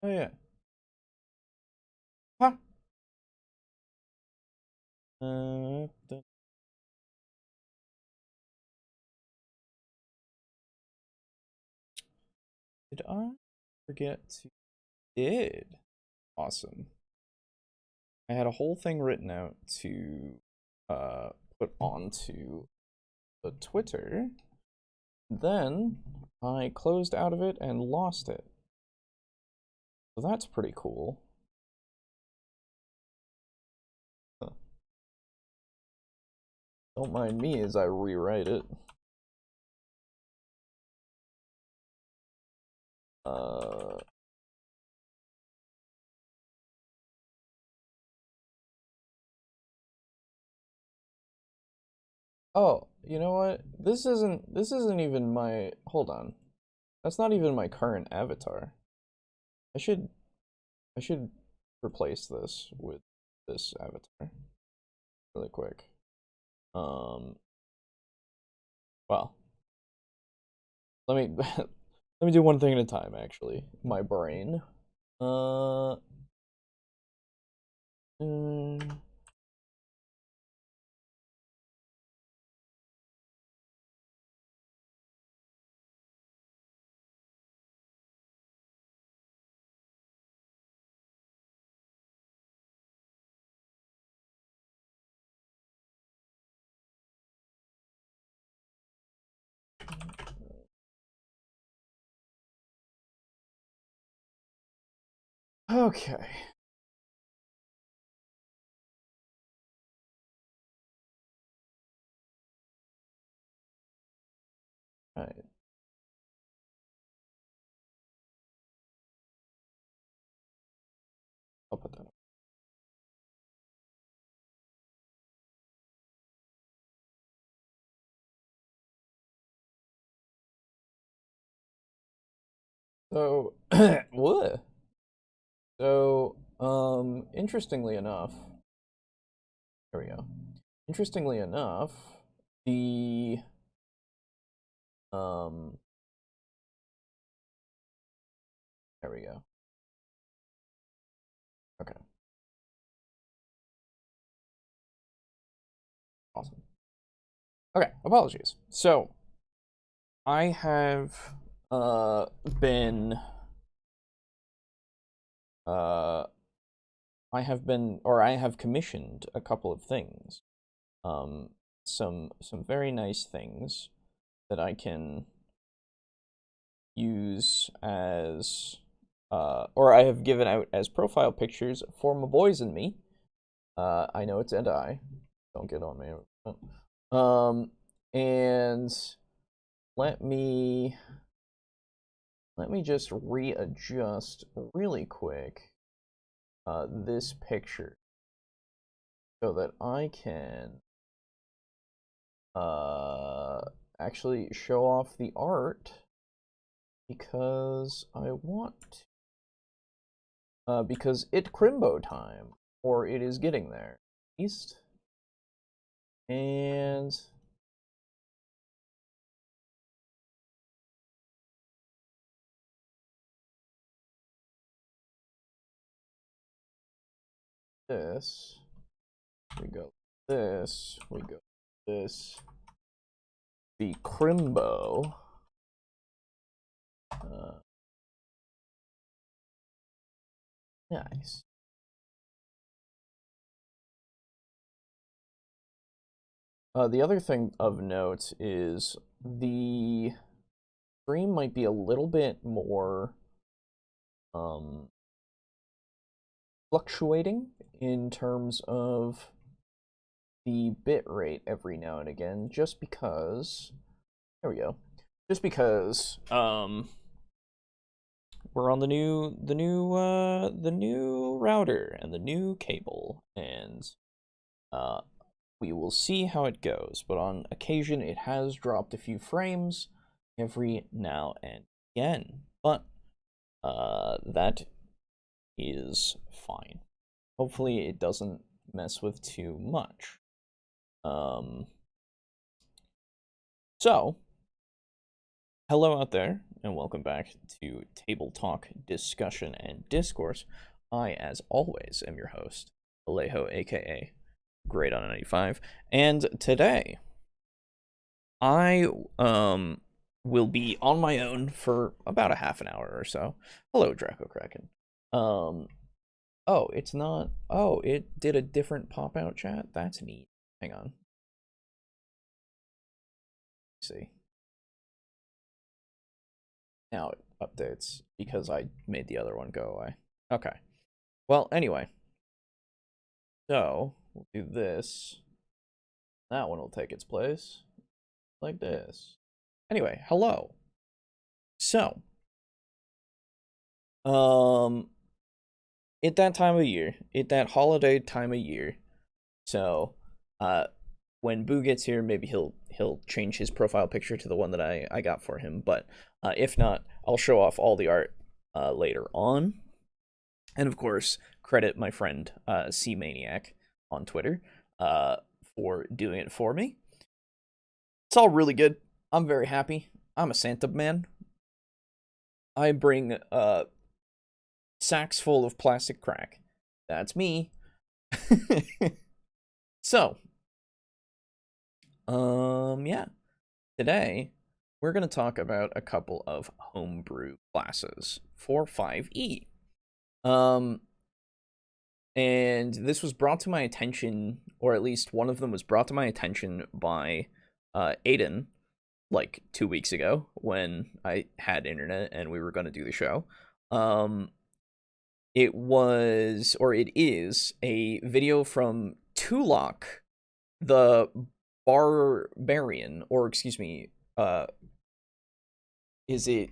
Oh yeah. Huh. Did I forget to did? Awesome. I had a whole thing written out to uh put onto the Twitter. Then I closed out of it and lost it. So that's pretty cool. Huh. Don't mind me as I rewrite it. Uh Oh, you know what? This isn't even my hold on. That's not even my current avatar. I should I should replace this with this avatar really quick. Um well, let me let me do one thing at a time actually. My brain. Uh mm, okay. All right. I'll put that up. So, what? So, interestingly enough, there we go. Interestingly enough, the um, there we go. Okay, awesome. Okay, apologies. So, I have uh been uh I have commissioned a couple of things. Um, some very nice things that I can use as or I have given out as profile pictures for my boys and me. I know it's and I. Don't get on me. Um, and let me let me just readjust really quick this picture so that I can uh actually show off the art because I want to. Because it Crimbo time, or it is getting there, at least. And this, we go this, we go this, the Crimbo. Uh, nice. The other thing of note is the stream might be a little bit more um, fluctuating in terms of the bit rate every now and again, just because. There we go. Just because we're on the new router and the new cable, and uh, we will see how it goes. But on occasion, it has dropped a few frames every now and again. But that is fine. Hopefully, it doesn't mess with too much. Um, so, hello out there. and welcome back to Table Talk Discussion and Discourse. I, as always, am your host, Alejo, aka Great on 95, and today I will be on my own for about a half an hour or so. Hello, Draco Kraken. Oh, it's not. Oh, it did a different pop out chat. That's neat. Hang on. Let's see. Now it updates because I made the other one go away. Okay. Well, anyway. So, we'll do this. That one will take its place. Like this. Anyway, hello. So, at that time of year, at that holiday time of year, so, when Boo gets here, maybe he'll change his profile picture to the one that I got for him, but if not, I'll show off all the art later on. And of course, credit my friend C Maniac on Twitter for doing it for me. It's all really good. I'm very happy. I'm a Santa man. I bring sacks full of plastic crack. That's me. So, yeah. Today, we're going to talk about a couple of homebrew classes for 5e. And this was brought to my attention, or at least one of them was brought to my attention by Aiden, like 2 weeks ago when I had internet and we were going to do the show. It was, or it is, a video from Tulok, the barbarian, or excuse me, is it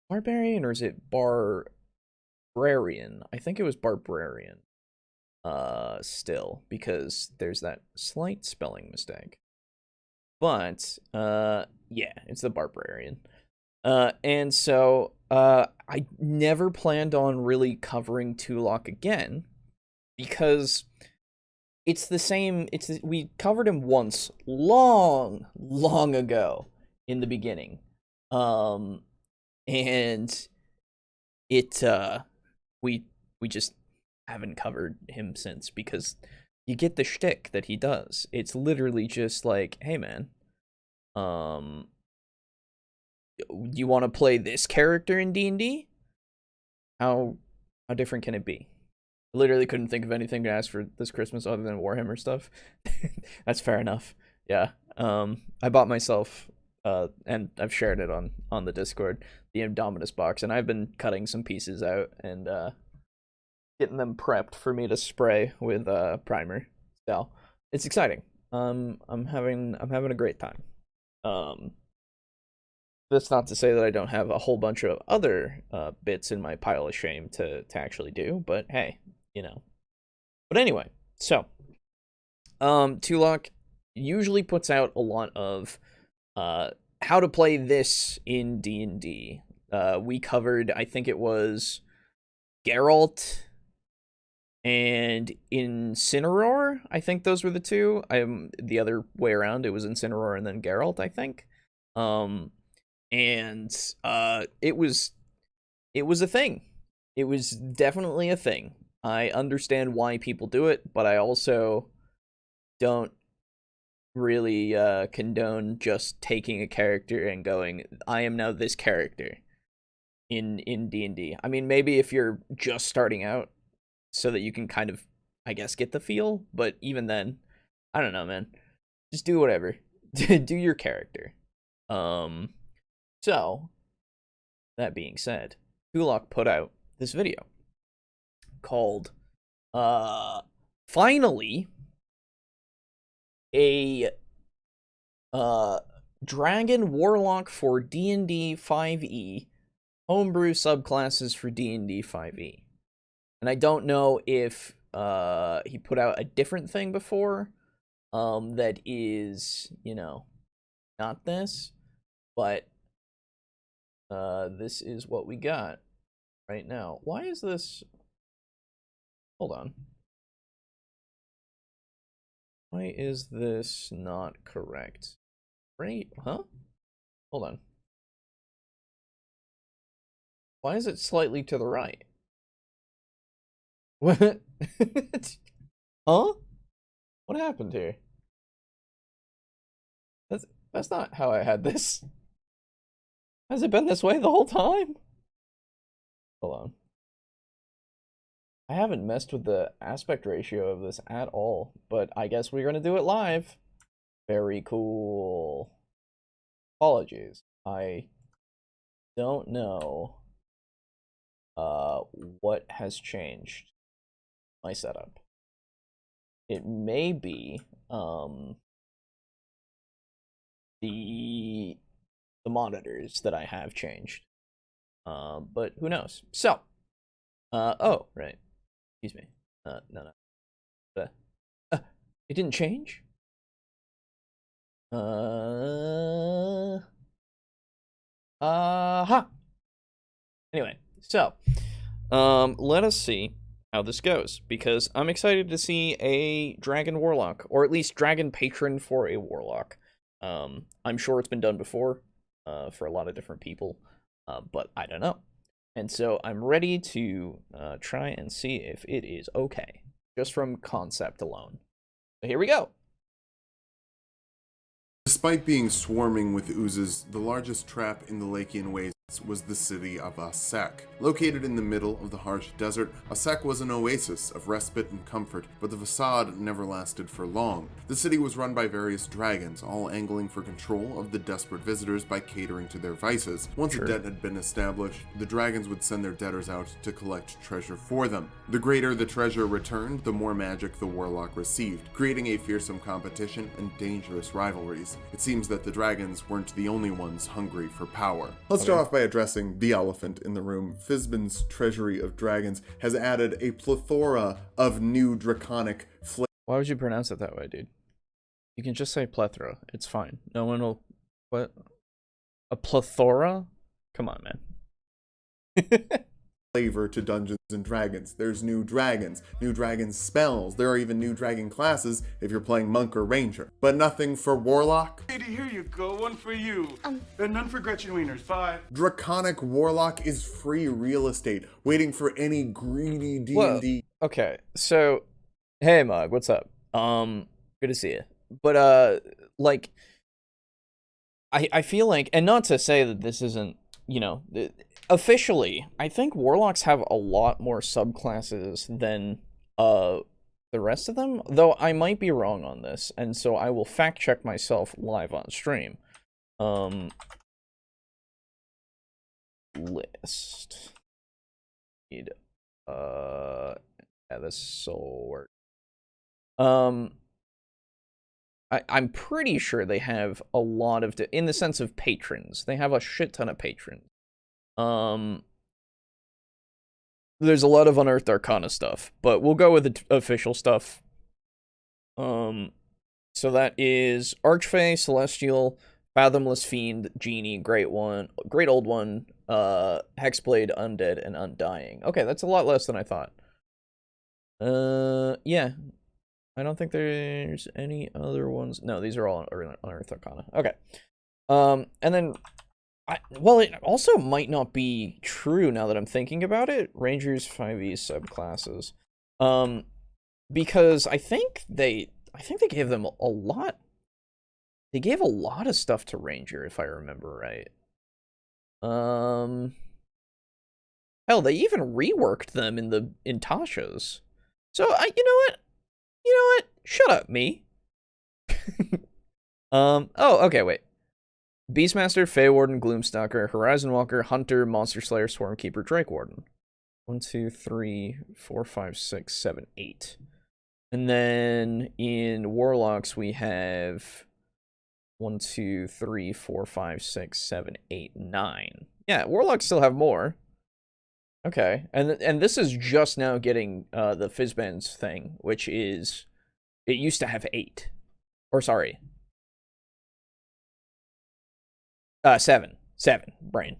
barbarian or is it barbarian? I think it was barbarian. Still, because there's that slight spelling mistake. But yeah, it's the barbarian. And so I never planned on really covering Tulok again because it's the same. We covered him once long ago in the beginning. And it we just haven't covered him since because you get the shtick that he does. It's literally just like, hey man, you want to play this character in D&D? How different can it be? I literally couldn't think of anything to ask for this Christmas other than Warhammer stuff. That's fair enough. Yeah. I bought myself and I've shared it on the Discord, the Indominus box, and I've been cutting some pieces out and getting them prepped for me to spray with primer. So it's exciting. I'm having a great time. That's not to say that I don't have a whole bunch of other bits in my pile of shame to actually do, but hey, you know. But anyway, so Tulok usually puts out a lot of how to play this in D&D. We covered, I think it was Geralt and Incineroar. I think those were the two. The other way around, it was Incineroar and then Geralt, I think. And it was a thing. It was definitely a thing. I understand why people do it, but I also don't really condone just taking a character and going, I am now this character in D&D. I mean, maybe if you're just starting out so that you can kind of, I guess, get the feel, but even then, I don't know, man. Just do whatever. Do your character. So, that being said, Tulok put out this video called, finally, a, Dragon Warlock for D&D 5e, homebrew subclasses for D&D 5e. And I don't know if, he put out a different thing before, that is, you know, not this, but this is what we got right now. Why is this? Hold on. Why is this not correct? Right? Huh? Hold on. Why is it slightly to the right? What? Huh? What happened here? That's not how I had this. Has it been this way the whole time? Hold on. I haven't messed with the aspect ratio of this at all, but I guess we're gonna do it live. Very cool. Apologies. I don't know what has changed my setup. It may be the monitors that I have changed. But who knows? So, oh, right. Excuse me. No. It didn't change? Anyway, so, let us see how this goes, because I'm excited to see a Dragon Warlock, or at least Dragon Patron for a Warlock. I'm sure it's been done before, for a lot of different people, but I don't know. And so I'm ready to try and see if it is okay, just from concept alone. So here we go. Despite being swarming with oozes, the largest trap in the Lakian wastes was the city of Asek. Located in the middle of the harsh desert, Asek was an oasis of respite and comfort, but the facade never lasted for long. The city was run by various dragons, all angling for control of the desperate visitors by catering to their vices. Once a debt had been established, the dragons would send their debtors out to collect treasure for them. The greater the treasure returned, the more magic the warlock received, creating a fearsome competition and dangerous rivalries. It seems that the dragons weren't the only ones hungry for power. Let's start off by addressing the elephant in the room. Fizban's treasury of dragons has added a plethora of new draconic flavors. Why would you pronounce it that way, dude? You can just say plethora. It's fine. No one will... What? A plethora? Come on, man. Flavor to Dungeons and Dragons. There's new dragon spells. There are even new dragon classes if you're playing monk or ranger. But nothing for warlock. Here you go, one for you. And none for Gretchen Wieners. Bye. Draconic warlock is free real estate, waiting for any greedy D&D. Okay, so hey Mug, what's up? Good to see you. But like, I feel like, and not to say that this isn't, you know, officially, I think warlocks have a lot more subclasses than the rest of them, though I might be wrong on this, and so I will fact check myself live on stream. List. Need yeah, this will work. I'm pretty sure they have a lot of, in the sense of patrons, they have a shit ton of patrons. There's a lot of Unearthed Arcana stuff, but we'll go with the official stuff. So that is Archfey, Celestial, Fathomless Fiend, Genie, Great Old One, Hexblade, Undead, and Undying. Okay, that's a lot less than I thought. Yeah. I don't think there's any other ones. No, these are all Unearthed Arcana. Okay. And then, well, it also might not be true now that I'm thinking about it. Rangers 5e subclasses. Because I think they gave them a lot. They gave a lot of stuff to Ranger, if I remember right. Hell, they even reworked them in Tasha's. So you know what? Shut up, me. Oh, okay, wait. Beastmaster, Fey Warden, Gloomstalker, Horizon Walker, Hunter, Monster Slayer, Swarmkeeper, Drake Warden. 1, 2, 3, 4, 5, 6, 7, 8. And then in Warlocks we have 1, 2, 3, 4, 5, 6, 7, 8, 9. Yeah, Warlocks still have more. Okay, and this is just now getting the Fizban's thing, which is, it used to have 8. Or sorry. 7, brain.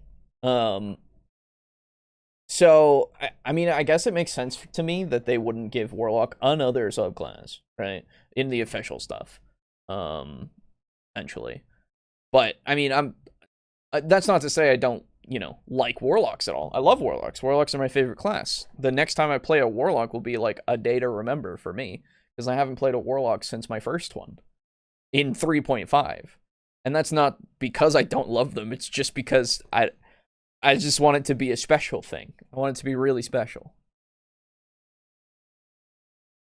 So, I mean, I guess it makes sense to me that they wouldn't give Warlock another subclass, right? In the official stuff. Essentially. But, I mean, that's not to say I don't you know, like Warlocks at all. I love Warlocks. Warlocks are my favorite class. The next time I play a Warlock will be like a day to remember for me, because I haven't played a Warlock since my first one in 3.5. And that's not because I don't love them. It's just because I just want it to be a special thing. I want it to be really special.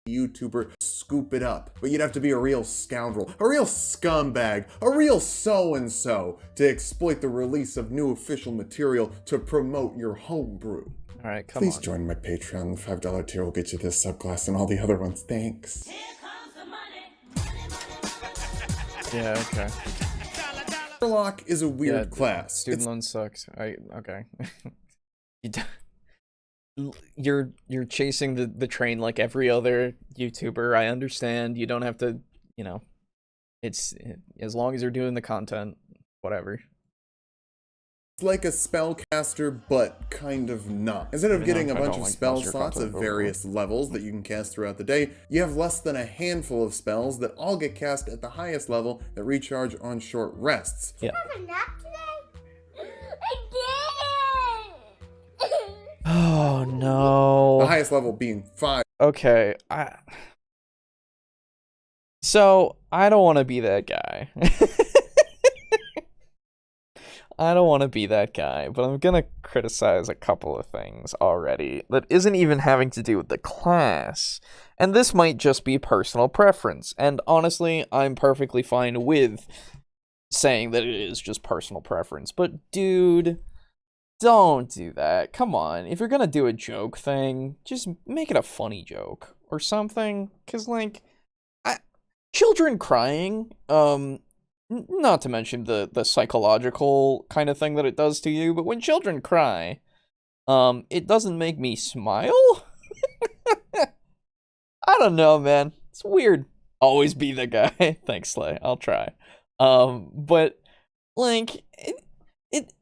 YouTuber, scoop it up. But you'd have to be a real scoundrel, a real scumbag, a real so-and-so to exploit the release of new official material to promote your homebrew. All right, come on. Please join my Patreon. The $5 tier will get you this subclass and all the other ones. Thanks. Here comes the money. Yeah, okay. Warlock is a weird class. Student loan sucks. Okay. You're chasing the train like every other YouTuber. I understand. You don't have to, you know, it's as long as you're doing the content, whatever. It's like a spellcaster, but kind of not. Instead of getting a bunch of spell slots of various levels that you can cast throughout the day, you have less than a handful of spells that all get cast at the highest level that recharge on short rests. Yeah. Have a nap today? Again! Oh no. The highest level being 5. Okay, so I don't want to be that guy. I don't want to be that guy, but I'm gonna criticize a couple of things already that isn't even having to do with the class. And this might just be personal preference. And honestly, I'm perfectly fine with saying that it is just personal preference. But dude, don't do that. Come on. If you're gonna do a joke thing, just make it a funny joke or something. Cause like, children crying, not to mention the psychological kind of thing that it does to you, but when children cry, it doesn't make me smile. I don't know, man. It's weird. Always be the guy. Thanks, Slay. I'll try. But like, it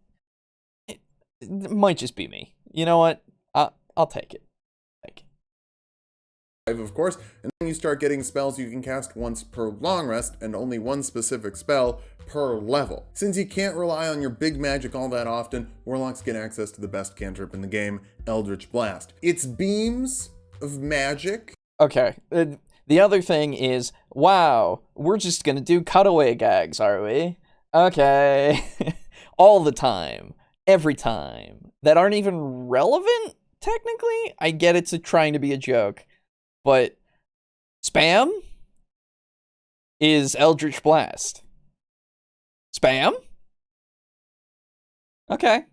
might just be me. You know what? I'll take it. Of course, and then you start getting spells you can cast once per long rest and only one specific spell per level. Since you can't rely on your big magic all that often, Warlocks get access to the best cantrip in the game, Eldritch Blast. It's beams of magic. Okay, the other thing is, wow, we're just gonna do cutaway gags, are we? Okay. All the time. Every time. That aren't even relevant, technically? I get it's trying to be a joke. But spam is Eldritch Blast. Spam? Okay.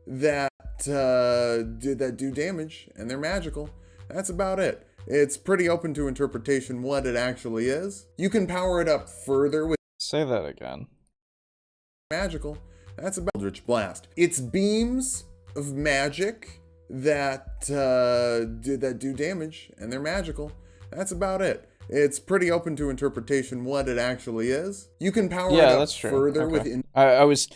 That do damage, and they're magical. That's about it. It's pretty open to interpretation what it actually is. You can power it up further with Say that again. magical. That's about Eldritch Blast. It's beams of magic that do damage, and they're magical. That's about it. It's pretty open to interpretation what it actually is. You can power it up further with. I was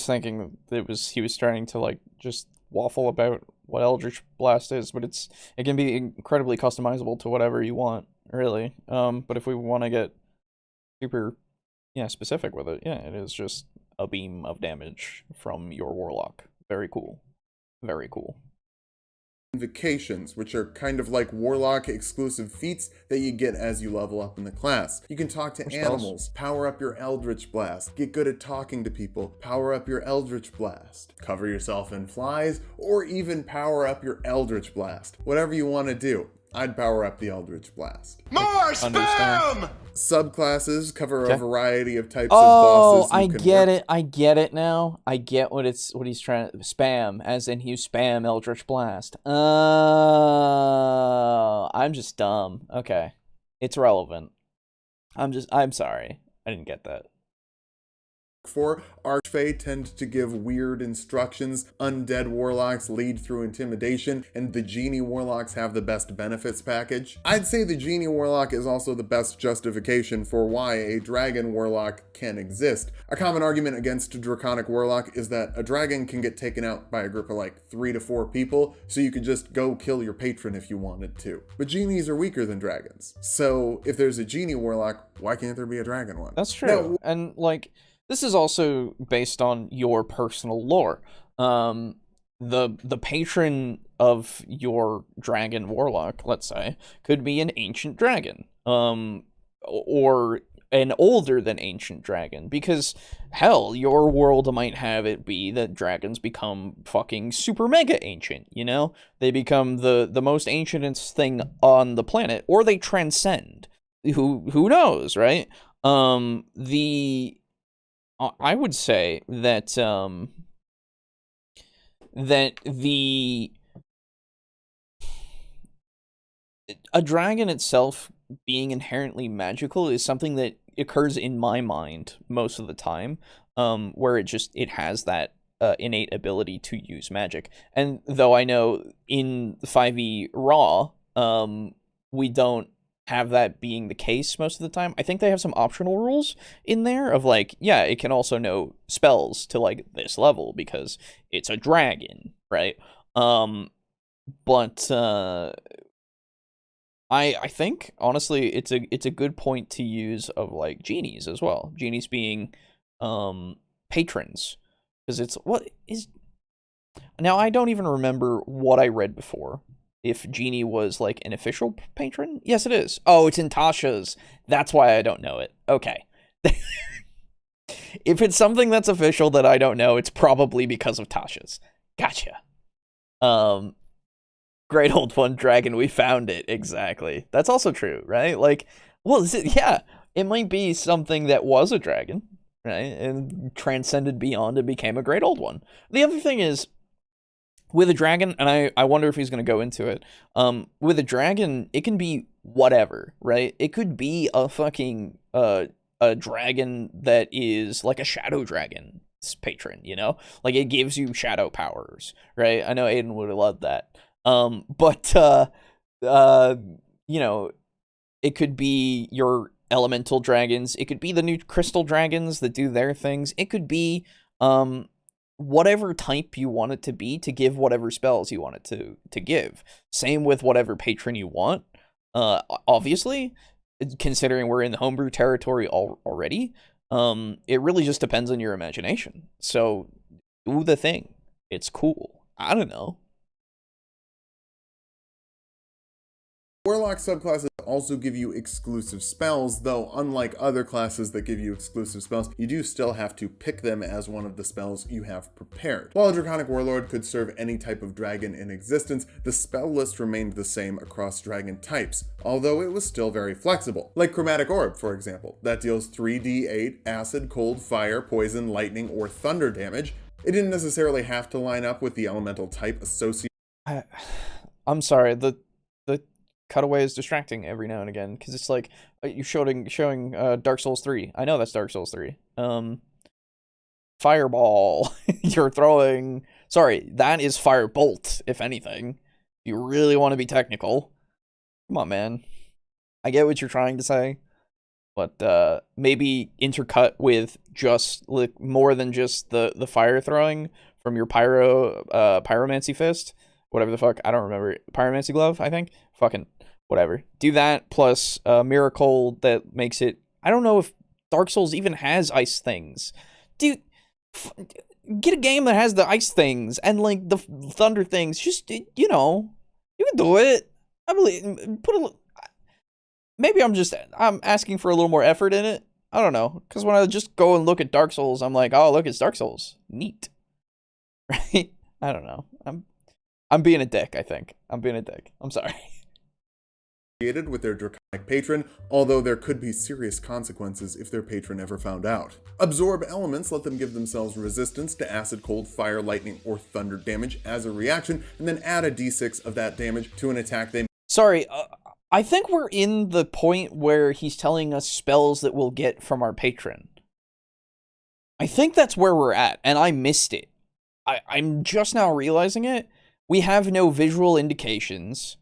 thinking that he was trying to like just waffle about what Eldritch Blast is, but it can be incredibly customizable to whatever you want, really. But if we want to get super specific with it, it is just a beam of damage from your Warlock. Very cool. Very cool. Invocations, which are kind of like Warlock exclusive feats that you get as you level up in the class. You can talk to animals, power up your Eldritch Blast, get good at talking to people, power up your Eldritch Blast, cover yourself in flies, or even power up your Eldritch Blast. Whatever you want to do. I'd power up the Eldritch Blast. More spam! Subclasses cover a variety of types of bosses. Oh, I get it. I get it now. I get what he's trying to spam, as in you spam Eldritch Blast. Oh, I'm just dumb. Okay. It's relevant. I'm sorry. I didn't get that. 4 Archfey tend to give weird instructions, undead warlocks lead through intimidation, and the genie warlocks have the best benefits package. I'd say the genie warlock is also the best justification for why a dragon warlock can exist. A common argument against a draconic warlock is that a dragon can get taken out by a group of like 3 to 4 people, so you could just go kill your patron if you wanted to. But genies are weaker than dragons, so if there's a genie warlock, why can't there be a dragon one? That's true. And like, this is also based on your personal lore. The patron of your dragon warlock, let's say, could be an ancient dragon, or an older than ancient dragon, because hell, your world might have it be that dragons become fucking super mega ancient, you know? They become the most ancientest thing on the planet, or they transcend. Who knows, right? I would say that a dragon itself being inherently magical is something that occurs in my mind most of the time, where it has that innate ability to use magic. And though I know in 5e raw, we don't have that being the case most of the time. I think they have some optional rules in there of like, yeah, it can also know spells to like this level because it's a dragon, right? But I think honestly it's a good point to use of like genies as well. Genies being patrons, because it's what is now I don't even remember what I read before. If Genie was like an official patron? Yes, it is. Oh, it's in Tasha's. That's why I don't know it. Okay. If it's something that's official that I don't know, it's probably because of Tasha's. Gotcha. Great old one, dragon. We found it. Exactly. That's also true, right? Like, well, yeah, it might be something that was a dragon, right? And transcended beyond and became a great old one. The other thing is, with a dragon, and I wonder if he's going to go into it, with a dragon, it can be whatever, right? It could be a fucking, a dragon that is like a shadow dragon patron, you know? Like, it gives you shadow powers, right? I know Aiden would have loved that. But you know, it could be your elemental dragons. It could be the new crystal dragons that do their things. It could be, whatever type you want it to be to give whatever spells you want it to give. Same with whatever patron you want. Obviously, considering we're in the homebrew territory already, it really just depends on your imagination. So do the thing. It's cool. I don't know. Warlock subclasses also give you exclusive spells, though unlike other classes that give you exclusive spells, you do still have to pick them as one of the spells you have prepared. While a Draconic Warlord could serve any type of dragon in existence, the spell list remained the same across dragon types, although it was still very flexible. Like Chromatic Orb, for example, that deals 3d8 acid, cold, fire, poison, lightning, or thunder damage. It didn't necessarily have to line up with the elemental type associated. I'm sorry, the cutaway is distracting every now and again, because it's like you're showing Dark Souls 3. I know that's Dark Souls 3. Fireball. You're throwing, sorry, that is Firebolt, if anything. You really want to be technical. Come on, man. I get what you're trying to say, but maybe intercut with just like more than just the fire throwing from your pyromancy fist, whatever the fuck, I don't remember. Pyromancy glove, I think. Fucking whatever. Do that plus a miracle that makes it. I don't know if Dark Souls even has ice things. Dude, get a game that has the ice things and like the thunder things. Just, you know, you can do it. I believe. Maybe I'm asking for a little more effort in it. I don't know, because when I just go and look at Dark Souls, I'm like, oh, look, it's Dark Souls. Neat. Right? I don't know. I'm being a dick, I think. I'm being a dick. I'm sorry. With their draconic patron, although there could be serious consequences if their patron ever found out. Absorb elements let them give themselves resistance to acid, cold, fire, lightning, or thunder damage as a reaction, and then add a d6 of that damage to an attack they... Sorry, I think we're in the point where he's telling us spells that we'll get from our patron. I think that's where we're at, and I missed it. I'm just now realizing it. We have no visual indications,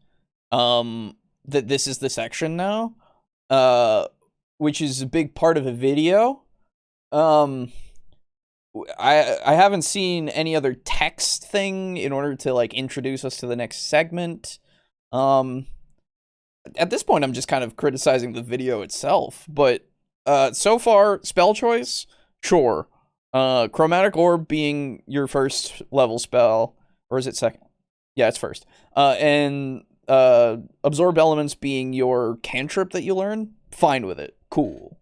that this is the section now, which is a big part of a video. I haven't seen any other text thing in order to like introduce us to the next segment. At this point, I'm just kind of criticizing the video itself, but so far, spell choice, Sure. Chromatic Orb being your first level spell, or is it second? Yeah, it's first. And Absorb Elements being your cantrip that you learn. Fine with it. Cool.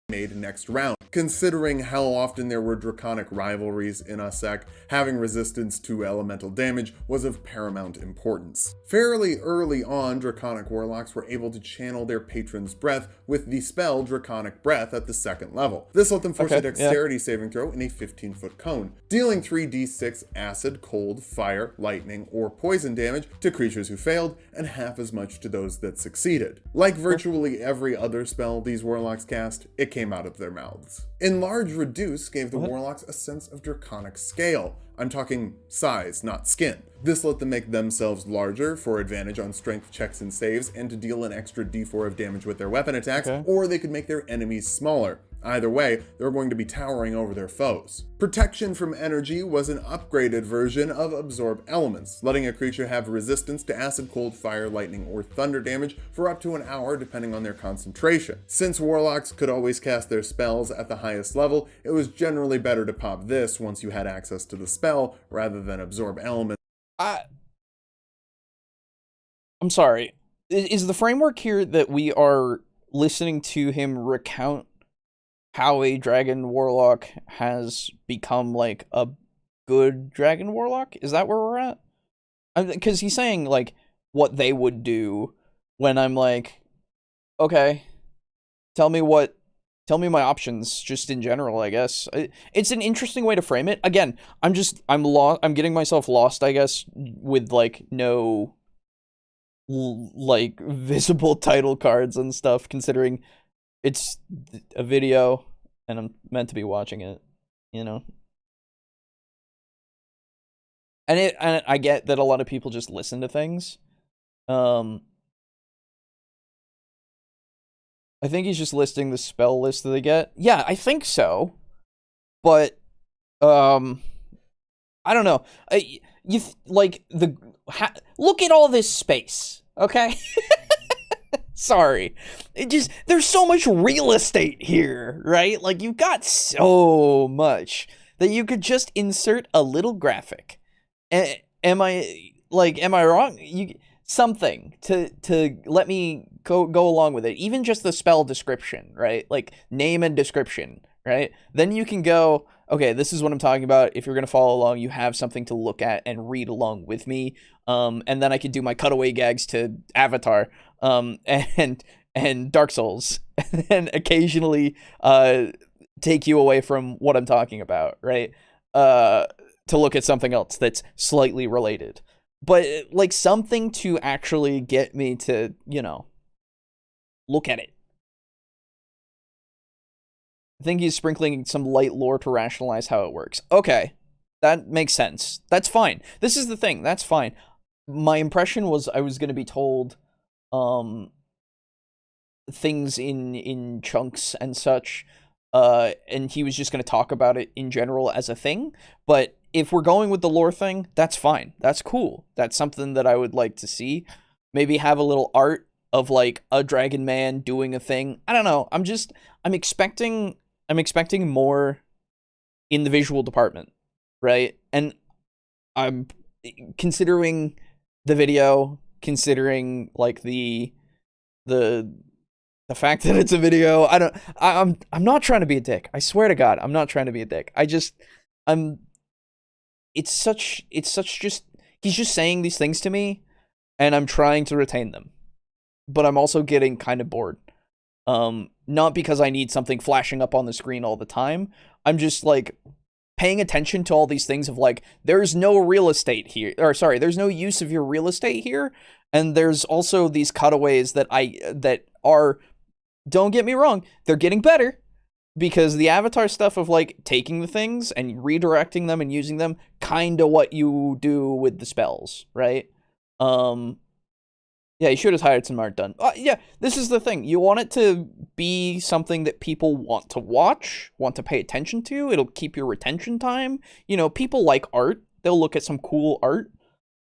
Made next round. Considering how often there were draconic rivalries in Usek, having resistance to elemental damage was of paramount importance. Fairly early on, draconic warlocks were able to channel their patron's breath with the spell Draconic Breath at the second level. This let them force a dexterity saving throw in a 15-foot cone, dealing 3d6 acid, cold, fire, lightning, or poison damage to creatures who failed, and half as much to those that succeeded. Like virtually every other spell these warlocks cast, it came out of their mouths. Enlarge Reduce gave the warlocks a sense of draconic scale. I'm talking size, not skin. This let them make themselves larger for advantage on strength checks and saves, and to deal an extra d4 of damage with their weapon attacks, or they could make their enemies smaller. Either way, they were going to be towering over their foes. Protection from Energy was an upgraded version of Absorb Elements, letting a creature have resistance to acid, cold, fire, lightning, or thunder damage for up to an hour depending on their concentration. Since warlocks could always cast their spells at the highest level, it was generally better to pop this once you had access to the spell rather than Absorb Elements. I'm sorry. Is the framework here that we are listening to him recount how a dragon warlock has become like a good dragon warlock? Is that where we're at? Because he's saying like what they would do when I'm like, okay, tell me my options just in general, I guess. It's an interesting way to frame it. Again, I'm getting myself lost, I guess, with like no like visible title cards and stuff, considering it's a video and I'm meant to be watching it, you know? And I get that a lot of people just listen to things. I think he's just listing the spell list that they get. Yeah, I think so. But I don't know. Look at all this space, okay? Sorry. There's so much real estate here, right? Like, you've got so much that you could just insert a little graphic. Am I wrong? Something to let me go along with it. Even just the spell description, right? Like, name and description, right? Then you can go, okay, this is what I'm talking about. If you're going to follow along, you have something to look at and read along with me. And then I could do my cutaway gags to Avatar, and Dark Souls, and then occasionally take you away from what I'm talking about, right? To look at something else that's slightly related. But, like, something to actually get me to, look at it. I think he's sprinkling some light lore to rationalize how it works. Okay, that makes sense. That's fine. This is the thing. That's fine. My impression was I was going to be told things in chunks and such, and he was just going to talk about it in general as a thing. But if we're going with the lore thing, that's fine. That's cool. That's something that I would like to see. Maybe have a little art of like a dragon man doing a thing. I don't know. I'm expecting more in the visual department, right? And I'm considering the video, considering like the fact that it's a video. I'm not trying to be a dick. I swear to God, I'm not trying to be a dick. It's such just, he's just saying these things to me and I'm trying to retain them. But I'm also getting kind of bored. Not because I need something flashing up on the screen all the time. I'm just like paying attention to all these things of like, there's no real estate here, or sorry, there's no use of your real estate here. And there's also these cutaways that are, don't get me wrong, they're getting better, because the Avatar stuff of like taking the things and redirecting them and using them, kind of what you do with the spells, right? Yeah, you should have hired some art done. Yeah, this is the thing. You want it to be something that people want to watch, want to pay attention to. It'll keep your retention time. People like art. They'll look at some cool art.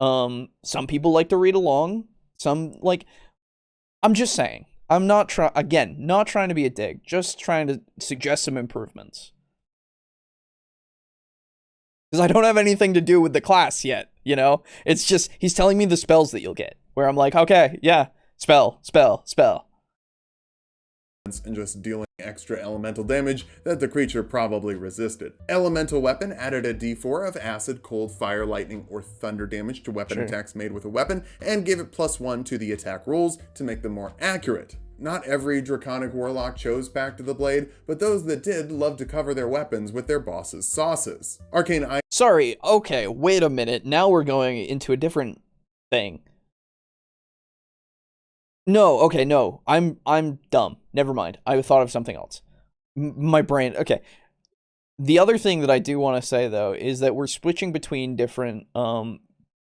Some people like to read along. I'm just saying. I'm not not trying to be a dick, just trying to suggest some improvements. Because I don't have anything to do with the class yet, you know? It's just, he's telling me the spells that you'll get, where I'm like, okay, yeah, spell. And just dealing extra elemental damage that the creature probably resisted. Elemental weapon added a d4 of acid, cold, fire, lightning, or thunder damage to weapon attacks made with a weapon, and gave it +1 to the attack rolls to make them more accurate. Not every Draconic Warlock chose Back to the Blade, but those that did loved to cover their weapons with their boss's sauces. Sorry, okay, wait a minute, now we're going into a different thing. No, okay, no, I'm dumb. Never mind. I thought of something else. My brain, okay. The other thing that I do want to say, though, is that we're switching between different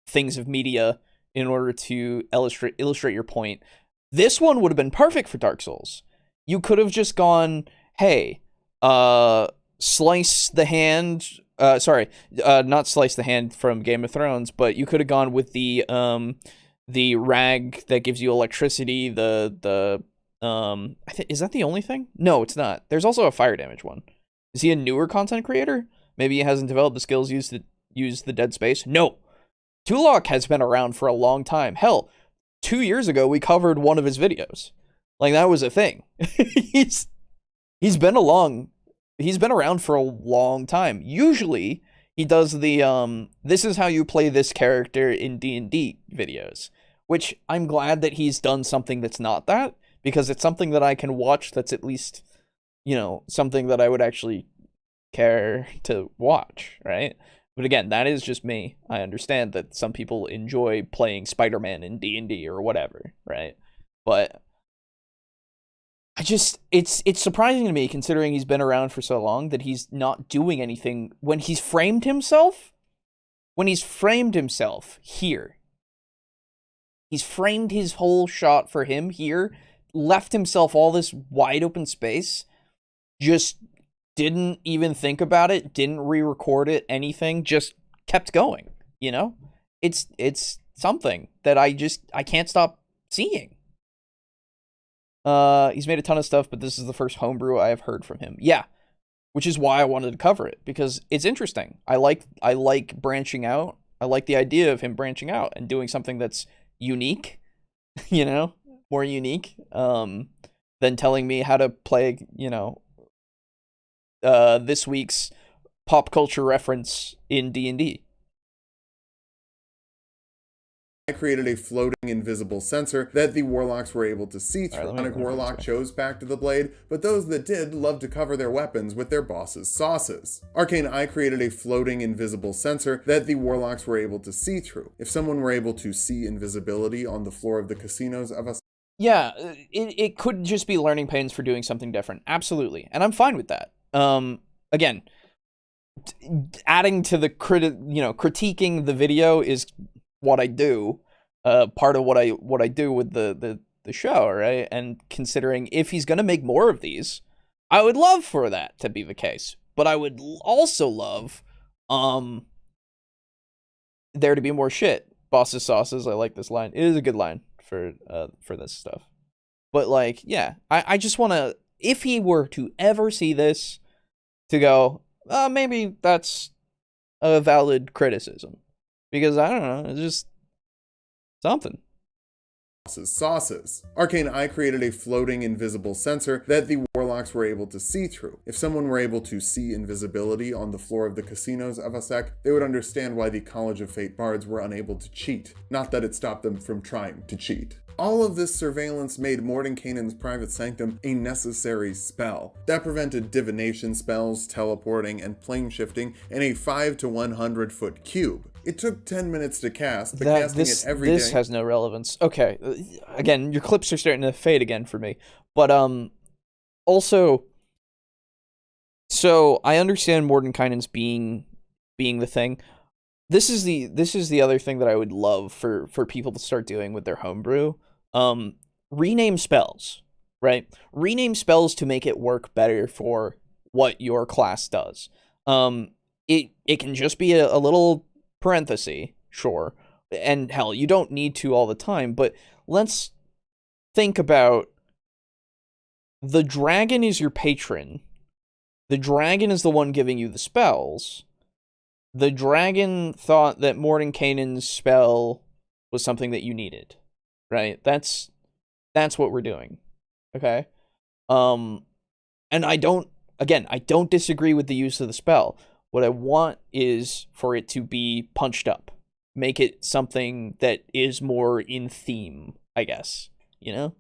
things of media in order to illustrate your point. This one would have been perfect for Dark Souls. You could have just gone, hey, slice the hand, not slice the hand from Game of Thrones, but you could have gone with the rag that gives you electricity, is that the only thing? No, it's not. There's also a fire damage one. Is he a newer content creator? Maybe he hasn't developed the skills used to use the dead space? No. Tulok has been around for a long time. Hell, 2 years ago we covered one of his videos. Like, that was a thing. He's been around for a long time. Usually he does the this is how you play this character in D&D videos, which I'm glad that he's done something that's not that, because it's something that I can watch that's at least, you know, something that I would actually care to watch, right? But again, that is just me. I understand that some people enjoy playing Spider-Man in D&D or whatever, right? But it's surprising to me, considering he's been around for so long, that he's not doing anything when he's framed himself here. He's framed his whole shot for him here, left himself all this wide open space, just didn't even think about it, didn't re-record it, anything, just kept going, you know? It's something that I can't stop seeing. He's made a ton of stuff, but this is the first homebrew I have heard from him. Yeah, which is why I wanted to cover it, because it's interesting. I like branching out. I like the idea of him branching out and doing something that's unique, you know, more unique, than telling me how to play, you know, this week's pop culture reference in D&D. I created a floating invisible sensor that the Warlocks were able to see through. Draconic Warlock chose Back to the Blade, but those that did loved to cover their weapons with their boss's sauces. Arcane Eye created a floating invisible sensor that the Warlocks were able to see through. If someone were able to see invisibility on the floor of the casinos of a... Yeah, it could just be learning pains for doing something different. Absolutely. And I'm fine with that. Again, adding to the critiquing the video is what I do, part of what I do with the show, right? And considering if he's gonna make more of these, I would love for that to be the case. But I would also love there to be more shit. Boss's sauces, I like this line. It is a good line for this stuff. But like, yeah, I just wanna, if he were to ever see this, to go, maybe that's a valid criticism. Because, I don't know, it's just something. Sauces. Arcane Eye created a floating invisible sensor that the Warlocks were able to see through. If someone were able to see invisibility on the floor of the casinos of a sec, they would understand why the College of Fate bards were unable to cheat. Not that it stopped them from trying to cheat. All of this surveillance made Mordenkainen's Private Sanctum a necessary spell. That prevented divination spells, teleporting, and plane shifting in a 5 to 100 foot cube. It took 10 minutes to cast, but casting it every day... This has no relevance. Okay, again, your clips are starting to fade again for me. But, also... So, I understand Mordenkainen's being the thing. This is the other thing that I would love for people to start doing with their homebrew. Rename spells, right? Rename spells to make it work better for what your class does. It can just be a little parenthesis, sure. And hell, you don't need to all the time, but let's think about the dragon is your patron. The dragon is the one giving you the spells. The dragon thought that Mordenkainen's spell was something that you needed, right? That's what we're doing, okay? And I don't disagree with the use of the spell. What I want is for it to be punched up. Make it something that is more in theme, I guess, you know?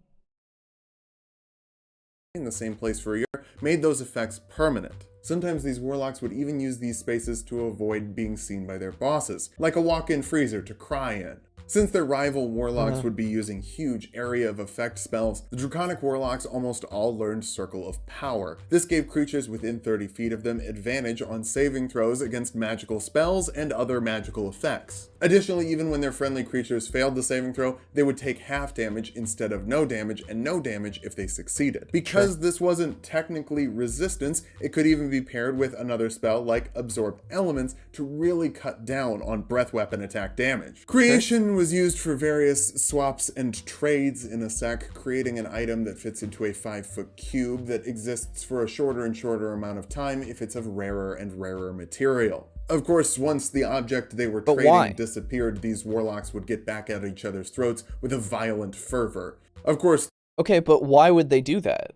In the same place for a year made those effects permanent. Sometimes these warlocks would even use these spaces to avoid being seen by their bosses, like a walk-in freezer to cry in. Since their rival warlocks would be using huge area of effect spells, the draconic warlocks almost all learned Circle of Power. This gave creatures within 30 feet of them advantage on saving throws against magical spells and other magical effects. Additionally, even when their friendly creatures failed the saving throw, they would take half damage instead of no damage, and no damage if they succeeded. Because this wasn't technically resistance, it could even be paired with another spell like Absorb Elements to really cut down on breath weapon attack damage. Creation was used for various swaps and trades in a sec, creating an item that fits into a 5-foot cube that exists for a shorter and shorter amount of time if it's of rarer and rarer material. Of course, once the object they were trading disappeared, these warlocks would get back at each other's throats with a violent fervor. Of course... Okay, but why would they do that?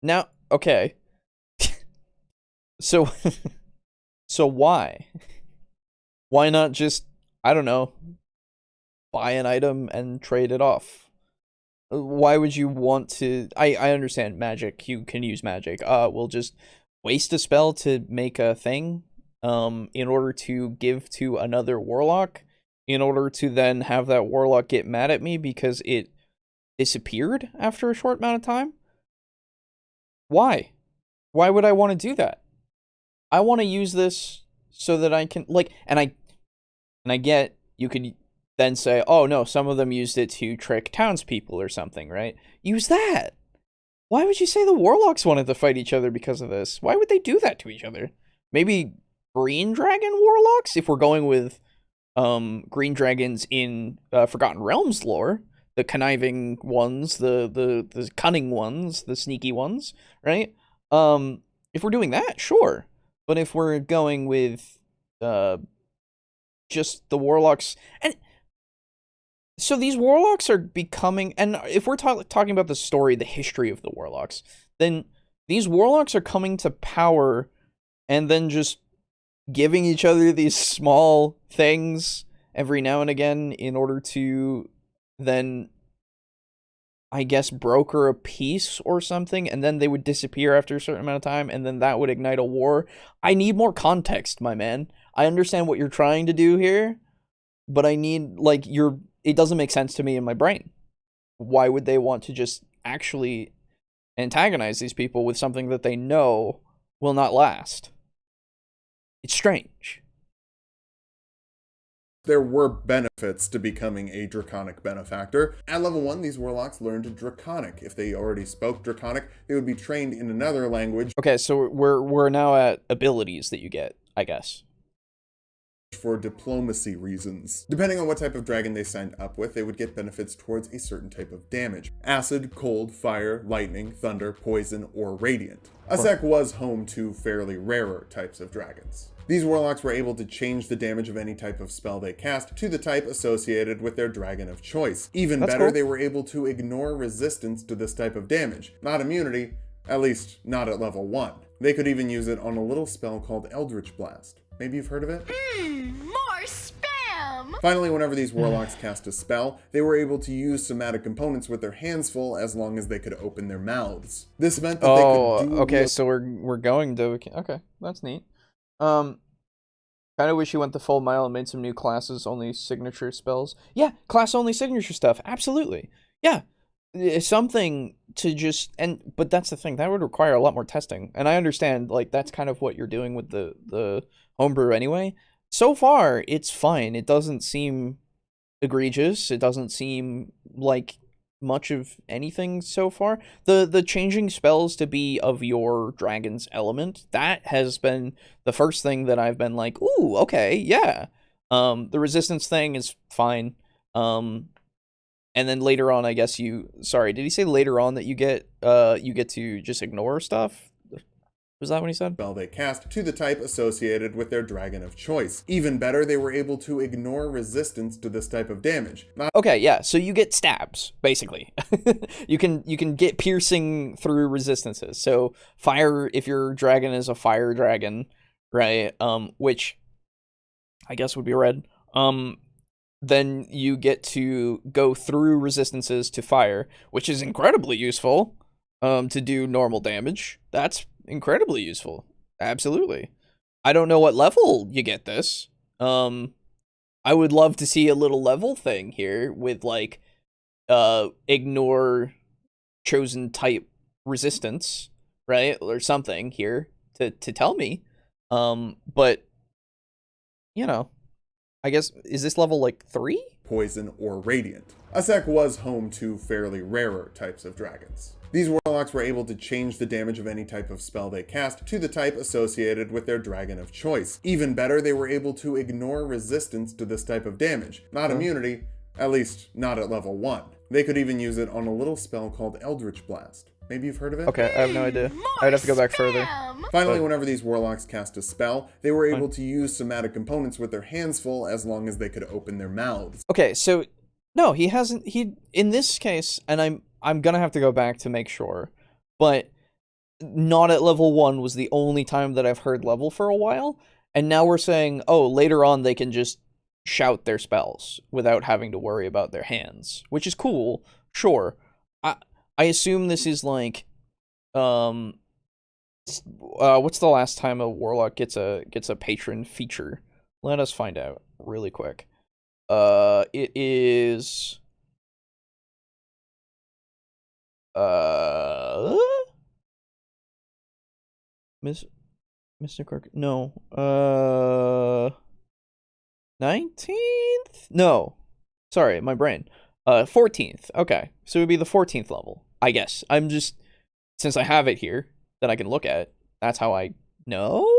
Now, okay. So why? Why not just, I don't know, buy an item and trade it off? Why would you want to... I understand magic, you can use magic. We'll just waste a spell to make a thing in order to give to another warlock, in order to then have that warlock get mad at me because it disappeared after a short amount of time? Why? Why would I want to do that? I want to use this so that I can, like, and I get, you could then say, oh no, some of them used it to trick townspeople or something, right? Use that! Why would you say the warlocks wanted to fight each other because of this? Why would they do that to each other? Maybe green dragon warlocks, if we're going with green dragons in Forgotten Realms lore, the conniving ones, the cunning ones, the sneaky ones, right? If we're doing that, sure. But if we're going with just the warlocks, and so these warlocks are becoming, and if we're talking about the story, the history of the warlocks, then these warlocks are coming to power and then just giving each other these small things every now and again in order to then, I guess, broker a peace or something, and then they would disappear after a certain amount of time, and then that would ignite a war. I need more context, my man. I understand what you're trying to do here, but I need, like, it doesn't make sense to me in my brain. Why would they want to just actually antagonize these people with something that they know will not last? It's strange. There were benefits to becoming a Draconic benefactor. At level 1, these warlocks learned Draconic. If they already spoke Draconic, they would be trained in another language. Okay, so we're now at abilities that you get, I guess. For diplomacy reasons. Depending on what type of dragon they signed up with, they would get benefits towards a certain type of damage. Acid, cold, fire, lightning, thunder, poison, or radiant. A sec was home to fairly rarer types of dragons. These warlocks were able to change the damage of any type of spell they cast to the type associated with their dragon of choice. Even better, they were able to ignore resistance to this type of damage. Not immunity, at least not at level 1. They could even use it on a little spell called Eldritch Blast. Maybe you've heard of it? More spam! Finally, whenever these warlocks cast a spell, they were able to use somatic components with their hands full as long as they could open their mouths. This meant that they could do... okay, so we're going to... Okay, that's neat. Kind of wish you went the full mile and made some new classes, only signature spells. Yeah, class-only signature stuff, absolutely. Yeah, something to just... But that's the thing, that would require a lot more testing. And I understand, like, that's kind of what you're doing with the homebrew anyway. So far, it's fine. It doesn't seem egregious. It doesn't seem like much of anything so far. The changing spells to be of your dragon's element, that has been the first thing that I've been like, ooh, okay, yeah. The resistance thing is fine. And and then later on, I guess sorry, did he say later on that you get to just ignore stuff? Was that what he said? Spell they cast to the type associated with their dragon of choice. Even better, they were able to ignore resistance to this type of damage. Okay, yeah, so you get stabs, basically. you can get piercing through resistances. So fire, if your dragon is a fire dragon, right, which I guess would be red, then you get to go through resistances to fire, which is incredibly useful to do normal damage. That's incredibly useful. Absolutely. I don't know what level you get this. I would love to see a little level thing here with like ignore chosen type resistance, right? Or something here to tell me. But you know, I guess, is this level like 3? Poison or radiant. Asek was home to fairly rarer types of dragons. These warlocks were able to change the damage of any type of spell they cast to the type associated with their dragon of choice. Even better, they were able to ignore resistance to this type of damage, not immunity, at least not at level 1. They could even use it on a little spell called Eldritch Blast. Maybe you've heard of it? Okay, I have no idea. I'd have to go back further. Finally, whenever these warlocks cast a spell, they were able to use somatic components with their hands full as long as they could open their mouths. Okay, so no, he hasn't. In this case, and I'm gonna have to go back to make sure, but not at level 1 was the only time that I've heard level for a while, and now we're saying, oh, later on they can just shout their spells without having to worry about their hands, which is cool. Sure, I assume this is like, what's the last time a warlock gets a patron feature? Let us find out really quick. It is Mr. Kirk. No. 19th? No. Sorry, my brain. 14th. Okay. So it would be the 14th level, I guess. I'm just, since I have it here that I can look at, that's how I know?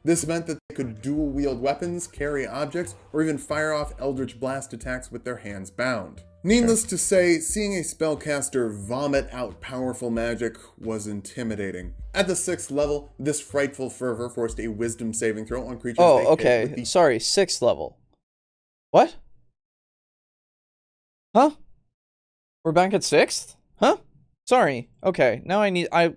This meant that they could dual wield weapons, carry objects, or even fire off Eldritch Blast attacks with their hands bound. Needless to say, seeing a spellcaster vomit out powerful magic was intimidating. At the 6th level, this frightful fervor forced a wisdom saving throw on creatures Oh, they hit okay. with the... Sorry, 6th level. What? Huh? We're back at 6th? Huh? Sorry. Okay, now I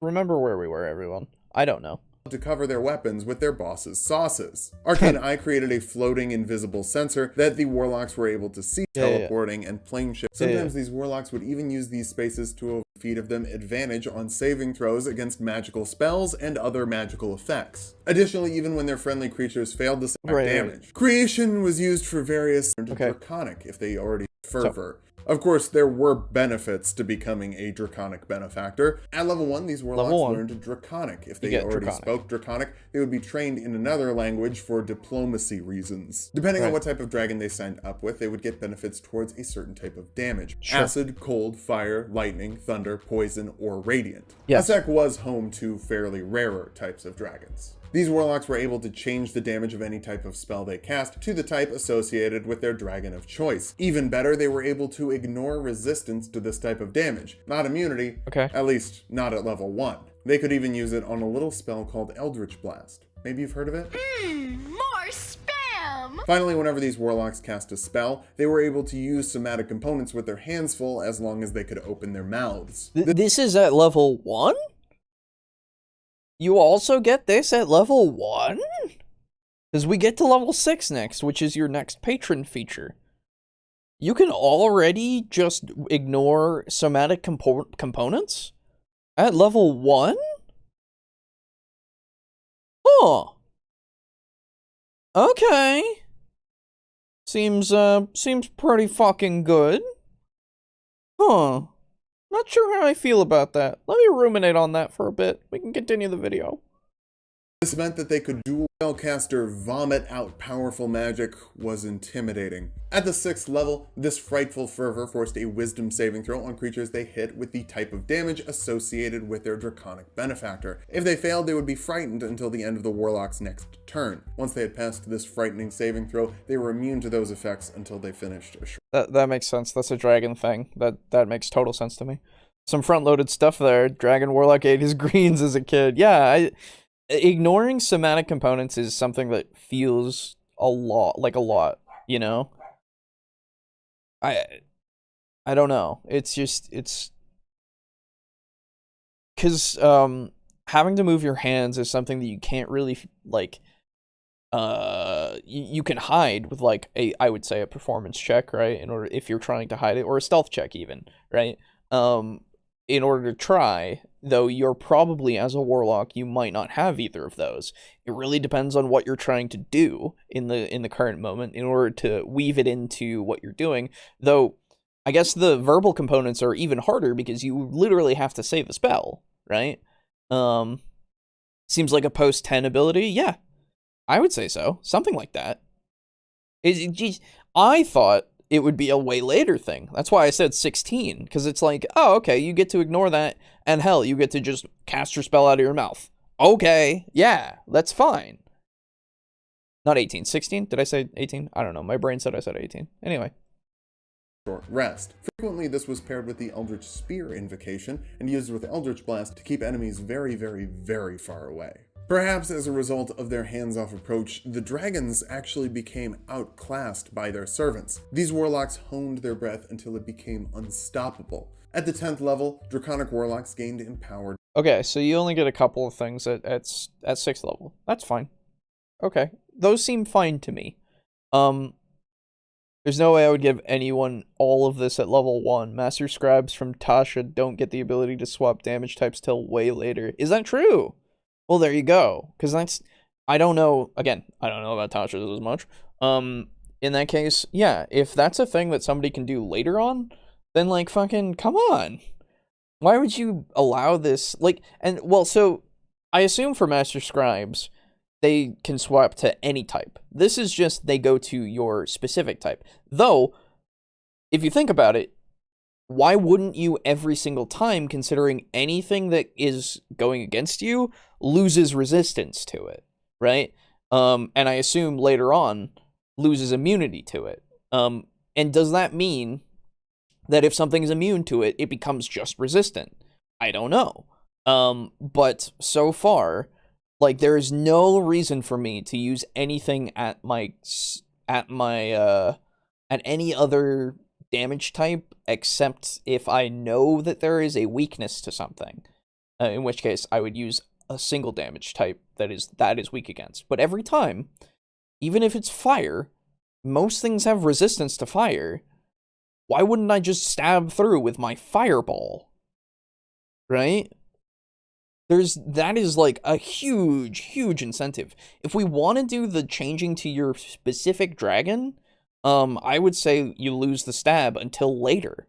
remember where we were, everyone. I don't know. To cover their weapons with their boss's sauces. Arcane Eye created a floating invisible sensor that the warlocks were able to see, teleporting and plane shift. Sometimes these warlocks would even use these spaces to feed of them advantage on saving throws against magical spells and other magical effects. Additionally, even when their friendly creatures failed to survive damage. Creation was used for various draconic if they already fervor. Of course, there were benefits to becoming a Draconic benefactor. At level 1, these warlocks learned Draconic. If they already spoke Draconic, they would be trained in another language for diplomacy reasons. Depending on what type of dragon they signed up with, they would get benefits towards a certain type of damage. Acid, cold, fire, lightning, thunder, poison, or radiant. Asek was home to fairly rarer types of dragons. These warlocks were able to change the damage of any type of spell they cast to the type associated with their dragon of choice. Even better, they were able to ignore resistance to this type of damage, not immunity, at least not at level 1. They could even use it on a little spell called Eldritch Blast. Maybe you've heard of it? More spam! Finally, whenever these warlocks cast a spell, they were able to use somatic components with their hands full as long as they could open their mouths. This is at level 1? You also get this at level 1? Because we get to level 6 next, which is your next patron feature. You can already just ignore somatic components? At level 1? Huh. Okay. Seems pretty fucking good. Huh. Not sure how I feel about that. Let me ruminate on that for a bit. We can continue the video. This meant that they could dual spellcaster vomit out powerful magic was intimidating. At the 6th level, this frightful fervor forced a wisdom saving throw on creatures they hit with the type of damage associated with their draconic benefactor. If they failed, they would be frightened until the end of the Warlock's next turn. Once they had passed this frightening saving throw, they were immune to those effects until they finished a That makes sense. That's a dragon thing. That makes total sense to me. Some front-loaded stuff there. Dragon Warlock ate his greens as a kid. Yeah, ignoring somatic components is something that feels a lot, you know? I don't know. It's because having to move your hands is something that you can't really like. You can hide with like I would say a performance check, right? In order, if you're trying to hide it, or a stealth check even, right? In order to try, though you're probably, as a warlock, you might not have either of those. It really depends on what you're trying to do in the current moment in order to weave it into what you're doing. Though, I guess the verbal components are even harder because you literally have to say the spell, right? Seems like a post 10 ability. Yeah, I would say so. Something like that. I thought it would be a way later thing. That's why I said 16, because it's like, oh, okay, you get to ignore that, and hell, you get to just cast your spell out of your mouth. Okay, yeah, that's fine. Not 18, 16? Did I say 18? I don't know, my brain said I said 18. Anyway. short rest. Frequently, this was paired with the Eldritch Spear invocation, and used with Eldritch Blast to keep enemies very, very, very far away. Perhaps as a result of their hands-off approach, the dragons actually became outclassed by their servants. These warlocks honed their breath until it became unstoppable. At the 10th level, draconic warlocks gained empowered. Okay, so you only get a couple of things at 6th level. That's fine. Okay, those seem fine to me. There's no way I would give anyone all of this at level 1. Master Scribes from Tasha don't get the ability to swap damage types till way later. Is that true? Well, there you go. Because that's... I don't know... Again, I don't know about Tasha as much. In that case, yeah, if that's a thing that somebody can do later on, then, like, fucking, come on. Why would you allow this? Like, and, well, so, I assume for Master Scribes, they can swap to any type. This is just, they go to your specific type. Though, if you think about it, why wouldn't you every single time, considering anything that is going against you loses resistance to it, right? And I assume later on loses immunity to it. And does that mean that if something's immune to it, it becomes just resistant? I don't know. But so far, like, there is no reason for me to use anything at any other damage type except if I know that there is a weakness to something. In which case, I would use a single damage type that is weak against. But every time, even if it's fire, most things have resistance to fire. Why wouldn't I just stab through with my fireball? Right? That is like a huge, huge incentive. If we want to do the changing to your specific dragon, I would say you lose the stab until later.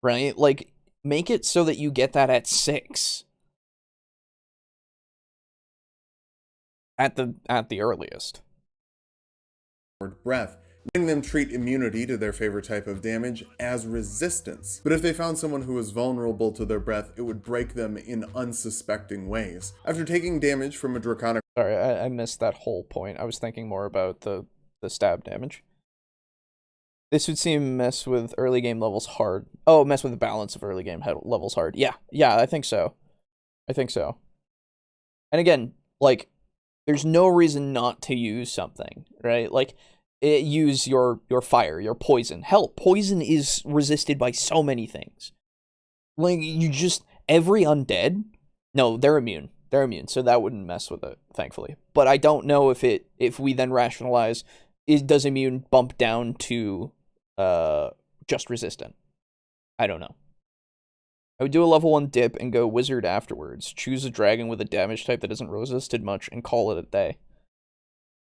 Right? Like, make it so that you get that at 6. At the earliest. Breath, letting them treat immunity to their favorite type of damage as resistance. But if they found someone who was vulnerable to their breath, it would break them in unsuspecting ways. After taking damage from a draconic... Sorry, I missed that whole point. I was thinking more about the stab damage. This would seem mess with early game levels hard. Oh, mess with the balance of early game levels hard. Yeah, I think so. And again, like, there's no reason not to use something, right? Like, use your fire, your poison. Hell, poison is resisted by so many things. Like, you just... Every undead... No, they're immune. So that wouldn't mess with it, thankfully. But I don't know if we then rationalize... Does immune bump down to just resistant? I don't know. I would do a level 1 dip and go wizard afterwards. Choose a dragon with a damage type that isn't resisted much and call it a day.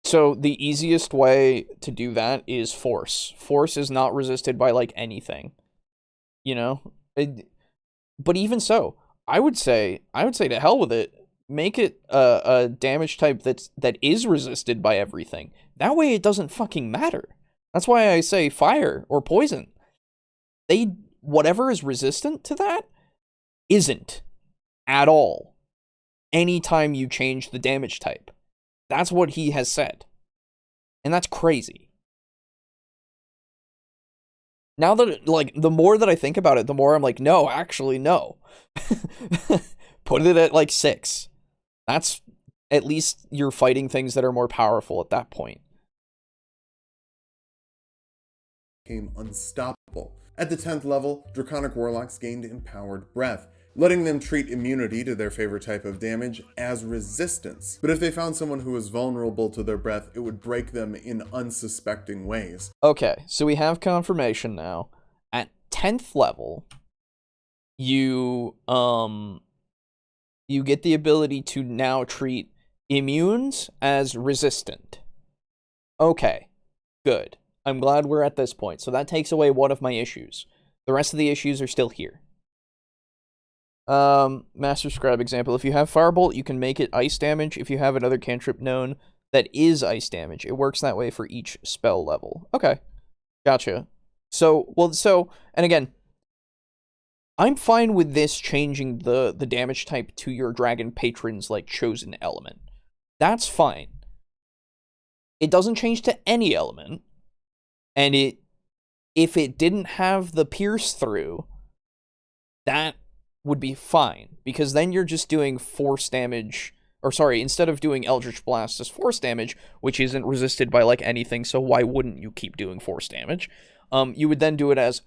So the easiest way to do that is force. Force is not resisted by, like, anything. You know? But even so, I would say to hell with it. make it a damage type that is resisted by everything. That way it doesn't fucking matter. That's why I say fire or poison. Whatever is resistant to that isn't at all anytime you change the damage type. That's what he has said. And that's crazy. Now that, like, the more that I think about it, the more I'm like, no, actually, no. Put it at, like, 6. That's, at least you're fighting things that are more powerful at that point. Became unstoppable. At the 10th level, Draconic Warlocks gained Empowered Breath, letting them treat immunity to their favorite type of damage as resistance. But if they found someone who was vulnerable to their breath, it would break them in unsuspecting ways. Okay, so we have confirmation now. At 10th level, you get the ability to now treat immunes as resistant. Okay, good. I'm glad we're at this point. So that takes away one of my issues. The rest of the issues are still here. Master Scribe example. If you have Firebolt, you can make it ice damage. If you have another cantrip known that is ice damage, it works that way for each spell level. Okay. Gotcha. So, and again, I'm fine with this changing the damage type to your Dragon Patron's, like, chosen element. That's fine. It doesn't change to any element. And if it didn't have the pierce through, that would be fine. Because then you're just doing force damage, or sorry, instead of doing Eldritch Blast as force damage, which isn't resisted by, like, anything, so why wouldn't you keep doing force damage? You would then do it as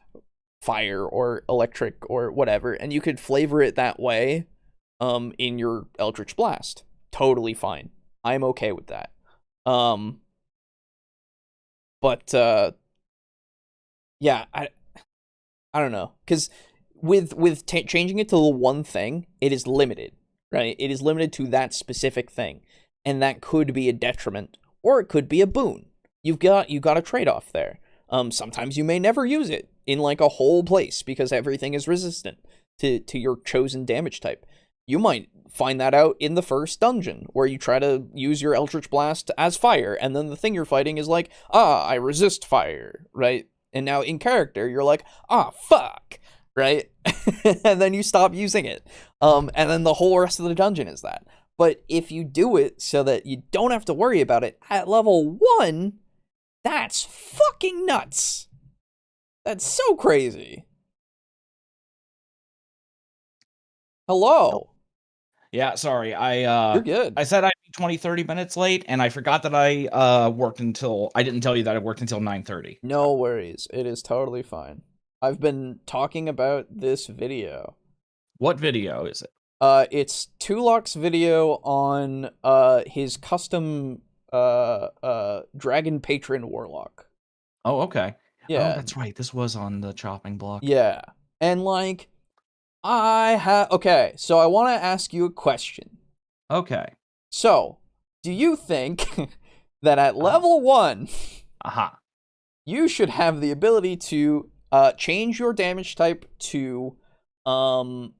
fire or electric or whatever, and you could flavor it that way in your Eldritch Blast. Totally fine. I'm okay with that. But yeah, I don't know, because with changing it to the one thing, it is limited, right? It is limited to that specific thing, and that could be a detriment, or it could be a boon. You've got a trade-off there. Sometimes you may never use it in, like, a whole place because everything is resistant to your chosen damage type. You might find that out in the first dungeon, where you try to use your Eldritch Blast as fire, and then the thing you're fighting is like, I resist fire, right? And now in character, you're like, fuck, right? And then you stop using it. And then the whole rest of the dungeon is that. But if you do it so that you don't have to worry about it at level 1, that's fucking nuts. That's so crazy. Hello. Yeah, sorry. You're good. I said I'd be 20, 30 minutes late, and I forgot that I didn't tell you that I worked until 9:30. No worries. It is totally fine. I've been talking about this video. What video is it? It's Tulok's video on his custom Dragon Patron Warlock. Oh, okay. Yeah. Oh, that's right. This was on the chopping block. Yeah. And, like, okay, so I want to ask you a question. Okay. So, do you think that at level 1, you should have the ability to change your damage type to your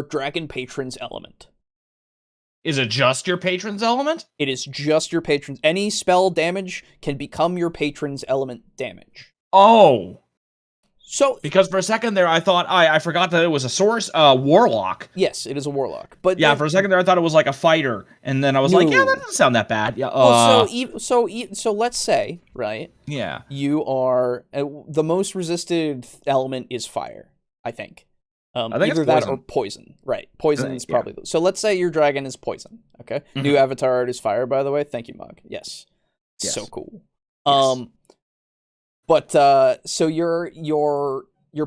Dragon Patron's element? Is it just your patron's element? It is just your patron's. Any spell damage can become your patron's element damage. Oh. So, because for a second there, I thought I forgot that it was a warlock. Yes, it is a warlock. But yeah, for a second there, I thought it was like a fighter, and then I was like, yeah, that doesn't sound that bad. Yeah. So let's say, right? Yeah. You are the most resisted element is fire, I think. I think either that or poison. Right. Poison is probably so let's say your dragon is poison. Okay. Mm-hmm. New avatar art is fire, by the way. Thank you, Mug. Yes. So cool. Yes. But so you're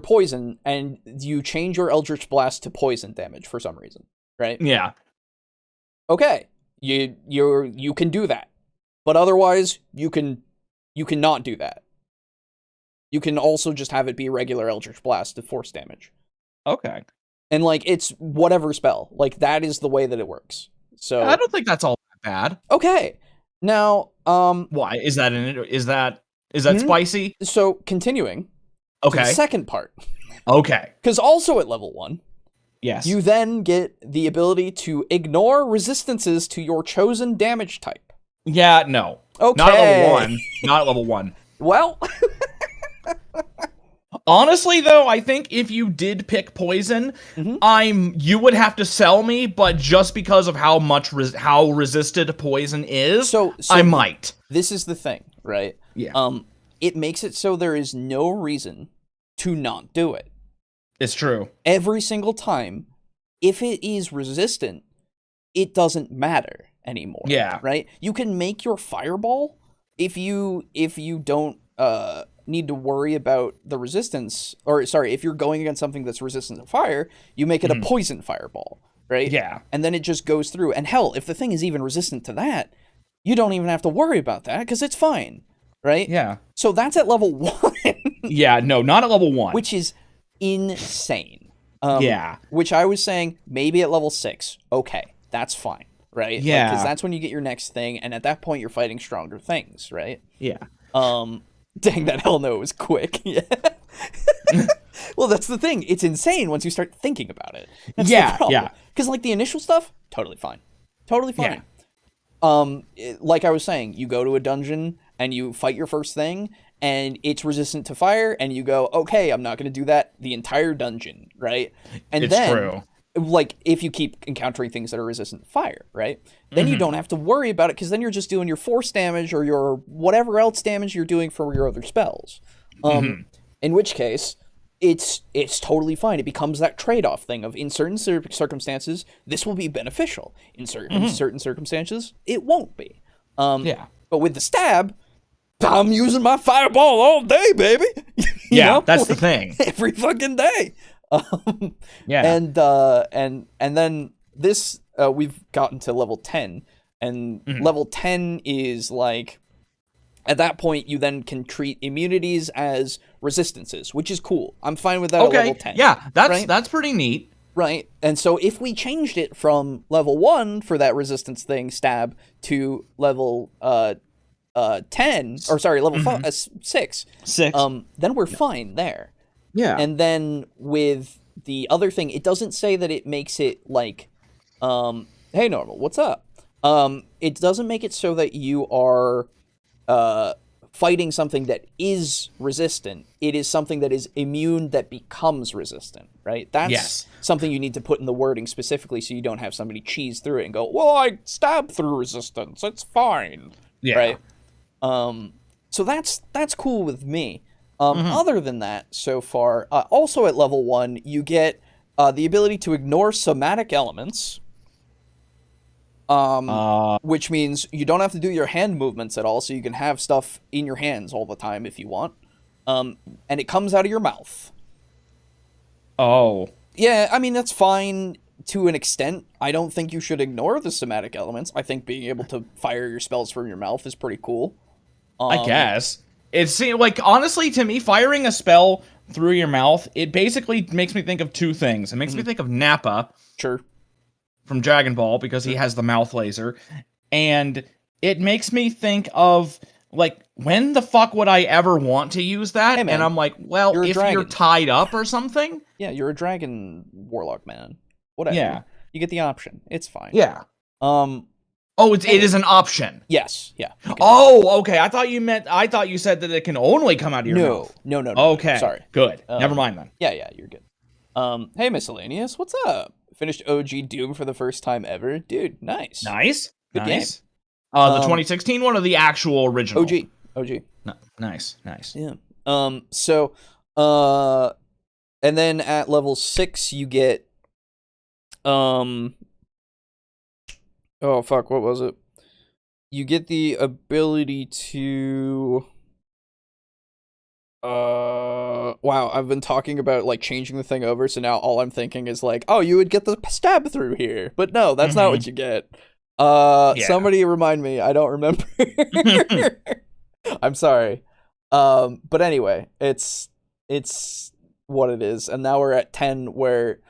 poison, and you change your Eldritch Blast to poison damage for some reason, right? Yeah. Okay. You can do that. But otherwise you cannot do that. You can also just have it be regular Eldritch Blast to force damage. Okay. And, like, it's whatever spell. Like, that is the way that it works. So I don't think that's all bad. Okay. Now, why? Is that spicy? So, continuing. Okay. To the second part. Okay. Because also at level 1, Yes. You then get the ability to ignore resistances to your chosen damage type. Yeah, no. Okay. Not at level 1. Not at level 1. Well, honestly, though, I think if you did pick poison, you would have to sell me, but just because of how much how resisted poison is, I might. This is the thing, right? Yeah. It makes it so there is no reason to not do it. It's true. Every single time, if it is resistant, it doesn't matter anymore. Yeah. Right? You can make your fireball if you don't need to worry about the resistance, or sorry, if you're going against something that's resistant to fire, you make it a poison fireball, right? Yeah. And then it just goes through. And hell, if the thing is even resistant to that, you don't even have to worry about that because it's fine, right? Yeah. So that's at level 1. Yeah, no, not at level 1. Which is insane. Yeah. Which I was saying, maybe at level 6. Okay, that's fine, right? Yeah. Because that's when you get your next thing, and at that point you're fighting stronger things, right? Yeah. Dang, that hell no was quick. Yeah. Well, that's the thing. It's insane once you start thinking about it. That's the problem. Yeah. Because like the initial stuff, totally fine. Totally fine. Like I was saying, you go to a dungeon and you fight your first thing, and it's resistant to fire, and you go, okay, I'm not going to do that the entire dungeon, right? And it's then, true. like, if you keep encountering things that are resistant to fire, right? Then you don't have to worry about it, because then you're just doing your force damage or your whatever else damage you're doing for your other spells. In which case, it's totally fine. It becomes that trade-off thing of, in certain circumstances, this will be beneficial. In certain circumstances, it won't be. But with the stab, I'm using my fireball all day, baby. You know? That's the thing. Every fucking day. Yeah. And then this, we've gotten to level 10, and level 10 is like, at that point, you then can treat immunities as resistances, which is cool. I'm fine with that at level 10. Yeah, right? that's pretty neat. Right. And so if we changed it from level 1 for that resistance thing, stab, to level 10, or sorry, level 6, then we're fine there. Yeah. And then with the other thing, it doesn't say that it makes it like, hey, Normal, what's up? It doesn't make it so that you are fighting something that is resistant. It is something that is immune that becomes resistant, right? That's something you need to put in the wording specifically, so you don't have somebody cheese through it and go, well, I stabbed through resistance, it's fine. Yeah. Right? So that's cool with me. Other than that, so far, also at level 1, you get the ability to ignore somatic elements, which means you don't have to do your hand movements at all, so you can have stuff in your hands all the time if you want. And it comes out of your mouth. Oh. Yeah, I mean, that's fine to an extent. I don't think you should ignore the somatic elements. I think being able to fire your spells from your mouth is pretty cool. I guess. It's like, honestly, to me, firing a spell through your mouth, it basically makes me think of two things. It makes me think of Nappa. Sure. From Dragon Ball, because he has the mouth laser. And it makes me think of, like, when the fuck would I ever want to use that? Hey, man, and I'm like, well, you're tied up or something? Yeah, you're a dragon warlock, man. Whatever. Yeah. You get the option. It's fine. Yeah. Oh, it is an option. Yes. Yeah. Oh, okay. I thought you said that it can only come out of your mouth. No. Okay. Sorry. Good. Never mind then. Yeah, you're good. Hey, Miscellaneous, what's up? Finished OG Doom for the first time ever. Dude, nice. Good game. The 2016 one or the actual original? OG. No, nice. Yeah. So, and then at level 6, you get, oh, fuck, what was it? You get the ability to... wow, I've been talking about, like, changing the thing over, so now all I'm thinking is, like, oh, you would get the stab through here. But no, that's not what you get. Somebody remind me, I don't remember. I'm sorry. But anyway, it's what it is. And now we're at 10 where...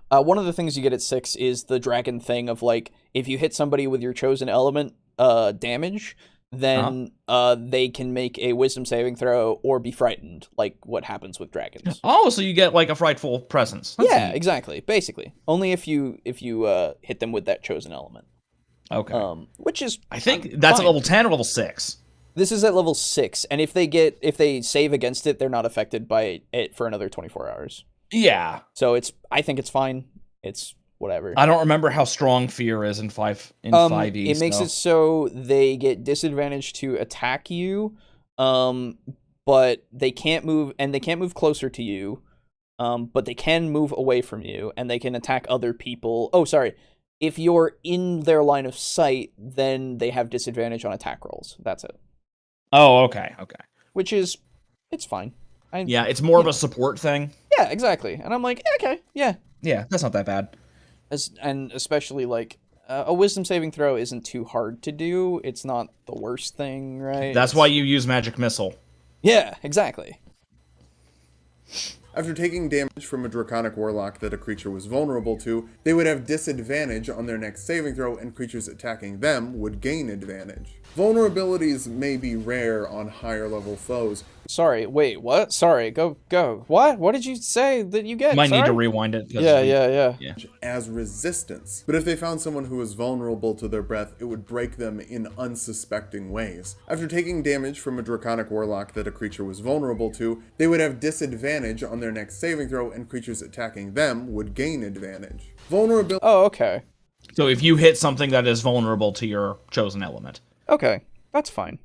one of the things you get at 6 is the dragon thing of, like, if you hit somebody with your chosen element damage, then they can make a wisdom saving throw or be frightened, like what happens with dragons. Oh, so you get like a frightful presence. That's neat. Exactly. Basically, only if you hit them with that chosen element. Okay. Which is I think that's at level 10 or level 6. This is at level 6, and if they save against it, they're not affected by it for another 24 hours. Yeah. So I think it's fine. It's whatever. I don't remember how strong fear is in 5e. It makes it so they get disadvantage to attack you, but they can't move, and they can't move closer to you, but they can move away from you, and they can attack other people. Oh, sorry. If you're in their line of sight, then they have disadvantage on attack rolls. That's it. Oh, okay. Which is, it's fine. It's more of a support thing. Yeah, exactly. And I'm like, okay, yeah. Yeah, that's not that bad. And especially, like, a wisdom saving throw isn't too hard to do. It's not the worst thing, right? That's why you use magic missile. Yeah, exactly. After taking damage from a draconic warlock that a creature was vulnerable to, they would have disadvantage on their next saving throw, and creatures attacking them would gain advantage. Vulnerabilities may be rare on higher level foes. Sorry, wait, what? Sorry, go. What? What did you say that you get? Might need to rewind it. Yeah. As resistance. But if they found someone who was vulnerable to their breath, it would break them in unsuspecting ways. After taking damage from a draconic warlock that a creature was vulnerable to, they would have disadvantage on their next saving throw, and creatures attacking them would gain advantage. Vulnerability. Oh, okay. So if you hit something that is vulnerable to your chosen element. Okay, that's fine.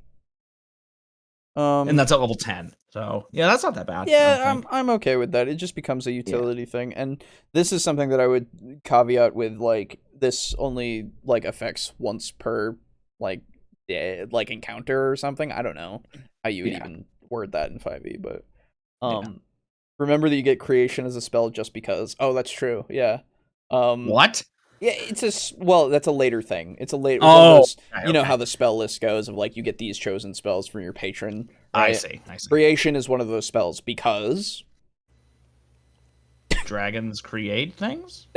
And that's at level 10. So, yeah, that's not that bad. Yeah, I'm okay with that. It just becomes a utility thing. And this is something that I would caveat with, like, this only, like, affects once per, like encounter or something. I don't know how you would even word that in 5e, but remember that you get creation as a spell just because. Oh, that's true. Yeah. What? Yeah, that's a later thing. It's a later. Oh, you know how the spell list goes of like you get these chosen spells from your patron. Right? I see. Creation is one of those spells because dragons create things.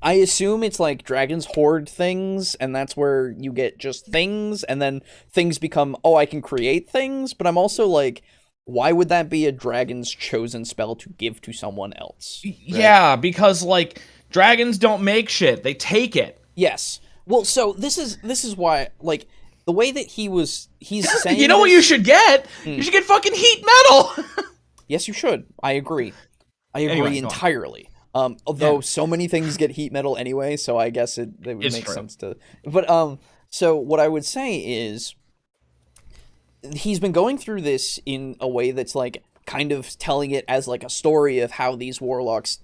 I assume it's like dragons hoard things, and that's where you get just things, and then things become I can create things. But I'm also like, why would that be a dragon's chosen spell to give to someone else? Right? Yeah, because like. Dragons don't make shit. They take it. Yes. Well, so this is why, like, the way that he's saying. You know what you should get? You should get fucking heat metal. Yes, you should. I agree. Anyway, entirely. Although so many things get heat metal anyway, so I guess it would make sense to. But so what I would say is, he's been going through this in a way that's like kind of telling it as like a story of how these warlocks,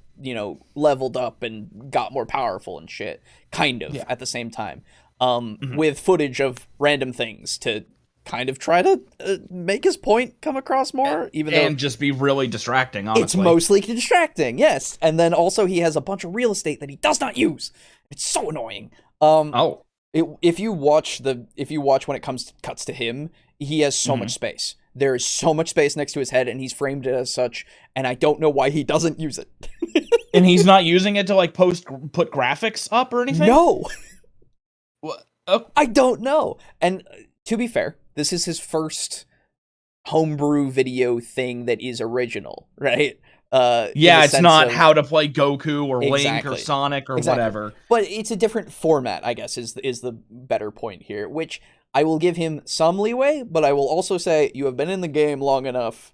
leveled up and got more powerful and shit, kind of, at the same time, with footage of random things to kind of try to make his point come across more, and just be really distracting, honestly. It's mostly distracting, yes. And then also he has a bunch of real estate that he does not use. It's so annoying. If you watch when it cuts to him, he has so much space. There is so much space next to his head, and he's framed it as such, and I don't know why he doesn't use it. And he's not using it to, like, put graphics up or anything? No! What? I don't know. And to be fair, this is his first homebrew video thing that is original, right? It's not how to play Goku or Link or Sonic or whatever. But it's a different format, I guess, is the better point here, which I will give him some leeway, but I will also say you have been in the game long enough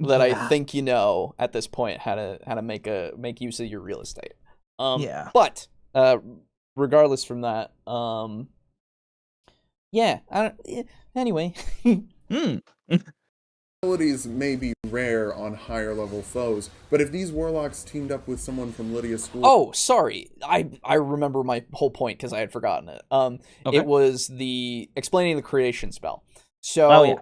that I think at this point how to make use of your real estate. But regardless from that, anyway. Abilities may be rare on higher level foes, but if these warlocks teamed up with someone from Lydia's school... Oh, sorry. I remember my whole point because I had forgotten it. It was explaining the creation spell. So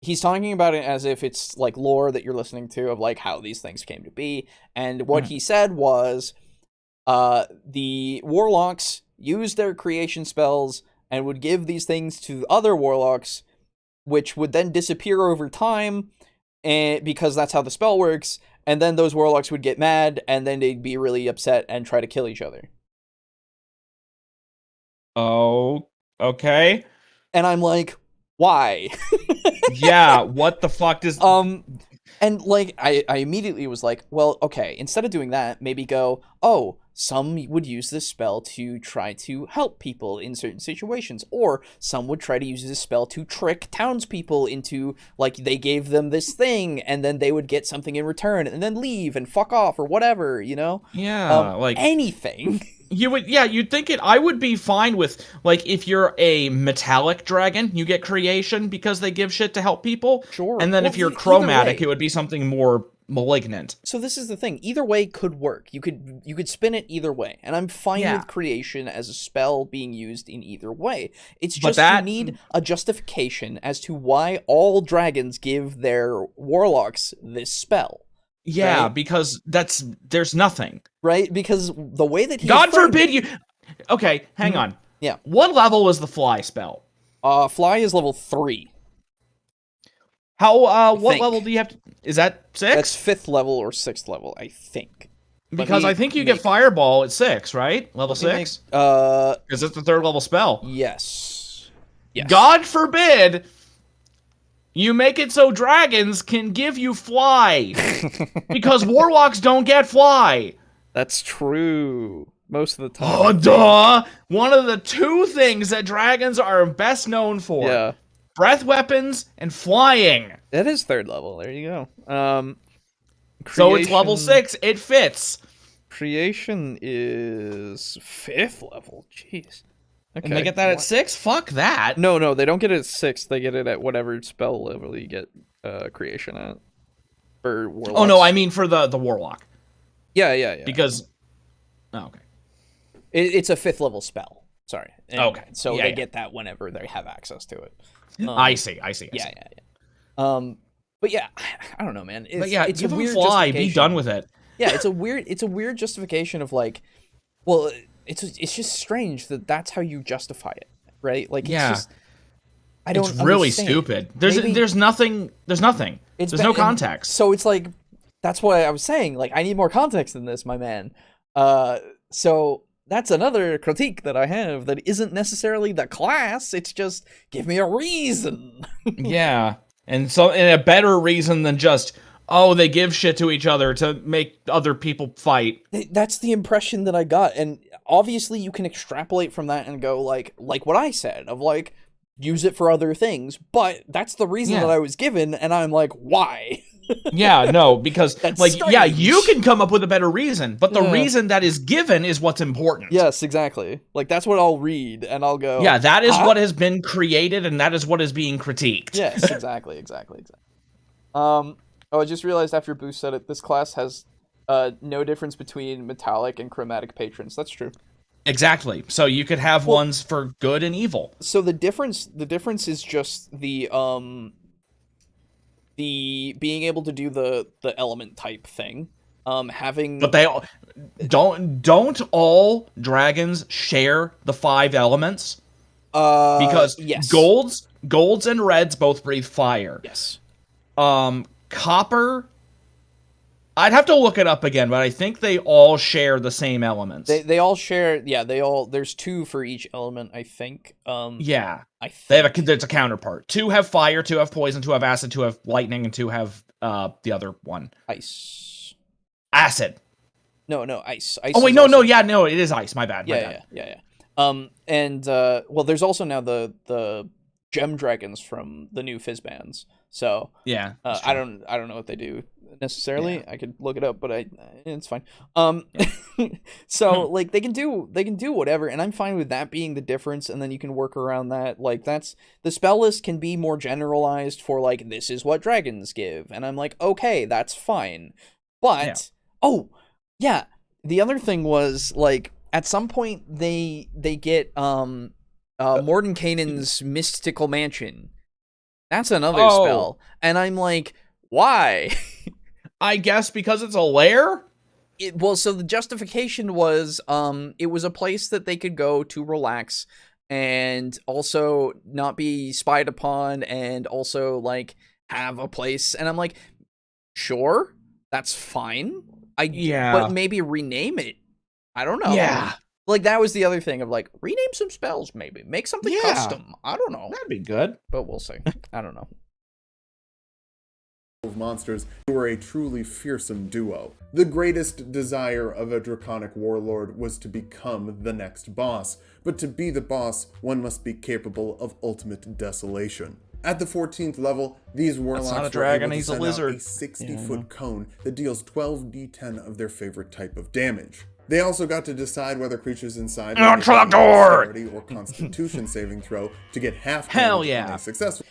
he's talking about it as if it's like lore that you're listening to of like how these things came to be. And what he said was the warlocks used their creation spells and would give these things to other warlocks, which would then disappear over time, and because that's how the spell works, and then those warlocks would get mad, and then they'd be really upset and try to kill each other. Oh, okay. And I'm like, Why? Yeah, what the fuck does... And, like, I immediately was like, well, okay, instead of doing that, maybe go, oh, some would use this spell to try to help people in certain situations, or some would try to use this spell to trick townspeople into, like, they gave them this thing, and then they would get something in return, and then leave and fuck off, or whatever, you know? Yeah, like... anything. You'd think it. I would be fine with, like, if you're a metallic dragon, you get creation because they give shit to help people. Sure. And then Well, if you're either chromatic, way. it would be something more malignant. So this is the thing. Either way could work. You could spin it either way, and I'm fine with creation as a spell being used in either way. It's just you need a justification as to why all dragons give their warlocks this spell. Yeah, right? because there's nothing. Right? Because the way that he God forbid you... Okay, hang on. Yeah. What level was the fly spell? Fly is level 3. How, what level do you have to... Is that 6? That's 5th level or 6th level, I think. Because I think you get Fireball at 6, right? Level 6? Because it's the 3rd level spell. Yes. God forbid you make it so dragons can give you fly. Because warlocks don't get fly. That's true. Most of the time. Oh, duh! One of the 2 things that dragons are best known for. Yeah. Breath weapons and flying. That is 3rd level. There you go. So it's level 6. It fits. Creation is 5th level. Jeez. Okay. And they get that at 6? Fuck that. No, they don't get it at 6. They get it at whatever spell level you get creation at. For warlocks. Oh, no, I mean for the warlock. Yeah. Because... Oh, okay. It's a 5th level spell. Sorry. Okay. So they get that whenever they have access to it. I see. Yeah. But yeah, I don't know, man. It's give a them weird fly. Be done with it. Yeah, it's a weird justification of like, well, it's just strange that that's how you justify it, right? Like, it's just, I don't. It's really understand. stupid. There's nothing. There's no context. So it's like, that's why I was saying, like, I need more context than this, my man. So that's another critique that I have that isn't necessarily the class. It's just, give me a reason. Yeah. And a better reason than just, oh, they give shit to each other to make other people fight. That's the impression that I got. And obviously you can extrapolate from that and go like what I said of like, use it for other things. But that's the reason that I was given. And I'm like, why? Yeah, no, because That's like, strange. yeah, you can come up with a better reason, but the reason that is given is what's important. Yes, exactly. Like, that's what I'll read, and I'll go... Yeah, that is what has been created, and that is what is being critiqued. Yes, exactly. Oh, I just realized after Boost said it, this class has no difference between metallic and chromatic patrons. That's true. Exactly. So you could have ones for good and evil. So the difference is just the being able to do the element type thing. Having... But they all... Don't all dragons share the 5 elements? Because yes. golds and reds both breathe fire. Yes. Copper... I'd have to look it up again, but I think they all share the same elements. They all share... Yeah, there's 2 for each element, I think. Yeah. I think. They have there's a counterpart. 2 have fire, 2 have poison, 2 have acid, 2 have lightning, and 2 have the other one. Ice. Acid. No, ice. Oh wait, no, it is ice. My bad. Yeah. Well, there's also now the gem dragons from the new Fizz bands. So yeah, I don't know what they do necessarily. I could look it up, but it's fine. So like they can do whatever, and I'm fine with that being the difference, and then you can work around that. Like that's the spell list can be more generalized for like this is what dragons give, and I'm like okay, that's fine. But the other thing was like at some point they get Mordenkainen's Mystical Mansion. That's another spell. And I'm like, why? I guess because it's a lair? So the justification was it was a place that they could go to relax and also not be spied upon and also like have a place. And I'm like, sure, that's fine. But maybe rename it. I don't know. Yeah. Like, that was the other thing of, like, rename some spells, maybe. Make something custom. I don't know. That'd be good. But we'll see. I don't know. Of monsters who were a truly fearsome duo. The greatest desire of a draconic warlord was to become the next boss, but to be the boss, one must be capable of ultimate desolation. At the 14th level, these warlocks not a were dragon, able to he's a send out lizard. a 60-foot cone that deals 12d10 of their favorite type of damage. They also got to decide whether creatures inside would make a dexterity or constitution saving throw to get half damage on a successful.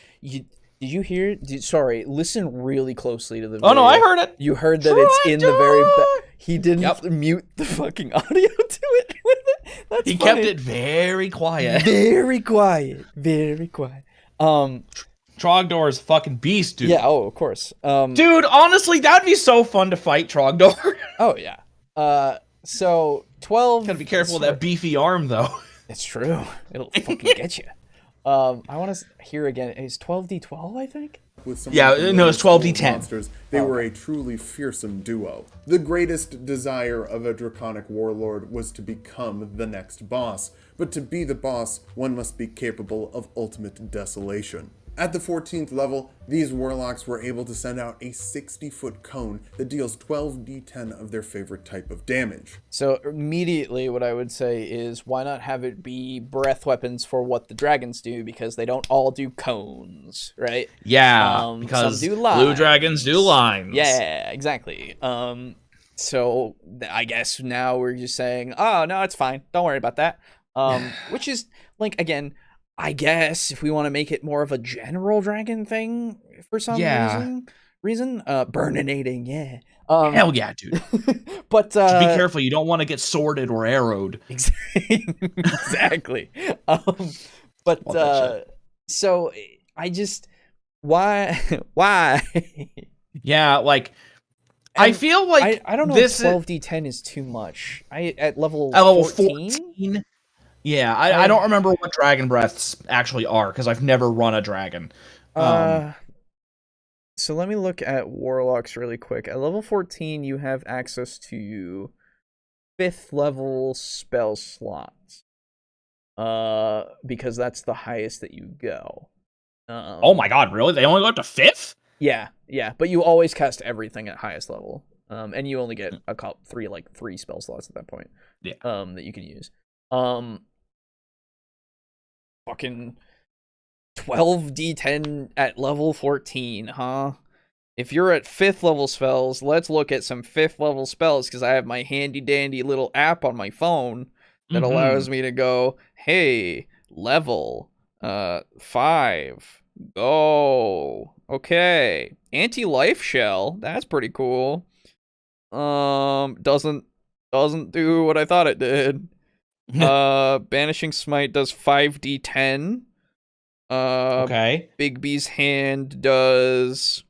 Did you hear? Sorry, listen really closely to the video. Oh, no, I heard it. You heard that it's in the very back. He didn't mute the fucking audio to it with it. That's He funny. kept it very quiet. Very quiet. Very quiet. Trogdor is a fucking beast, dude. Yeah, oh, of course. Dude, honestly, that'd be so fun to fight Trogdor. Oh, yeah. So, 12... Gotta be careful with that beefy arm, though. It's true. It'll fucking get you. I want to hear again. It's 12d12, I think? Yeah, no, it's 12d10. Monsters, they were a truly fearsome duo. The greatest desire of a draconic warlord was to become the next boss, but to be the boss, one must be capable of ultimate desolation. At the 14th level, these warlocks were able to send out a 60-foot cone that deals 12d10 of their favorite type of damage. So immediately what I would say is, why not have it be breath weapons for what the dragons do, because they don't all do cones, right? Yeah, because some do blue dragons do lines. Yeah, exactly. So I guess now we're just saying, oh, no, it's fine. Don't worry about that. Which is, like, again... I guess if we want to make it more of a general dragon thing for some reason, burninating, yeah. Hell yeah, dude. But just be careful, you don't want to get sworded or arrowed. Exactly. So I just why? Yeah, like I feel like I don't know if 12d10 is too much. At level 14? Yeah, I don't remember what dragon breaths actually are, because I've never run a dragon. So let me look at warlocks really quick. At level 14, you have access to 5th level spell slots. Because that's the highest that you go. Oh my god, really? They only go up to 5th? Yeah, but you always cast everything at highest level. And you only get three spell slots at that point. Yeah. That you can use. Fucking 12d10 at level 14, huh? If you're at 5th level spells, let's look at some 5th level spells, because I have my handy dandy little app on my phone that allows me to go, hey, level 5, go. Okay. Anti-life shell, that's pretty cool. Doesn't do what I thought it did. Banishing Smite does 5d10. Okay. Big B's hand does...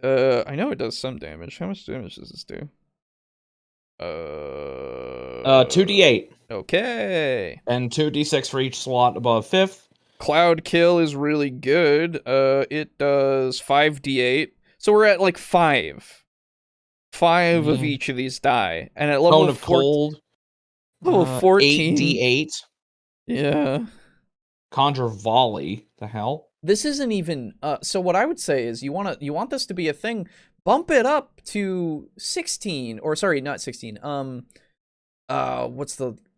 I know it does some damage. How much damage does this do? 2d8. Okay. And 2d6 for each slot above 5th. Cloud Kill is really good. It does 5d8. So we're at like 5. 5 of each of these die. And at level Cone of Cold. Level 14. 8d8. Yeah. Conjure Volley. The hell? This isn't even so what I would say is you want this to be a thing, bump it up to 16, or sorry, not 16.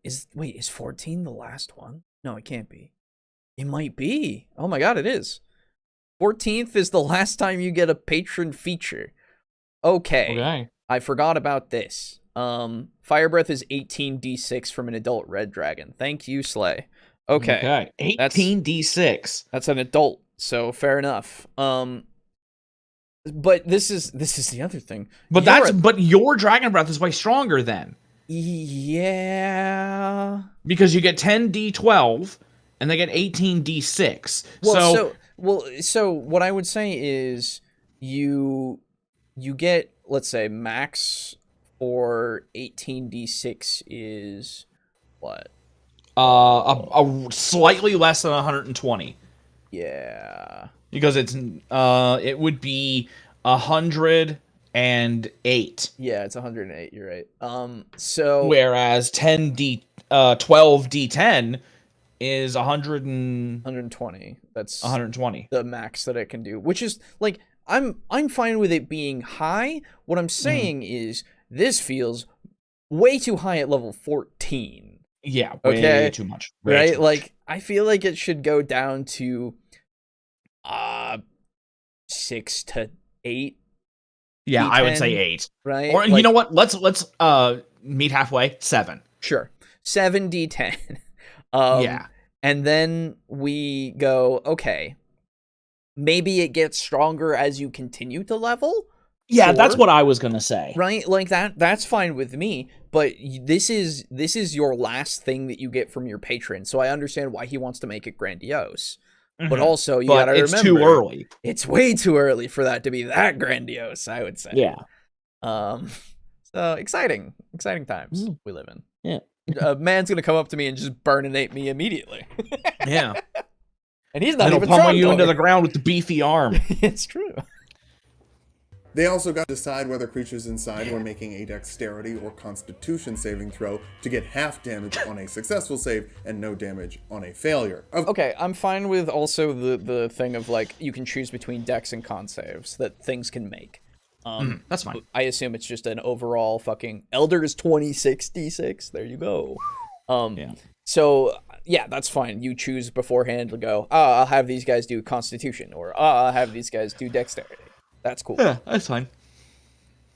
Is 14 the last one? No, it can't be. It might be. Oh my god, it is. 14th is the last time you get a patron feature. Okay. I forgot about this. Fire Breath is 18d6 from an adult red dragon. Thank you, Slay. Okay. 18d6. That's an adult, so fair enough. But this is the other thing. But your Dragon Breath is way stronger then. Yeah. Because you get 10d12 and they get 18d6. So what I would say is you get, let's say, max for 18d6 is what? A slightly less than 120. Yeah. Because it would be 100 and 8. Yeah, it's 108. You're right. So whereas 12d10 is 120. That's 120. The max that it can do, which is like I'm fine with it being high. What I'm saying is this feels way too high at level 14. Yeah, way too much. Right? Like I feel like it should go down to 6 to 8. Yeah, D10, I would say 8. Right? Or like, you know what? Let's meet halfway. 7. Sure. 7 D10. Yeah. And then we go, okay, maybe it gets stronger as you continue to level. Yeah, sure. That's what I was gonna say. Right? Like that's fine with me, but this is your last thing that you get from your patron. So I understand why he wants to make it grandiose. But also you got to remember, it's too early. It's way too early for that to be that grandiose, I would say. Yeah. So exciting times we live in. Yeah. A man's gonna come up to me and just burninate me immediately. Yeah. And he's not and even pummel trying you into the ground with the beefy arm. It's true. They also got to decide whether creatures inside were making a dexterity or constitution saving throw to get half damage on a successful save and no damage on a failure. Okay, I'm fine with also the thing of like you can choose between dex and con saves that things can make. That's fine. I assume it's just an overall fucking Elder is 26 d6. There you go. Yeah. So yeah, that's fine. You choose beforehand to go, I'll have these guys do constitution, or I'll have these guys do dexterity. That's cool. Yeah, that's fine.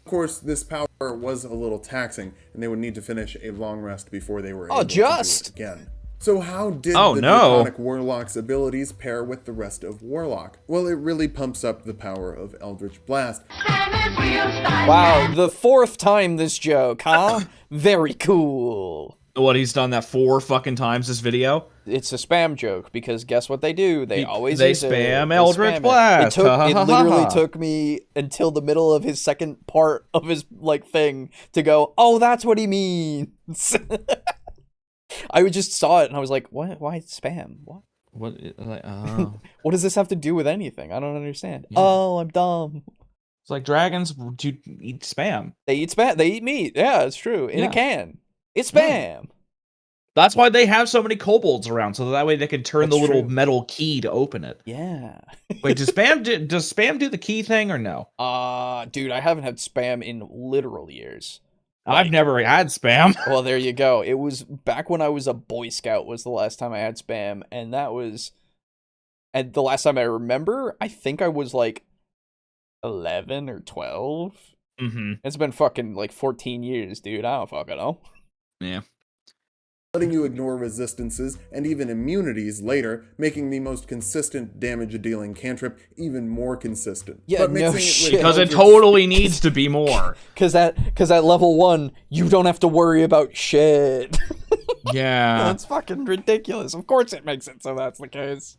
Of course, this power was a little taxing, and they would need to finish a long rest before they were able to do it again. So how did the Draconic Warlock's abilities pair with the rest of Warlock? Well, it really pumps up the power of Eldritch Blast. Wow, the 4th time this joke, huh? Very cool. What, he's done that 4 fucking times this video? It's a spam joke, because guess what they do? They always spam Eldritch Blast. It literally took me until the middle of his second part of his like thing to go, oh, that's what he means. I just saw it and I was like, what? Why spam? What? What? What does this have to do with anything? I don't understand. Yeah. Oh, I'm dumb. It's like dragons do eat spam. They eat spam. They eat meat. Yeah, it's true. In a can. It's spam. That's why they have so many kobolds around, so that way they can turn the little metal key to open it. Yeah. Wait, does spam do the key thing or no? Dude, I haven't had spam in literal years. I've never had spam. Well, there you go. It was back when I was a Boy Scout was the last time I had spam, and the last time I remember, I think I was like 11 or 12. Mm-hmm. It's been fucking like 14 years, dude. I don't fucking know. Yeah. Letting you ignore resistances and even immunities later, making the most consistent damage-dealing cantrip even more consistent. Yeah, but no mixing shit. it Because with it totally needs to be more. Because at level 1, you don't have to worry about shit. Yeah. That's fucking ridiculous. Of course it makes it so that's the case.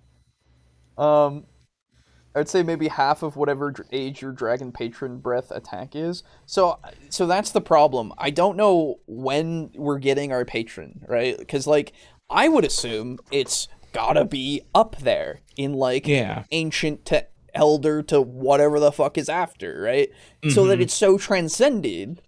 I'd say maybe half of whatever age your dragon patron breath attack is. So that's the problem. I don't know when we're getting our patron, right? Because like I would assume it's gotta be up there in like ancient to elder to whatever the fuck is after, right? Mm-hmm. So that it's so transcended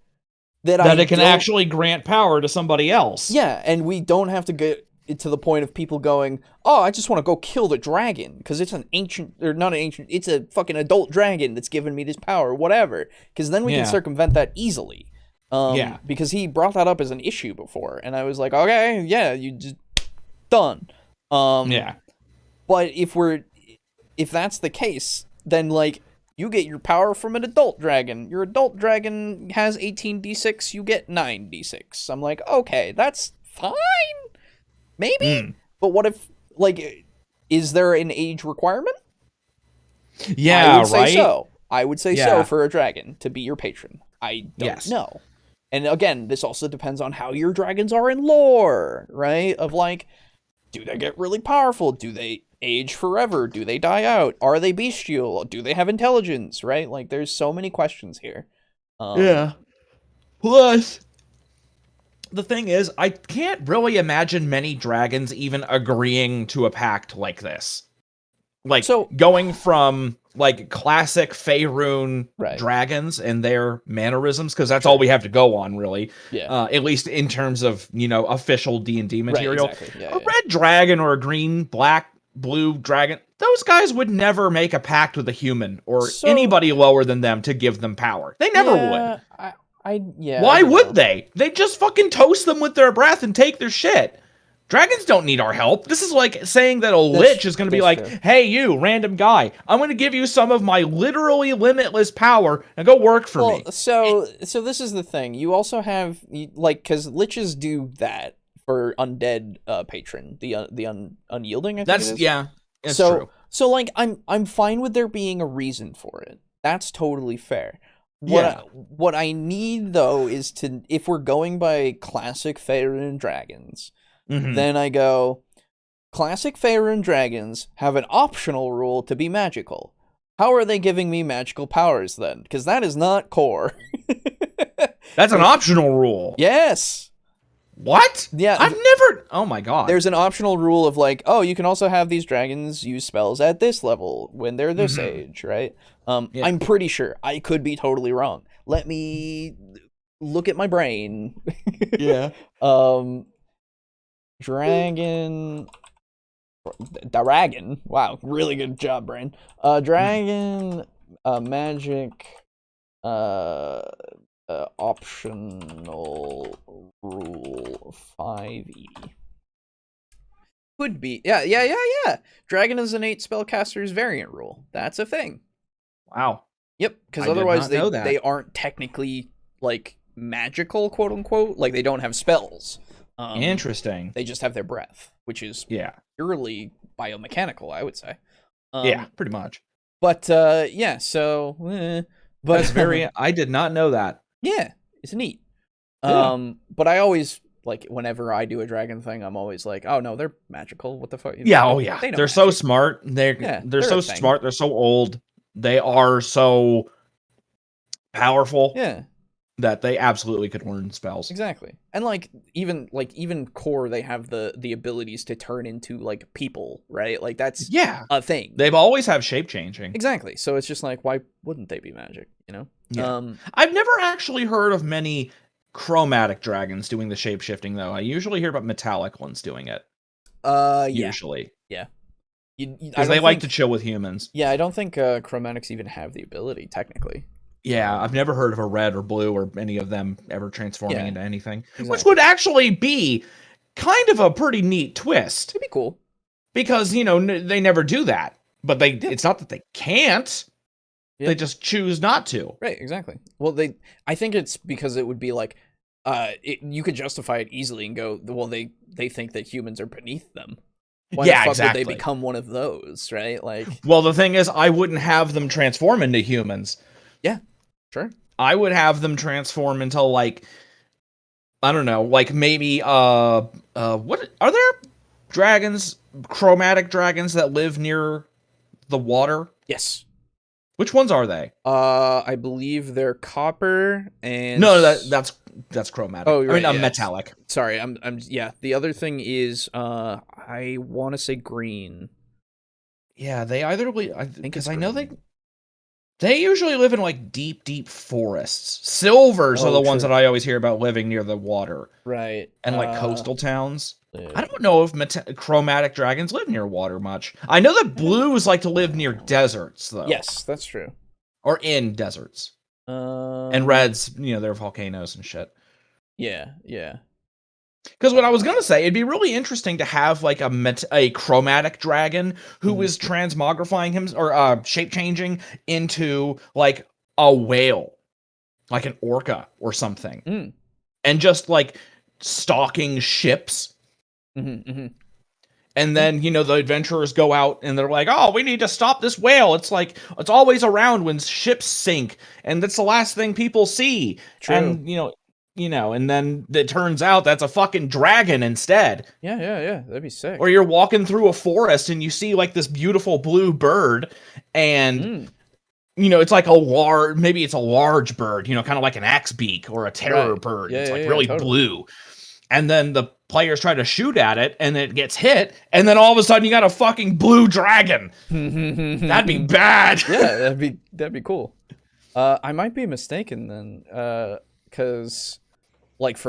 that it can actually grant power to somebody else. Yeah, and we don't have to get to the point of people going, oh, I just want to go kill the dragon because it's it's a fucking adult dragon that's giving me this power, whatever. Because then we can circumvent that easily. Because he brought that up as an issue before, and I was like, okay, yeah, you just done. But if that's the case, then like you get your power from an adult dragon. Your adult dragon has 18d6, you get 9d6. I'm like, okay, that's fine. Maybe, but what if, like, is there an age requirement? Yeah, I would say so. I would say so for a dragon to be your patron. I don't know. And again, this also depends on how your dragons are in lore, right? Of like, do they get really powerful? Do they age forever? Do they die out? Are they bestial? Do they have intelligence, right? Like, there's so many questions here. Plus, the thing is, I can't really imagine many dragons even agreeing to a pact like this. Like, So- going from, like, classic Faerun Right. dragons and their mannerisms, because that's all we have to go on, really. Yeah. At least in terms of, official D&D material. Right, exactly. Yeah, A red dragon or a green, black, blue dragon, those guys would never make a pact with a human or anybody lower than them to give them power. They never would. Why would they? They just fucking toast them with their breath and take their shit. Dragons don't need our help. This is like saying that a lich is going to be like, hey, you, random guy, I'm going to give you some of my literally limitless power and go work for me. So this is the thing. You also have, like, because liches do that for undead patron, the unyielding, I think it is. Yeah, it's true. So, like, I'm fine with there being a reason for it. That's totally fair. What I need, though, is to, if we're going by classic Faerun dragons, then I go, classic Faerun dragons have an optional rule to be magical. How are they giving me magical powers, then? Because that is not core. That's an optional rule. Yes. What? Yeah. I've never... Oh, my God. There's an optional rule of, like, oh, you can also have these dragons use spells at this level when they're this age, right? I'm pretty sure. I could be totally wrong. Let me look at my brain. Yeah. Dragon. Wow, really good job, brain. Dragon, magic, optional rule 5e. Could be. Yeah. Dragon is an 8 spellcaster's variant rule. That's a thing. Wow. Yep, because otherwise they aren't technically, like, magical, quote unquote. Like, they don't have spells. Interesting. They just have their breath, which is purely biomechanical, I would say. Yeah, pretty much. But but that's very. I did not know that. Yeah, it's neat. Yeah. But I always, like, whenever I do a dragon thing, I'm always like, oh no, they're magical. What the fuck? Yeah. They're so smart. They're so smart. They're so old. They are so powerful. Yeah. That they absolutely could learn spells. Exactly. And even core, they have the abilities to turn into, like, people, right? Like, that's a thing. They've always have shape changing. Exactly. So it's just like, why wouldn't they be magic, Yeah. I've never actually heard of many chromatic dragons doing the shape shifting, though. I usually hear about metallic ones doing it. Usually. Yeah. Because they like to chill with humans. Yeah, I don't think chromatics even have the ability, technically. Yeah, I've never heard of a red or blue or any of them ever transforming into anything. Exactly. Which would actually be kind of a pretty neat twist. It'd be cool. Because, they never do that. But it's not that they can't. Yeah. They just choose not to. Right, exactly. Well, I think it's because it would be like, you could justify it easily and go, well, they think that humans are beneath them. Why the fuck exactly. would they become one of those, right? Like, well, the thing is, I wouldn't have them transform into humans. Yeah, sure. I would have them transform into, like, I don't know, like maybe what are there dragons, chromatic dragons that live near the water? Yes. Which ones are they? I believe they're copper and no, that's chromatic. Oh, right, I'm metallic. Sorry, I'm the other thing is I want to say green. Yeah, they either because I know they usually live in, like, deep forests. Silvers are the ones that I always hear about living near the water. Right. And, like, coastal towns. I don't know if chromatic dragons live near water much. I know that blues like to live near deserts, though. Yes, that's true. Or in deserts. And reds, they're volcanoes and shit. Yeah. Because what I was gonna say, it'd be really interesting to have, like, a chromatic dragon who is transmogrifying him or shape changing into, like, a whale, like an orca or something, and just, like, stalking ships. And then the adventurers go out and they're like, oh, we need to stop this whale. It's like it's always around when ships sink, and that's the last thing people see. True. And and then it turns out that's a fucking dragon instead. Yeah. That'd be sick. Or you're walking through a forest and you see, like, this beautiful blue bird, and it's like maybe it's a large bird, kind of like an axe beak or a terror bird. It's like really blue. and then the players try to shoot at it, and it gets hit, and then all of a sudden you got a fucking blue dragon. That'd be bad. Yeah, that'd be cool. I might be mistaken then, because like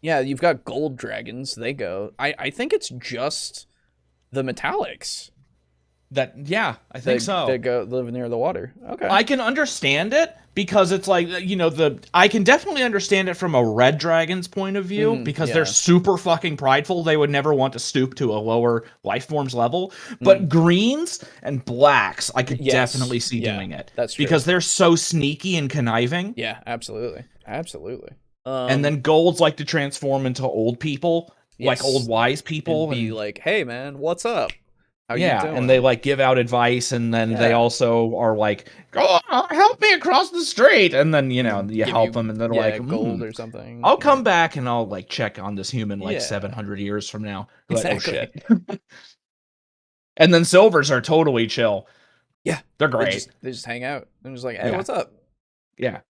you've got gold dragons. They go. I think it's just the metallics. I think so. They go live near the water. Okay. I can understand it because it's like, I can definitely understand it from a red dragon's point of view because they're super fucking prideful. They would never want to stoop to a lower life form's level. But greens and blacks, I could definitely see doing it. That's true. Because they're so sneaky and conniving. Yeah, absolutely. And then golds like to transform into old people, like old wise people. And be like, hey man, what's up? How you doing? And they like give out advice, and then they also are like, "Oh, help me across the street," and then you help them, and they're like, gold or something. I'll come back and I'll like check on this human 700 years from now. Like, exactly. Oh shit. And then silvers are totally chill. Yeah, they're great. They just hang out and just like, hey, what's up? Yeah.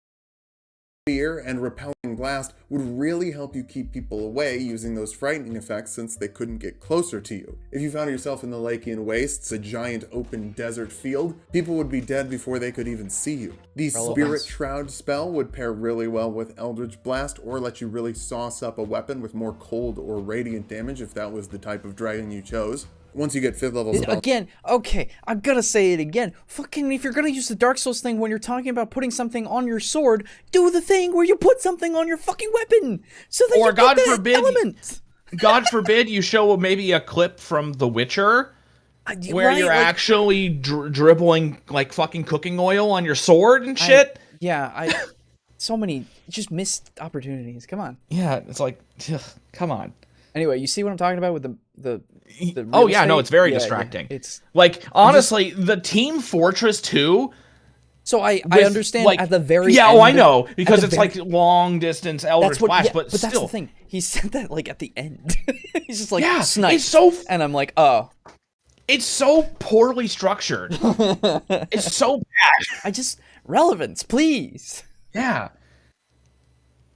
Fear and repelling blast would really help you keep people away using those frightening effects since they couldn't get closer to you. If you found yourself in the Lakian Wastes, a giant open desert field, people would be dead before they could even see you. The Spirit Shroud spell would pair really well with Eldritch Blast or let you really sauce up a weapon with more cold or radiant damage if that was the type of dragon you chose. Once you get 5th level spell... Again, okay, I'm gonna say it again. Fucking, if you're gonna use the Dark Souls thing when you're talking about putting something on your sword, do the thing where you put something on your fucking weapon! So that you God get that forbid, element! God forbid you show maybe a clip from The Witcher where you're actually dribbling like fucking cooking oil on your sword and shit. So many just missed opportunities. Come on. Yeah, it's like, come on. Anyway, you see what I'm talking about with the it's very distracting. It's like, honestly, the Team Fortress 2. So I understand at the very end. I know, because it's like long distance Eldritch Blast, but still. That's the thing. He said that like at the end. He's just like, snipe. It's so, and I'm like, oh. It's so poorly structured. It's so bad. Relevance, please. Yeah.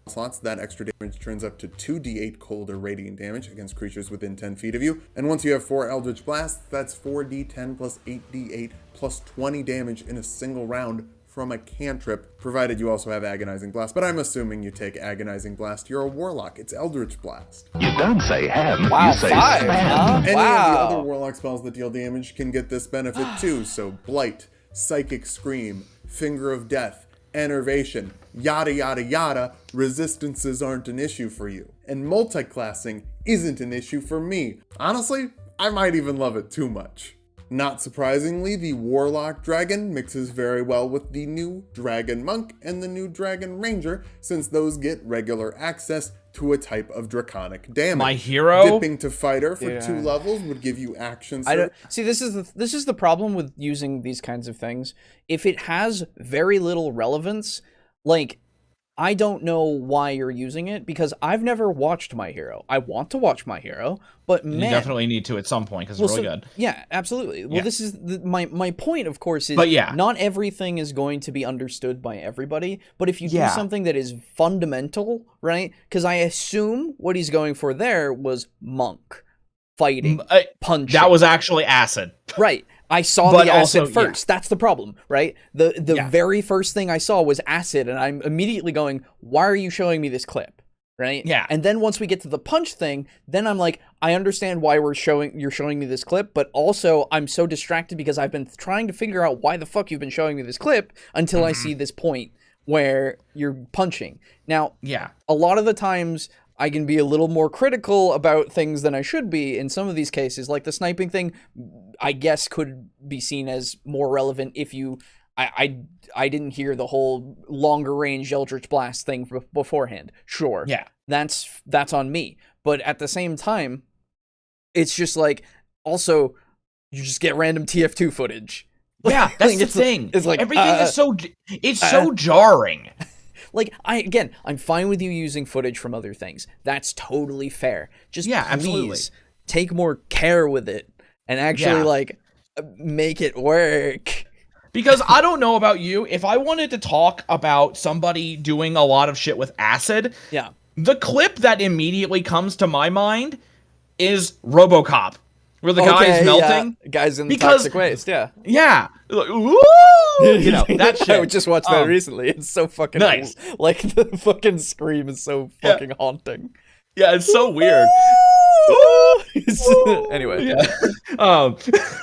Slots, that extra damage turns up to 2d8 cold or radiant damage against creatures within 10 feet of you. And once you have 4 Eldritch Blasts, that's 4d10 plus 8d8 plus 20 damage in a single round from a cantrip, provided you also have Agonizing Blast. But I'm assuming you take Agonizing Blast. You're a Warlock. It's Eldritch Blast. You don't say ham, wow, you say 5, spam. huh? Any of the other Warlock spells that deal damage can get this benefit too, so Blight, Psychic Scream, Finger of Death, Enervation, yada yada yada, resistances aren't an issue for you. And multiclassing isn't an issue for me. Honestly, I might even love it too much. Not surprisingly, the Warlock Dragon mixes very well with the new Dragon Monk and the new Dragon Ranger, since those get regular access to a type of draconic damage. My hero dipping to fighter for 2 levels would give you action. See, this is the problem with using these kinds of things. If it has very little relevance, like, I don't know why you're using it, because I've never watched My Hero. I want to watch My Hero, but man, you definitely need to at some point because it's really good. Yeah, absolutely. Well, this is my point, of course, is not everything is going to be understood by everybody, but if you do something that is fundamental, right? Because I assume what he's going for there was monk, fighting, punching. That was actually acid. Right. I saw the acid first. That's the problem, right? The very first thing I saw was acid, and I'm immediately going, why are you showing me this clip? Right? Yeah. And then once we get to the punch thing, then I'm like, I understand why you're showing me this clip, but also I'm so distracted because I've been trying to figure out why the fuck you've been showing me this clip until I see this point where you're punching. Now, a lot of the times I can be a little more critical about things than I should be in some of these cases. Like the sniping thing, I guess could be seen as more relevant if you... I didn't hear the whole longer range Eldritch Blast thing beforehand. Sure. Yeah. That's on me. But at the same time, it's just like, also, you just get random TF2 footage. Yeah, that's the thing. It's like everything is so jarring. Like, I'm fine with you using footage from other things. That's totally fair. Just please take more care with it and actually make it work. Because I don't know about you, if I wanted to talk about somebody doing a lot of shit with acid, the clip that immediately comes to my mind is RoboCop, where the guy's melting. Yeah. Guys in the toxic waste, yeah. Yeah. Like, ooh! That shit. I just watched that recently. It's so fucking nice. Like, the fucking scream is so fucking haunting. Yeah, it's so weird. Anyway. Yeah.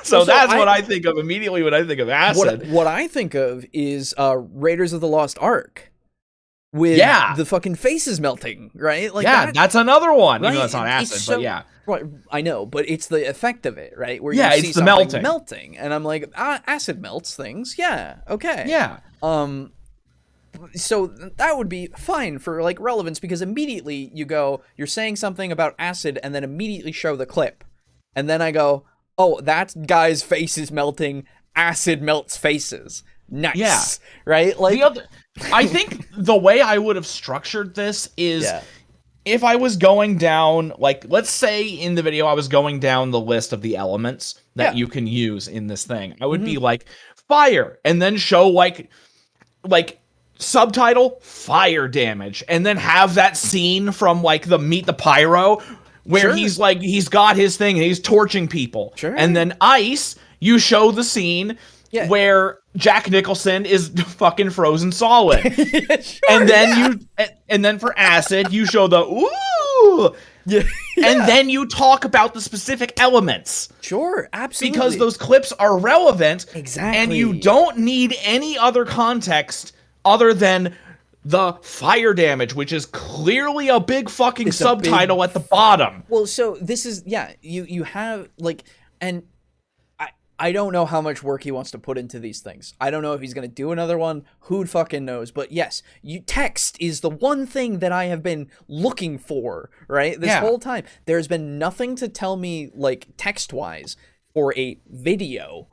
So that's what I think of immediately when I think of acid. What I think of is Raiders of the Lost Ark. With the fucking faces melting, right? Like that's another one. Right? Even though it's not acid, but yeah. Right, I know, but it's the effect of it, right? Where you see it's the melting. And I'm like, acid melts things. Yeah, okay. Yeah. So that would be fine for like relevance, because immediately you're saying something about acid and then immediately show the clip. And then I go, oh, that guy's face is melting. Acid melts faces. Nice. Yeah. Right? Like I think the way I would have structured this is if I was going down, like, let's say in the video I was going down the list of the elements that you can use in this thing. I would be like, fire, and then show like subtitle, fire damage, and then have that scene from like the Meet the Pyro where he's got his thing and he's torching people. And then ice, you show the scene where Jack Nicholson is fucking frozen solid. And then for acid, you show the ooh. And then you talk about the specific elements. Sure, absolutely. Because those clips are relevant. Exactly. And you don't need any other context other than the fire damage, which is clearly a big fucking subtitle at the bottom. Well, so this is, you have, like, and I don't know how much work he wants to put into these things. I don't know if he's going to do another one. Who fucking knows? But yes, text is the one thing that I have been looking for, right? This whole time. There's been nothing to tell me, like, text-wise for a video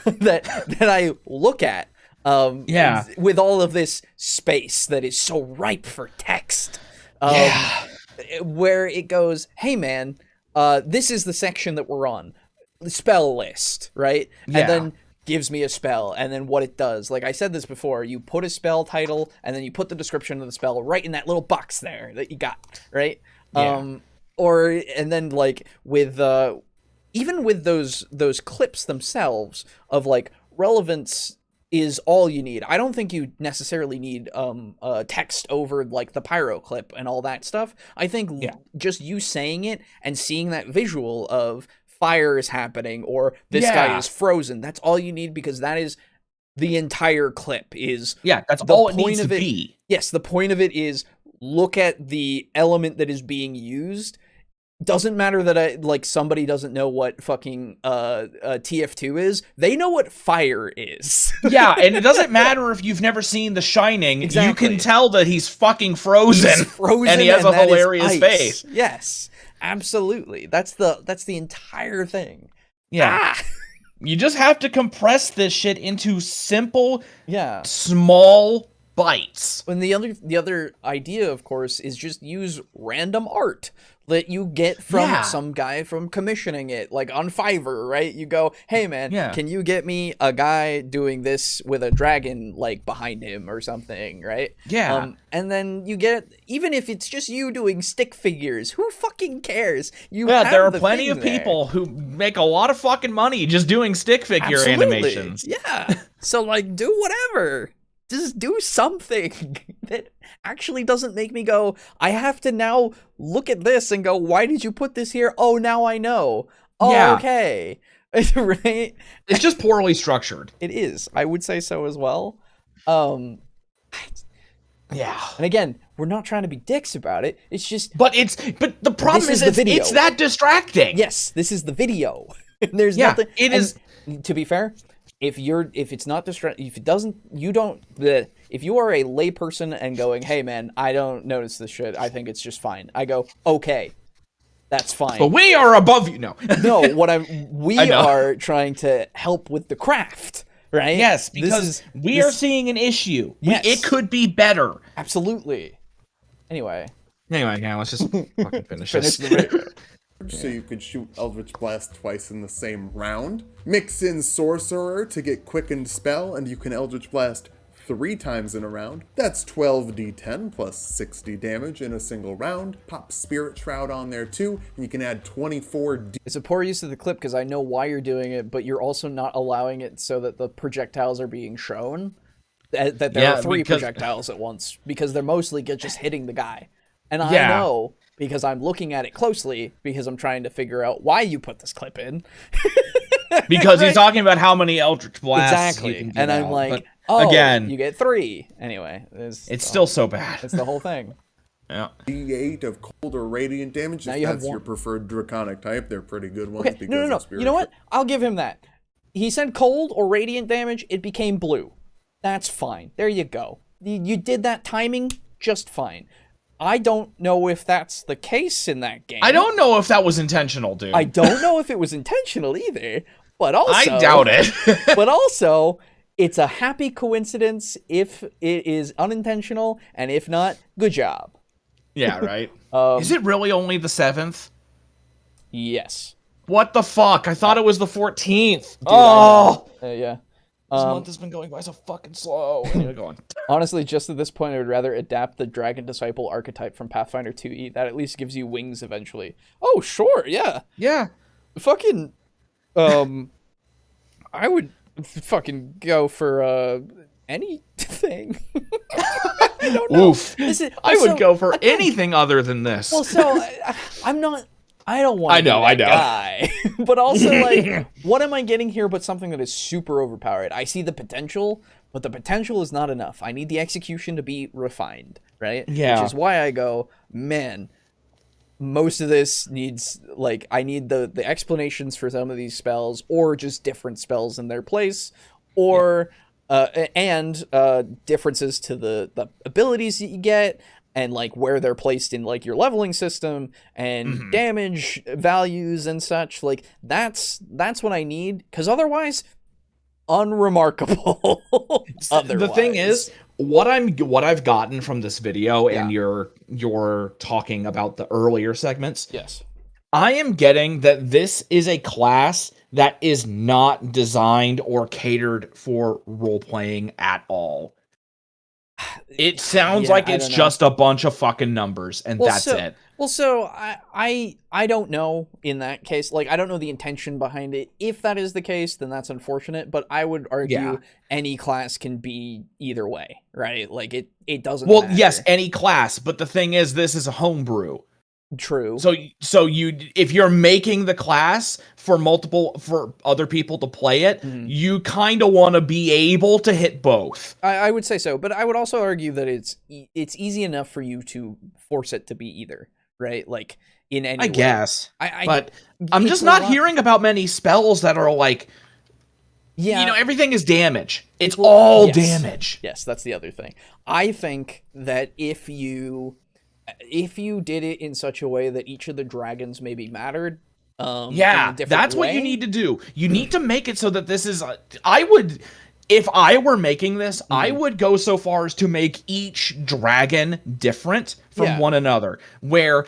that I look at. With all of this space that is so ripe for text. Where it goes, hey man, this is the section that we're on. The spell list, right? And then gives me a spell, and then what it does. Like I said this before, you put a spell title, and then you put the description of the spell right in that little box there that you got, right? And then like with even with those clips themselves of like relevance is all you need. I don't think you necessarily need text over like the pyro clip and all that stuff. I think just you saying it and seeing that visual of fire is happening or this guy is frozen, that's all you need, because that is the entire clip. That's all it needs to be. Yes, the point of it is look at the element that is being used. Doesn't matter that somebody doesn't know what fucking TF2 is. They know what fire is. And it doesn't matter if you've never seen The Shining. Exactly. You can tell that he's fucking frozen. He's frozen, and he has a hilarious face. Yes, absolutely. That's the entire thing. You just have to compress this shit into simple, small bites. And the other idea, of course, is just use random art that you get from some guy from commissioning it, like on Fiverr, right? You go, hey man, can you get me a guy doing this with a dragon like behind him or something, right? And then you get, even if it's just you doing stick figures, who fucking cares? There are plenty of people who make a lot of fucking money just doing stick figure animations. So like, do whatever. Just do something that actually doesn't make me go, I have to now look at this and go, why did you put this here? Oh, now I know. Oh, okay. Right? It's just poorly structured. It is. I would say so as well. And again, we're not trying to be dicks about it. It's just... But the problem is it's that distracting. Yes, this is the video. There's nothing... It is... To be fair... If it's not distracting, if you are a layperson and going, hey man, I don't notice this shit, I think it's just fine. I go, okay, that's fine. But we are above you. No, we are trying to help with the craft, right? Yes, because we are seeing an issue. Yes. It could be better. Absolutely. Anyway, let's just fucking finish this. So you could shoot Eldritch Blast twice in the same round. Mix in Sorcerer to get quickened spell, and you can Eldritch Blast 3 times in a round. That's 12d10 plus 60 damage in a single round. Pop Spirit Shroud on there too, and you can add 24d. It's a poor use of the clip because I know why you're doing it, but you're also not allowing it so that the projectiles are being shown. That there are 3 projectiles at once, because they're mostly just hitting the guy. And I know, because I'm looking at it closely, because I'm trying to figure out why you put this clip in. Because he's talking about how many Eldritch Blasts exactly. you can and I'm out. like, but oh, again, you get 3. Anyway. It's still so bad. It's the whole thing. Yeah. D8 of cold or radiant damage. Now If you have that's your one. preferred draconic type, they're pretty good ones. Okay, because no. of Spirit You know what? I'll give him that. He said cold or radiant damage. It became blue. That's fine. There you go. You did that timing just fine. I don't know if that's the case in that game. I don't know if that was intentional, dude. I don't know if it was intentional either. But also, I doubt it. But also, it's a happy coincidence if it is unintentional, and if not, good job. Yeah, right. Is it really only the 7th? Yes. What the fuck? I thought it was the 14th. Dude, Yeah. This month has been going by so fucking slow. Anyway, go on. Honestly, just at this point, I would rather adapt the Dragon Disciple archetype from Pathfinder 2e. That at least gives you wings eventually. Oh, sure, yeah. Yeah. Fucking, I would fucking go for, anything. I don't know. Oof. I would go for anything other than this. Well, so, I'm not... I don't want to be that guy. But also, like, what am I getting here but something that is super overpowered? I see the potential, but the potential is not enough. I need the execution to be refined, right? Yeah. Which is why I go, man, most of this needs, like, I need the explanations for some of these spells, or just different spells in their place, or, differences to the abilities that you get, and like where they're placed in like your leveling system and damage values and such. Like that's what I need, because otherwise, unremarkable. The thing is, what I've gotten from this video and you're talking about the earlier segments. Yes. I am getting that this is a class that is not designed or catered for role playing at all. It sounds like it's just a bunch of fucking numbers, and that's it. Well, so I don't know in that case. Like, I don't know the intention behind it. If that is the case, then that's unfortunate. But I would argue any class can be either way, right? Like, it doesn't matter. Yes, any class. But the thing is, this is a homebrew. True. So if you're making the class for other people to play it, you kind of want to be able to hit both. I would say so, but I would also argue that it's easy enough for you to force it to be either, right? Like in any way. Guess. But I'm just not hearing about many spells that are like, everything is damage. It's all damage. Yes, that's the other thing. I think that if you did it in such a way that each of the dragons maybe mattered, that's what you need to do. You need to make it so that this is if I were making this, I would go so far as to make each dragon different from one another, where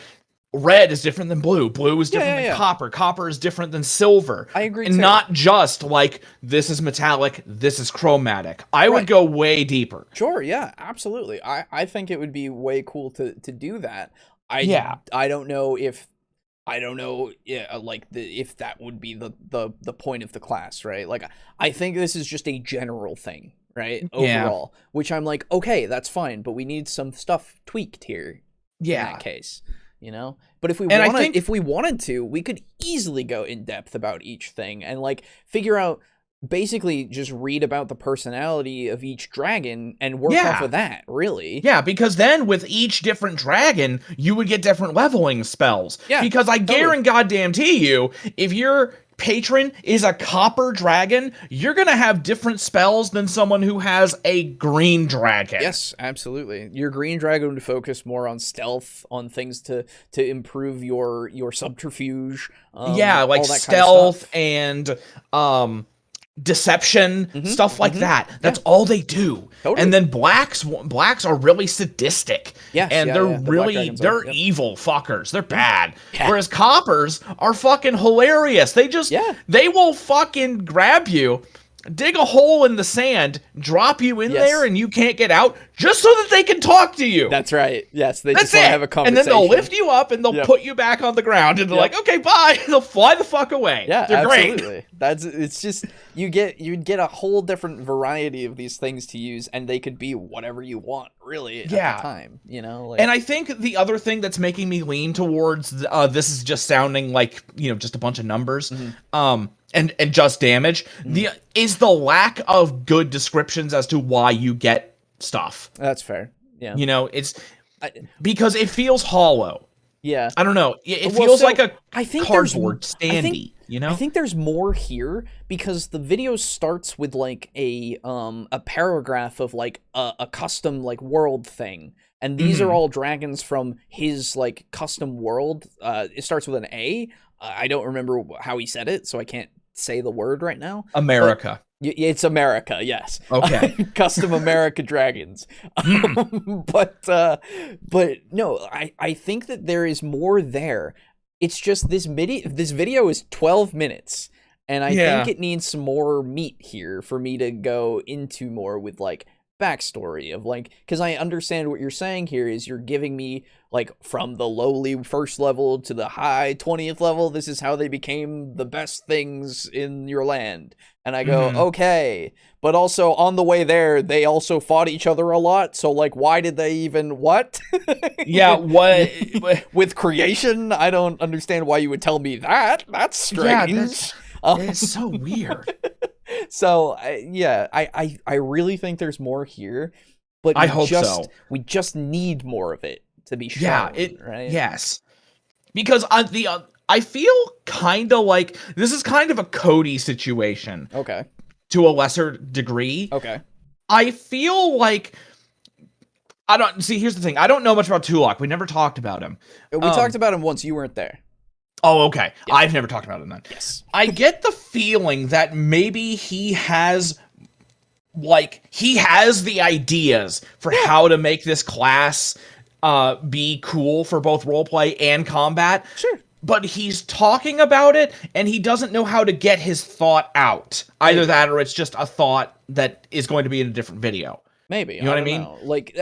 red is different than blue, blue is different than copper, copper is different than silver. I agree, and too. not just like this is metallic, this is chromatic. I would go way deeper. Sure, yeah, absolutely. I think it would be way cool to do that. I don't know if if that would be the point of the class, right? Like, I think this is just a general thing, right? Overall, which I'm like, okay, that's fine, but we need some stuff tweaked here. In that case, But if we wanted to, we could easily go in depth about each thing and like figure out. Basically, just read about the personality of each dragon and work off of that, really. Yeah, because then with each different dragon, you would get different leveling spells. Yeah, because I guarantee you, if your patron is a copper dragon, you're going to have different spells than someone who has a green dragon. Yes, absolutely. Your green dragon would focus more on stealth, on things to improve your subterfuge. Like stealth and deception, stuff like that. That's all they do. Totally. And then blacks are really sadistic. Yes, and they're evil fuckers. They're bad. Whereas coppers are fucking hilarious. They will fucking grab you dig a hole in the sand, drop you in Yes. there, and you can't get out, just so that they can talk to you. That's right. Yes, they That's just want to it. have a And conversation. then they'll lift you up and they'll put you back on the ground, and they're like, okay, bye. They'll fly the fuck away. Yeah, they're absolutely. great. It's just you'd get a whole different variety of these things to use, and they could be whatever you want, really, at the time. You know, like, and I think the other thing that's making me lean towards this is just sounding like, you know, just a bunch of numbers. And just damage. Is the lack of good descriptions as to why you get stuff. That's fair. Yeah. You know, because it feels hollow. Yeah. I don't know. It feels like a cardboard standee, you know? I think there's more here because the video starts with like a paragraph of like a custom like world thing. And these are all dragons from his like custom world. It starts with an A. I don't remember how he said it, so I can't say the word right now. America. It's America, yes. Okay. Custom America dragons. But no, I think that there is more there. It's just this video is 12 minutes, and I think it needs some more meat here for me to go into more with like backstory of like, because I understand what you're saying here is you're giving me like from the lowly first level to the high 20th level, this is how they became the best things in your land. And I go, okay, but also on the way there, they also fought each other a lot. So like, why did they even what? Yeah, what with creation? I don't understand why you would tell me that. That's strange. Yeah, it's so weird. So I really think there's more here, but I hope so. We just need more of it to be shown. Right? Yes, because I feel kind of like this is kind of a Cody situation. Okay. To a lesser degree. Okay. I feel like here's the thing. I don't know much about Tulok. We never talked about him. We talked about him once. You weren't there. Oh, okay. Yeah. I've never talked about him then. Yes. I get the feeling that maybe he has the ideas for how to make this class be cool for both roleplay and combat. Sure. But he's talking about it, and he doesn't know how to get his thought out. Either that, or it's just a thought that is going to be in a different video. Maybe. You know what I mean? Know. Like,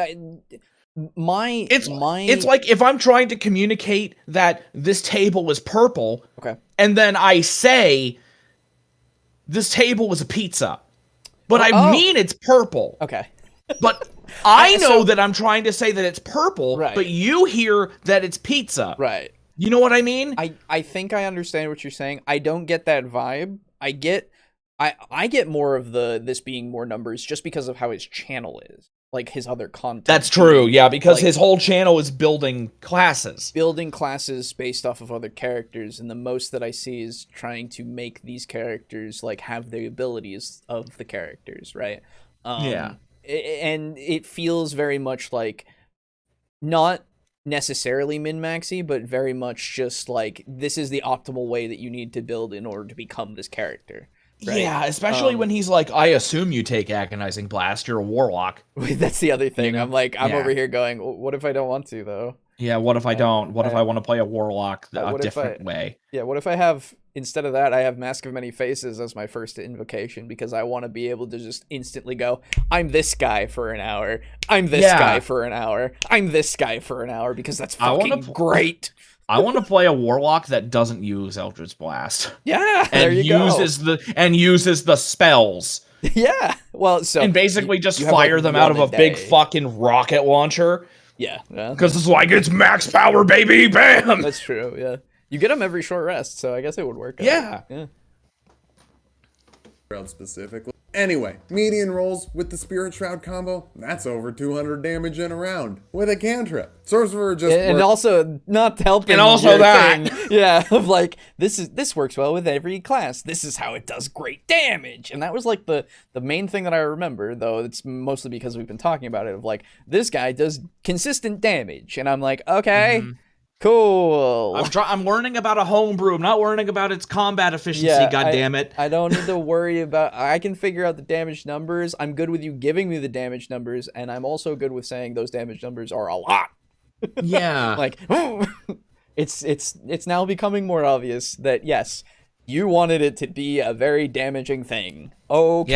it's like if I'm trying to communicate that this table is purple, okay, and then I say this table is a pizza, but I mean it's purple. Okay. But I know that I'm trying to say that it's purple, right, but you hear that it's pizza. Right. You know what I mean? I think I understand what you're saying. I don't get that vibe. I get more of this being more numbers just because of how his channel is. Like his other content. That's true, yeah, because his whole channel is building classes. Building classes based off of other characters, and the most that I see is trying to make these characters like have the abilities of the characters, right? Yeah. And it feels very much like not necessarily min-maxy, but very much just like this is the optimal way that you need to build in order to become this character. Right? Yeah, especially when he's like, I assume you take Agonizing Blast, you're a Warlock. That's the other thing. You know? I'm over here going, what if I don't want to, though? Yeah, what if I don't? What if I want to play a Warlock a different way? Yeah, what if I have, instead of that, I have Mask of Many Faces as my first invocation because I want to be able to just instantly go, I'm this guy for an hour. I'm this guy for an hour. I'm this guy for an hour because that's fucking great. I want to play a Warlock that doesn't use Eldritch Blast. Yeah, and uses the spells. Yeah, well, so and basically just fire them out of a big fucking rocket launcher. Yeah, because it's like it's max power, baby, bam. That's true. Yeah, you get them every short rest, so I guess it would work. Yeah. Specifically. Anyway, median rolls with the Spirit Shroud combo, that's over 200 damage in a round. With a cantrip. Sorcerer just and also not helping. And also that. Yeah, of like, this works well with every class. This is how it does great damage. And that was like the main thing that I remember, though it's mostly because we've been talking about it, of like, this guy does consistent damage. And I'm like, okay. Cool. I'm learning about a homebrew. I'm not learning about its combat efficiency. God damn it! I don't need to worry about. I can figure out the damage numbers. I'm good with you giving me the damage numbers, and I'm also good with saying those damage numbers are a lot. Yeah. Like, it's now becoming more obvious that yes, You wanted it to be a very damaging thing. Okay.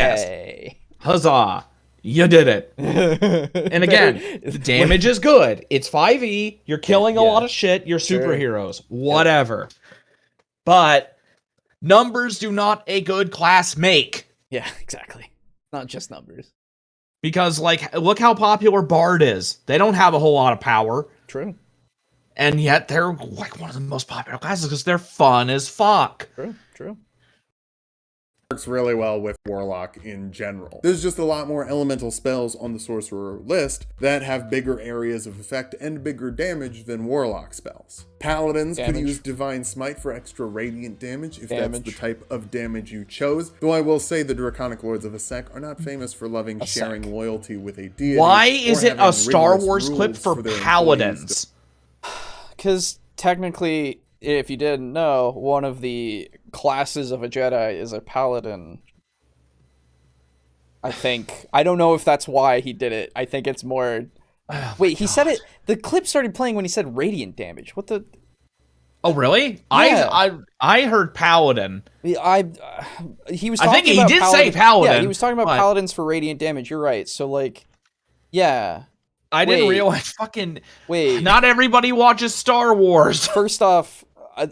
Yes. Huzzah. You did it. And again, the damage is good. It's 5e. You're killing a lot of shit. You're superheroes. Whatever. But numbers do not a good class make. Yeah, exactly. Not just numbers. Because, like, look how popular Bard is. They don't have a whole lot of power. True. And yet they're, like, one of the most popular classes because they're fun as fuck. True. Works really well with Warlock in general. There's just a lot more elemental spells on the sorcerer list that have bigger areas of effect and bigger damage than Warlock spells. Paladins could use Divine Smite for extra radiant damage if that's the type of damage you chose, though I will say the Draconic Lords of Asek are not famous for loving sharing loyalty with a deity. Why is it a Star Wars clip for Paladins? Because technically, if you didn't know, one of the classes of a Jedi is a Paladin. I think. I don't know if that's why he did it. I think it's more... Wait, he said it... The clip started playing when he said radiant damage. What the... Oh, really? Yeah. I heard Paladin. He was talking I think he did say Paladin. Yeah, he was talking about Paladins for radiant damage. You're right. So, like... Yeah. I didn't realize Wait. Not everybody watches Star Wars. First off...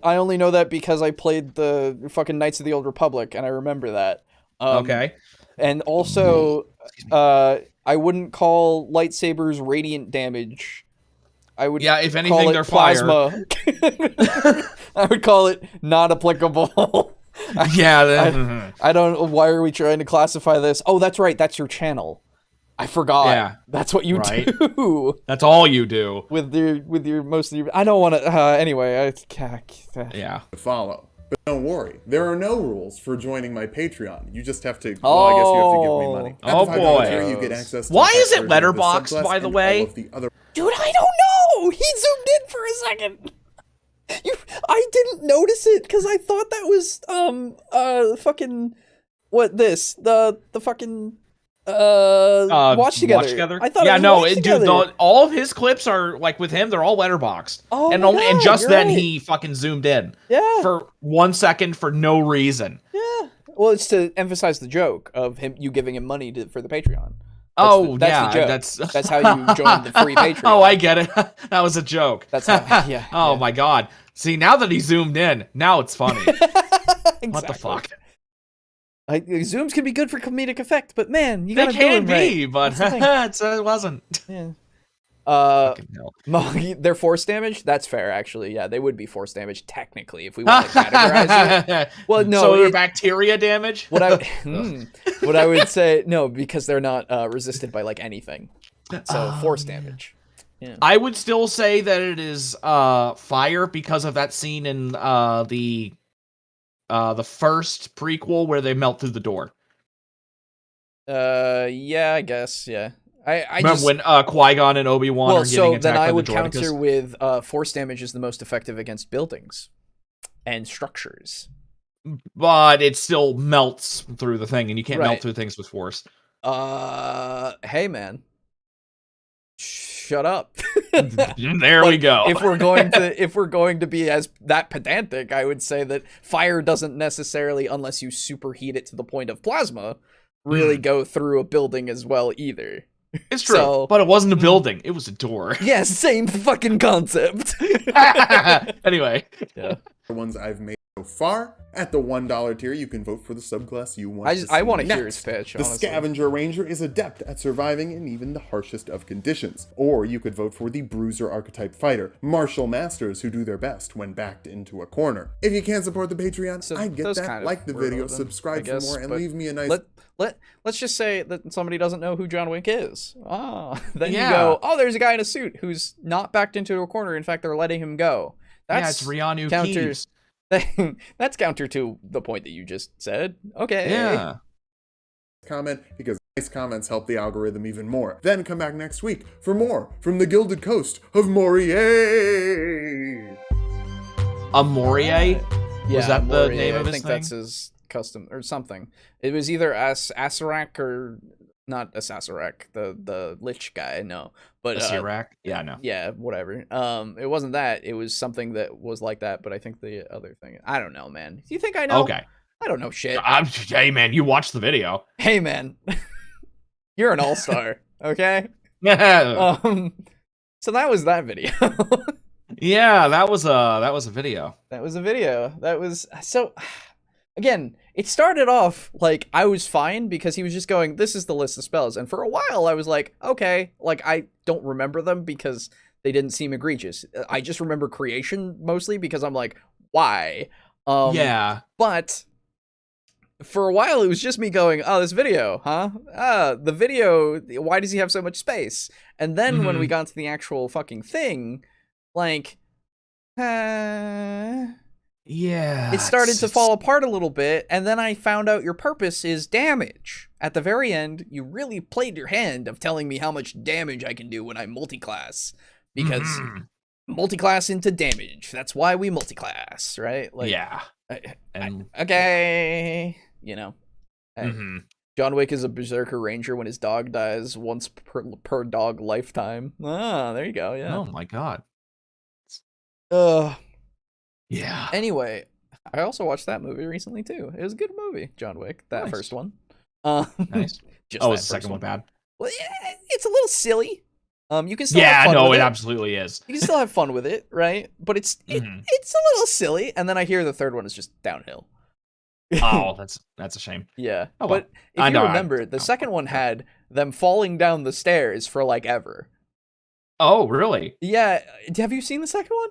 I only know that because I played the fucking Knights of the Old Republic, and I remember that. Okay. And also, I wouldn't call lightsabers radiant damage. I would if anything, they're plasma. I would call it not applicable. I don't. Why are we trying to classify this? Oh, that's right. That's your channel. I forgot. Yeah. That's what you do. That's all you do. With your most of your... I don't want to... anyway, yeah. Follow. But don't worry, there are no rules for joining my Patreon. You just have to... Well, I guess you have to give me money. Oh, boy. Tier, you get access to why is it letterboxed, by the way? Dude, I don't know! He zoomed in for a second! I didn't notice it, because I thought that was, fucking... What, this? The fucking... watch together. I thought it was dude. All of his clips are like with him. They're all letterboxed. Oh, and just then he fucking zoomed in. Yeah. For 1 second for no reason. Yeah. Well, it's to emphasize the joke of you giving him money for the Patreon. That's the joke. That's how you join the free Patreon. Oh, I get it. That was a joke. That's how. Yeah. Oh my god. See, now that he zoomed in, now it's funny. Exactly. What the fuck? Zooms can be good for comedic effect, but man, you gotta do it right. But it wasn't. Yeah. They're force damage. That's fair, actually. Yeah, they would be force damage technically if we want to categorize it. Well, no, so they're bacteria damage. What I would say no, because they're not resisted by like anything. So force damage. Yeah. I would still say that it is fire because of that scene in the first prequel where they melt through the door. Yeah, I guess, yeah. I remember just, when Qui-Gon and Obi-Wan are getting attacked by the Droidekas? then I would counter with force damage is the most effective against buildings and structures. But it still melts through the thing, and you can't melt through things with force. Hey, man. Shut up. There we go. If we're going to be as that pedantic, I would say that fire doesn't necessarily, unless you superheat it to the point of plasma, really go through a building as well either. It's true, but it wasn't a building; it was a door. Yeah, same fucking concept. Anyway, the ones I've made so far. At the $1 tier, you can vote for the subclass you want to see. I want to hear his pitch, The Scavenger Ranger is adept at surviving in even the harshest of conditions. Or you could vote for the Bruiser archetype fighter, martial masters who do their best when backed into a corner. If you can't support the Patreon, I get that. Kind of like the video, subscribe for more, and leave me a nice... Let's just say that somebody doesn't know who John Wick is. Then you go, there's a guy in a suit who's not backed into a corner. In fact, they're letting him go. It's Rianu Keys. That's counter to the point that you just said. Okay. Yeah. Comment, because nice comments help the algorithm even more. Then come back next week for more from the Gilded Coast of Morier. Morier? Was that the Morier. name of his thing? I think that's his custom or something. It was either Asarak or not a Saserac, the Lich guy, no. But Saserac? Yeah, no. Yeah, whatever. It wasn't that. It was something that was like that, but I think the other thing, I don't know, man. Do you think I know? Okay. I don't know shit. Hey, man, you watched the video. Hey, man. You're an all-star, okay? Yeah. So that was that video. Yeah, that was a video. That was a video. That was so. Again, it started off like I was fine because he was just going, "This is the list of spells," and for a while I was like, "Okay," like I don't remember them because they didn't seem egregious. I just remember creation mostly because I'm like, "Why?" Yeah. But for a while it was just me going, "Oh, this video, huh? The video. Why does he have so much space?" And then when we got to the actual fucking thing, like, yeah, it started to fall apart a little bit, and then I found out your purpose is damage. At the very end, you really played your hand of telling me how much damage I can do when I multiclass, because multiclass into damage. That's why we multiclass, right? Like, yeah. Okay, you know. John Wick is a berserker ranger when his dog dies once per dog lifetime. Ah, there you go. Yeah. Oh my god. Yeah. Anyway, I also watched that movie recently too. It was a good movie, John Wick, that first one. Nice. Just Oh, is the second one bad? Well, yeah, it's a little silly. You can still Yeah, have fun no, with it it absolutely is. You can still have fun with it, right? But it's a little silly. And then I hear the third one is just downhill. Oh, that's a shame. Yeah. Oh, well. But if you remember, the second one had them falling down the stairs for like ever. Oh, really? Yeah. Have you seen the second one?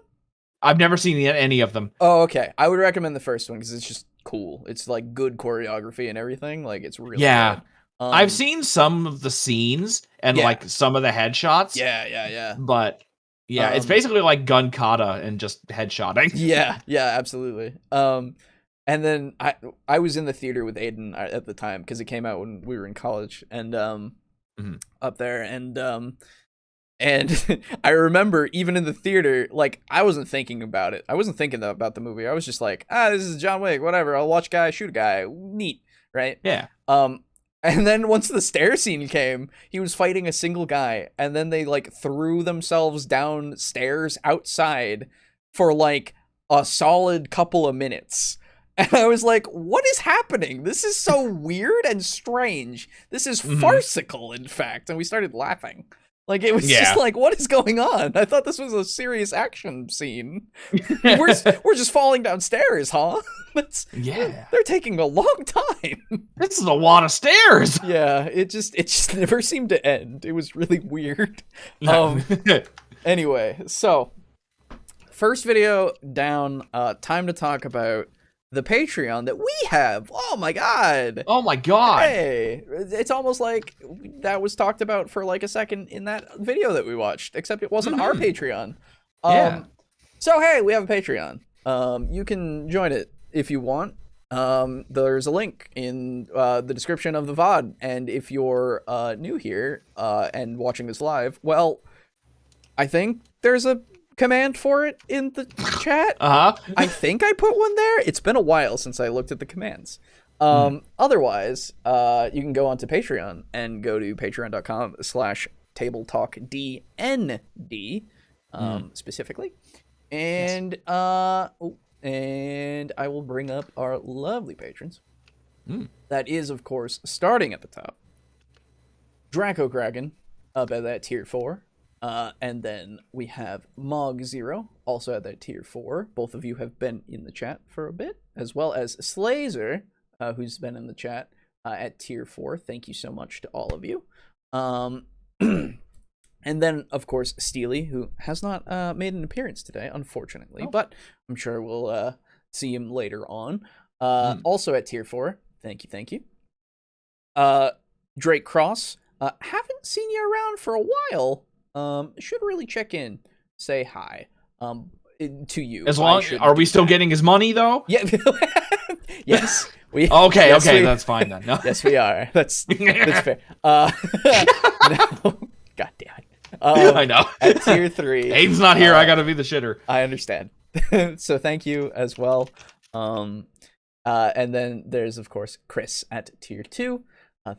I've never seen any of them. Oh, okay. I would recommend the first one because it's just cool. It's like good choreography and everything. Like it's really good. I've seen some of the scenes and like some of the headshots. Yeah. But yeah, it's basically like gun kata and just headshotting. Yeah, absolutely. And then I was in the theater with Aiden at the time because it came out when we were in college and up there and I remember even in the theater, like I wasn't thinking about it. I wasn't thinking about the movie. I was just like, this is John Wick, whatever. I'll watch a guy shoot a guy. Neat, right? Yeah. And then once the stair scene came, he was fighting a single guy, and then they like threw themselves down stairs outside for like a solid couple of minutes. And I was like, what is happening? This is so weird and strange. This is farcical, in fact. And we started laughing. Like, it was just like, what is going on? I thought this was a serious action scene. We're just falling downstairs, huh? They're taking a long time. This is a lot of stairs. Yeah, it just never seemed to end. It was really weird. Anyway, so first video down, time to talk about the Patreon that we have. Oh my god. Hey, it's almost like that was talked about for like a second in that video that we watched, except it wasn't our Patreon. So hey, we have a Patreon. You can join it if you want. There's a link in the description of the VOD, and if you're new here and watching this live, well, I think there's a command for it in the chat. I think I put one there. It's been a while since I looked at the commands. Otherwise, you can go onto Patreon and go to patreon.com/tabletalkdnd specifically. And and I will bring up our lovely patrons. That is, of course, starting at the top. Draco Kraken up at that tier 4. And then we have Mog0, also at that tier 4. Both of you have been in the chat for a bit, as well as Slazer, who's been in the chat at tier 4. Thank you so much to all of you. And then, of course, Steely, who has not made an appearance today, unfortunately, but I'm sure we'll see him later on. Also at tier 4. Thank you. Drake Cross. Haven't seen you around for a while. Should really check in, say hi to you. As long are we still getting his money though? Yeah. Yes. We okay, yes, okay, we, that's fine then. No. Yes, we are. That's fair. No, God damn it. I know. At tier 3. Aiden's not here. I gotta be the shitter. I understand. So thank you as well. And then there's of course Chris at tier 2.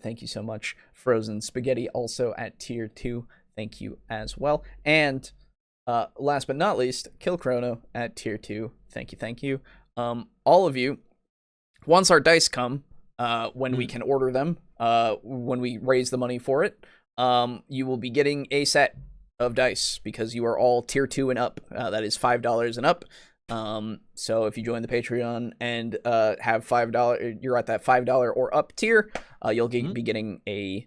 Thank you so much. Frozen Spaghetti also at tier 2. Thank you as well. And last but not least, Kill Chrono at tier 2. Thank you, thank you. All of you, once our dice come, when we can order them, when we raise the money for it, you will be getting a set of dice because you are all tier 2 and up. That is $5 and up. So if you join the Patreon and have $5, you're at that $5 or up tier, you'll be getting a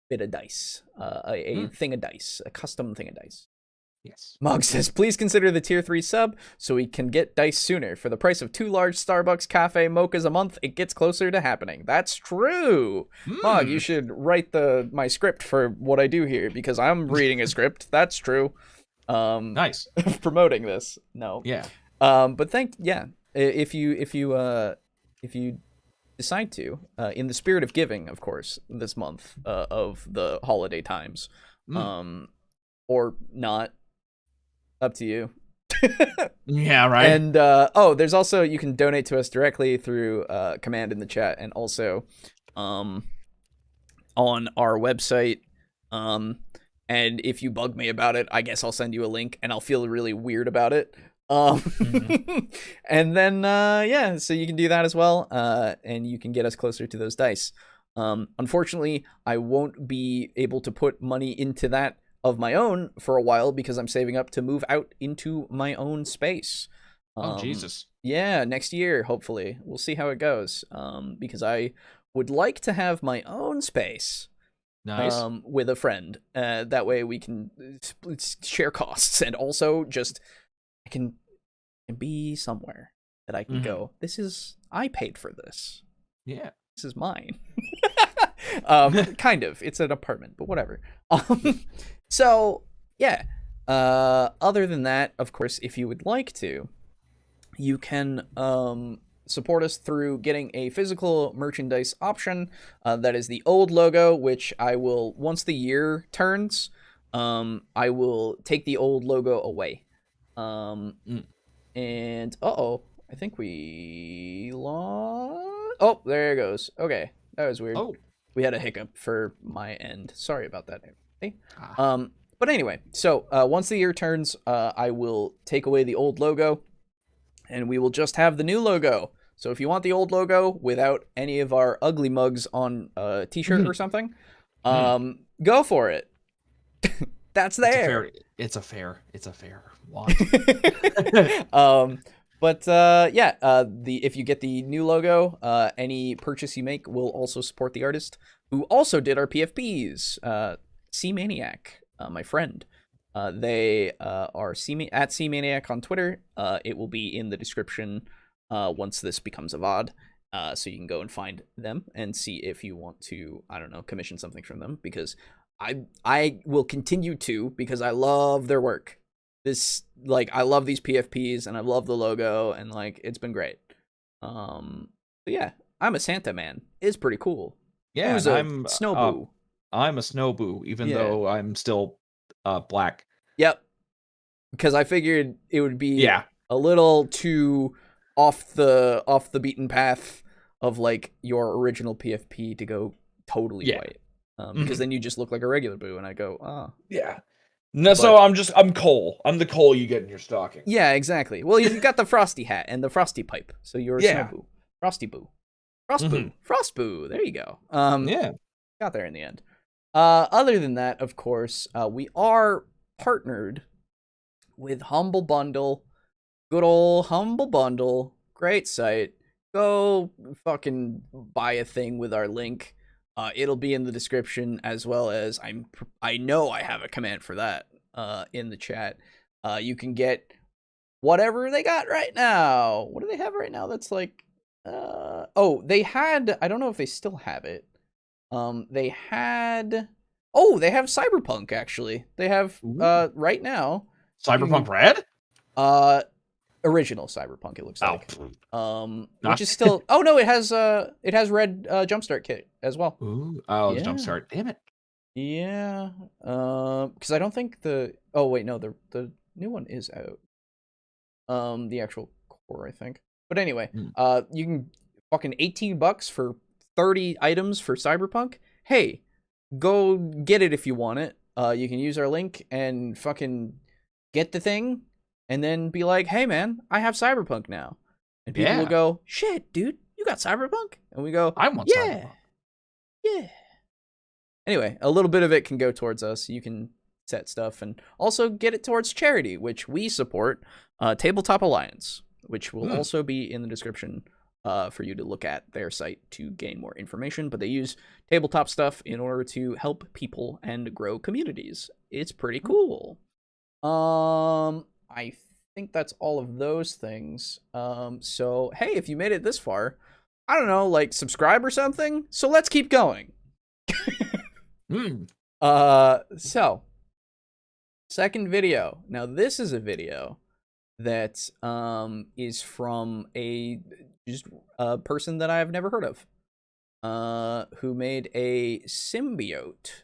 bit of dice, a thing of dice, a custom thing of dice. Yes. Mog says, please consider the tier 3 sub so we can get dice sooner. For the price of 2 large Starbucks cafe mochas a month, it gets closer to happening. That's true. Mog, you should write my script for what I do here because I'm reading a script. That's true. Nice. Promoting this. No. Yeah. But if you decide to, in the spirit of giving, of course, this month of the holiday times, or not, up to you. Yeah, right. And there's also, you can donate to us directly through command in the chat, and also on our website. And if you bug me about it, I guess I'll send you a link, and I'll feel really weird about it. And then so you can do that as well, and you can get us closer to those dice. Unfortunately, I won't be able to put money into that of my own for a while because I'm saving up to move out into my own space. Oh, Jesus. Yeah, next year, hopefully. We'll see how it goes. Because I would like to have my own space. Nice. With a friend. That way we can share costs, and also just I can be somewhere that I can go. I paid for this. Yeah. This is mine. Kind of. It's an apartment, but whatever. So, yeah. Other than that, of course, if you would like to, you can support us through getting a physical merchandise option. That is the old logo, which I will, once the year turns, I will take the old logo away. And, I think we lost. Oh, there it goes. Okay, that was weird. Oh. We had a hiccup for my end. Sorry about that. But anyway, so once the year turns, I will take away the old logo, and we will just have the new logo. So if you want the old logo without any of our ugly mugs on a t-shirt or something, go for it. That's there. It's a fair want. If you get the new logo, any purchase you make will also support the artist who also did our PFPs. C-Maniac, my friend. They are at C-Maniac on Twitter. It will be in the description once this becomes a VOD. So you can go and find them and see if you want to, I don't know, commission something from them, because I will continue to, because I love their work. I love these PFPs, and I love the logo, and it's been great. Yeah, I'm a Santa man. It's pretty cool. Yeah, I'm Snowboo. I'm a Snowboo, even though I'm still black. Yep. Because I figured it would be a little too off the beaten path of your original PFP to go totally white. Because then you just look like a regular boo, and I go, oh. Yeah. No, so I'm Cole. I'm the Cole you get in your stocking. Yeah, exactly. Well, you got the frosty hat and the frosty pipe, so you're a Snowboo. Frosty boo. Frostboo. Frostboo. There you go. Got there in the end. Other than that, of course, we are partnered with Humble Bundle. Good old Humble Bundle. Great site. Go fucking buy a thing with our link. It'll be in the description, as well as I know I have a command for that in the chat. You can get whatever they got right now. What do they have right now? That's they had, I don't know if they still have it. They have Cyberpunk, actually. They have right now. Cyberpunk Red? Original Cyberpunk, it looks like. Which is still it has Red Jumpstart kit as well. Ooh. Oh, the Jumpstart. Damn it. Yeah. Because I don't think the new one is out. The actual core, I think. But anyway, you can fucking $18 for 30 items for Cyberpunk. Hey, go get it if you want it. You can use our link and fucking get the thing, and then be like, hey man, I have Cyberpunk now. And people will go, shit, dude, you got Cyberpunk? And we go, I want Cyberpunk. Yeah. Anyway, a little bit of it can go towards us. You can set stuff and also get it towards charity, which we support, Tabletop Alliance, which will also be in the description for you to look at their site to gain more information. But they use tabletop stuff in order to help people and grow communities. It's pretty cool. I think that's all of those things. So, hey, if you made it this far, I don't know, like subscribe or something. So let's keep going. So second video. Now this is a video that is from a person that I've never heard of, who made a Symbiote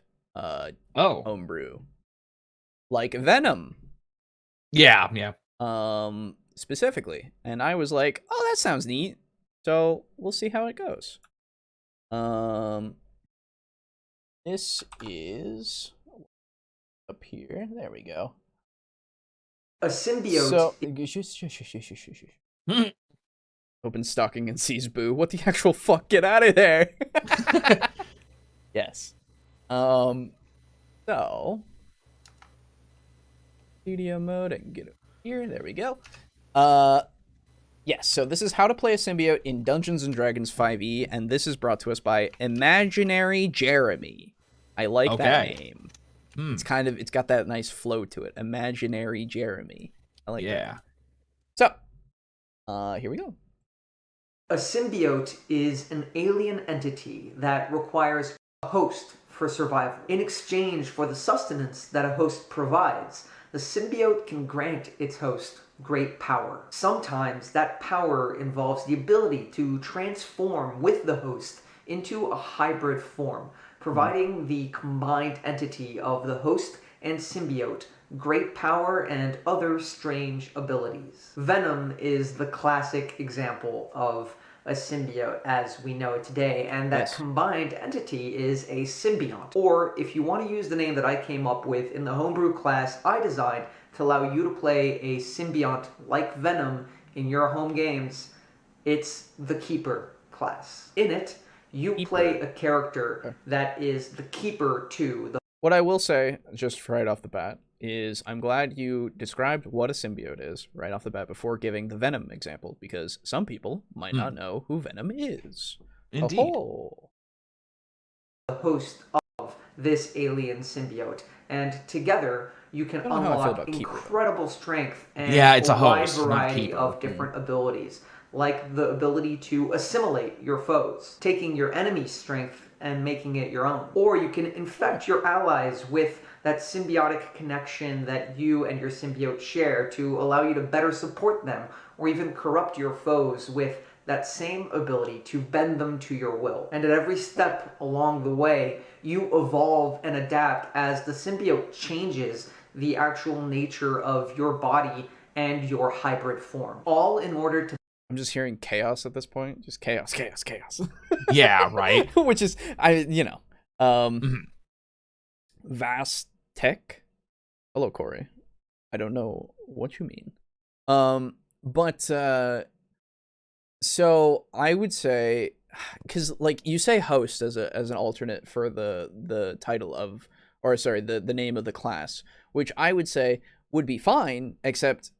homebrew, like Venom. Yeah. Specifically, and I was like, oh, that sounds neat. So we'll see how it goes. This is up here. There we go. A symbiote. So, open stocking and sees Boo. What the actual fuck? Get out of there. Yes. So studio mode. I can get it here. There we go. Yes, so this is how to play a symbiote in Dungeons & Dragons 5e, and this is brought to us by Imaginary Jeremy. I like that name. It's got that nice flow to it. Imaginary Jeremy. I like that. So, here we go. A symbiote is an alien entity that requires a host for survival. In exchange for the sustenance that a host provides, the symbiote can grant its host great power. Sometimes that power involves the ability to transform with the host into a hybrid form, providing the combined entity of the host and symbiote great power and other strange abilities. Venom is the classic example of a symbiote as we know it today, and that combined entity is a symbiont. Or if you want to use the name that I came up with in the homebrew class I designed to allow you to play a symbiont like Venom in your home games, it's the Keeper class. In it, you play a character that is the keeper to the... What I will say, just right off the bat, is I'm glad you described what a symbiote is right off the bat before giving the Venom example, because some people might not know who Venom is. Indeed. The host of this alien symbiote, and together you can unlock incredible strength and it's a wide host, variety of different abilities, like the ability to assimilate your foes, taking your enemy's strength and making it your own. Or you can infect your allies with that symbiotic connection that you and your symbiote share to allow you to better support them, or even corrupt your foes with that same ability to bend them to your will. And at every step along the way, you evolve and adapt as the symbiote changes the actual nature of your body and your hybrid form. All in order to... I'm just hearing chaos at this point. Just chaos. Yeah, right. Which is, vast tech. Hello, Corey. I don't know what you mean. So I would say, because like you say host as an alternate for the title of, or sorry, the name of the class, which I would say would be fine, except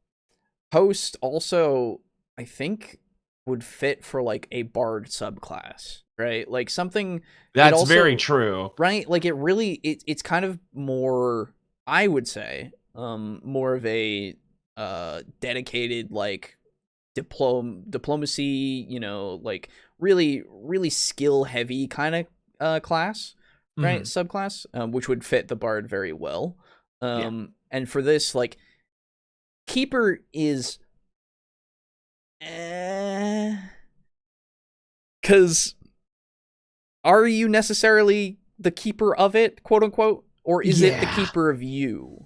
host also I think would fit for like a bard subclass, right? Like something that's also, very true, right? Like it's kind of more, I would say, more of a dedicated like diplomacy, like really skill heavy kind of class, right? Subclass, which would fit the bard very well. And for this, like, keeper is because are you necessarily the keeper of it, quote unquote, or is it the keeper of you?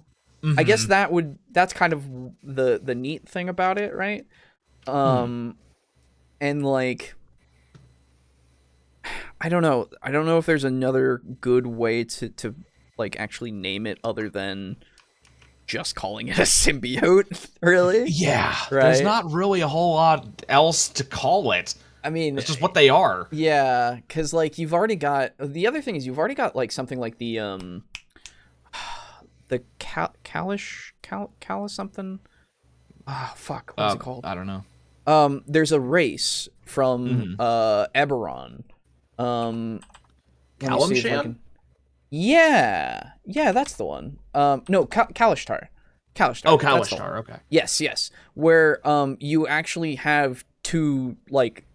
I guess that's kind of the neat thing about it, right? And like I don't know. I don't know if there's another good way to like actually name it other than just calling it a symbiote, really. Yeah, right? There's not really a whole lot else to call it. I mean, it's just what they are. Yeah, because like you've already got the other thing is you've already got like something like the Kalish something. Ah, fuck. What's it called? I don't know. There's a race from Eberron. Kalimshan? Yeah, that's the one. No, Kalishtar. Oh, Kalishtar. Okay. Yes. Where you actually have two like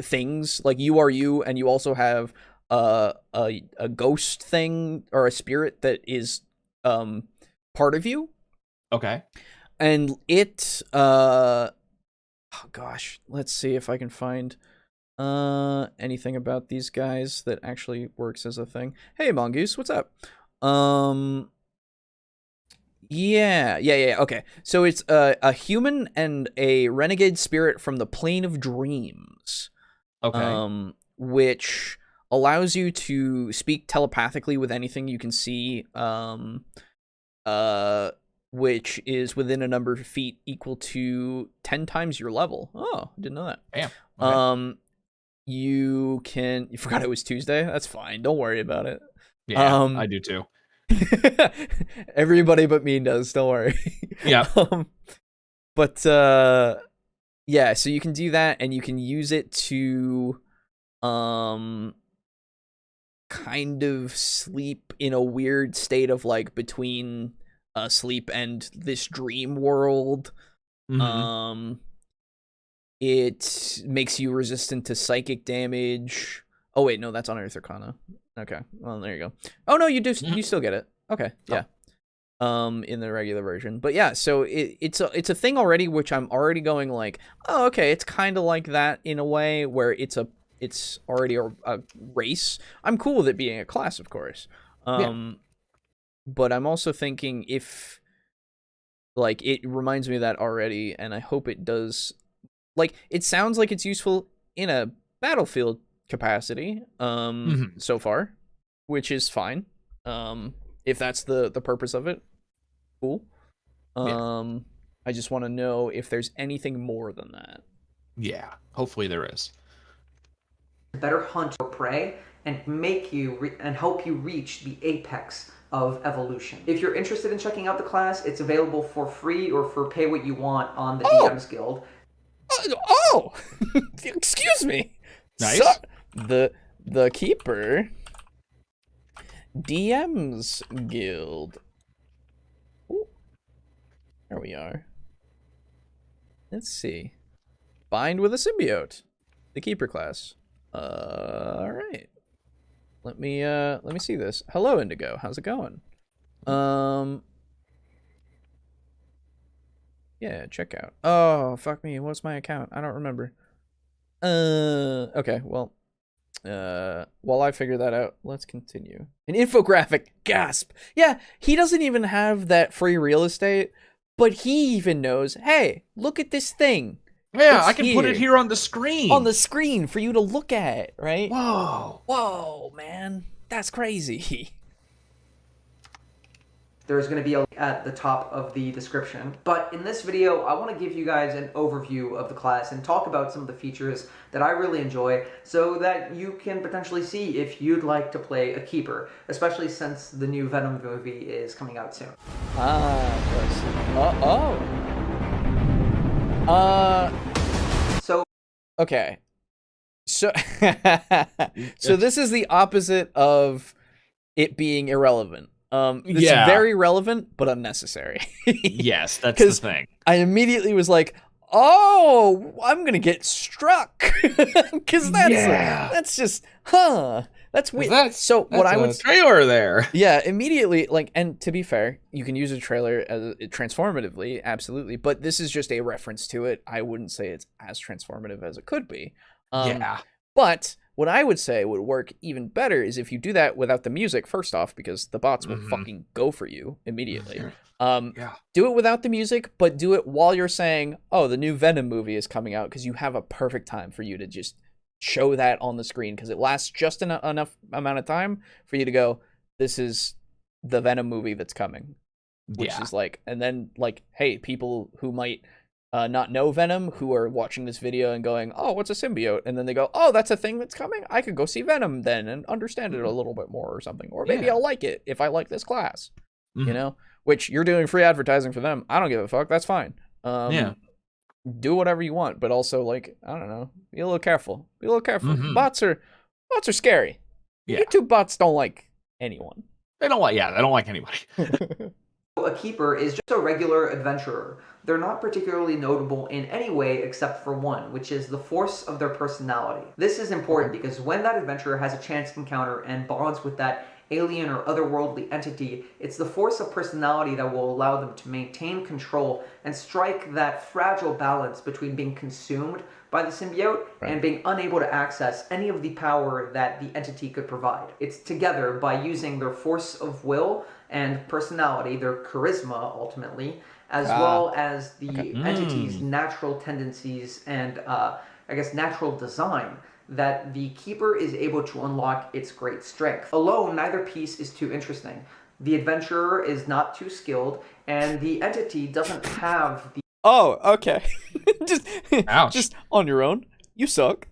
things, like you are you, and you also have a ghost thing or a spirit that is part of you. Okay. And it oh gosh, let's see if I can find anything about these guys that actually works as a thing. Hey Mongoose, what's up? Yeah, okay. So it's a human and a renegade spirit from the plane of dreams. Okay. Which allows you to speak telepathically with anything you can see, which is within a number of feet equal to 10 times your level. Oh, didn't know that. Damn. Okay. You forgot it was Tuesday? That's fine. Don't worry about it. Yeah, I do too. Everybody but me does, don't worry. Yeah. But yeah, so you can do that, and you can use it to kind of sleep in a weird state of like between sleep and this dream world. Mm-hmm. It makes you resistant to psychic damage. Oh wait, no, that's Unearthed Arcana. Okay, well there you go. Oh no, you do. You still get it. Okay, yeah. In the regular version, but yeah, so it's a thing already, which I'm already going like, oh okay, it's kind of like that in a way where it's already a race. I'm cool with it being a class, of course. But I'm also thinking if like it reminds me of that already, and I hope it does. Like it sounds like it's useful in a battlefield capacity so far, which is fine. If that's the purpose of it, cool. I just want to know if there's anything more than that. Yeah, hopefully there is. Better hunt or prey and make you and help you reach the apex of evolution. If you're interested in checking out the class, it's available for free or for pay what you want on the DM's Guild. Oh, excuse me. Nice. So, the keeper. DM's Guild. Ooh. There we are. Let's see. Bind with a symbiote. The keeper class. All right. Let me see this. Hello, Indigo. How's it going? Yeah, check out. Oh, fuck me. What's my account? I don't remember. Okay, well, while I figure that out, let's continue. An infographic. Gasp. Yeah, he doesn't even have that free real estate, but he even knows, hey, look at this thing. Yeah, I can put it here on the screen. On the screen for you to look at, right? Whoa. Whoa, man. That's crazy. There's going to be a link at the top of the description. But in this video, I want to give you guys an overview of the class and talk about some of the features that I really enjoy so that you can potentially see if you'd like to play a keeper, especially since the new Venom movie is coming out soon. So okay. So so this is the opposite of it being irrelevant. It's very relevant but unnecessary. Yes, that's the thing. I immediately was like, "Oh, I'm gonna get struck," because that's just that's weird. That's what I would trailer there. Yeah, immediately like, and to be fair, you can use a trailer as transformatively, absolutely, but this is just a reference to it. I wouldn't say it's as transformative as it could be. But what I would say would work even better is if you do that without the music, first off, because the bots will fucking go for you immediately. Do it without the music, but do it while you're saying, oh, the new Venom movie is coming out, because you have a perfect time for you to just show that on the screen, because it lasts just enough amount of time for you to go, this is the Venom movie that's coming. Which is like, and then like, hey, people who might not know Venom, who are watching this video and going, oh, what's a symbiote? And then they go, oh, that's a thing that's coming? I could go see Venom then and understand it a little bit more or something. Or maybe I'll like it if I like this class, you know? Which you're doing free advertising for them. I don't give a fuck. That's fine. Do whatever you want, but also, like, I don't know, be a little careful. Be a little careful. Bots are scary. YouTube bots don't like anyone. They don't like anybody. A keeper is just a regular adventurer. They're not particularly notable in any way except for one, which is the force of their personality. This is important because when that adventurer has a chance encounter and bonds with that alien or otherworldly entity, it's the force of personality that will allow them to maintain control and strike that fragile balance between being consumed by the symbiote and being unable to access any of the power that the entity could provide. It's together by using their force of will and personality, their charisma ultimately, as well as the entity's natural tendencies and I guess natural design, that the keeper is able to unlock its great strength. Alone, neither piece is too interesting. The adventurer is not too skilled, and the entity doesn't have the... Oh, okay. just on your own. You suck.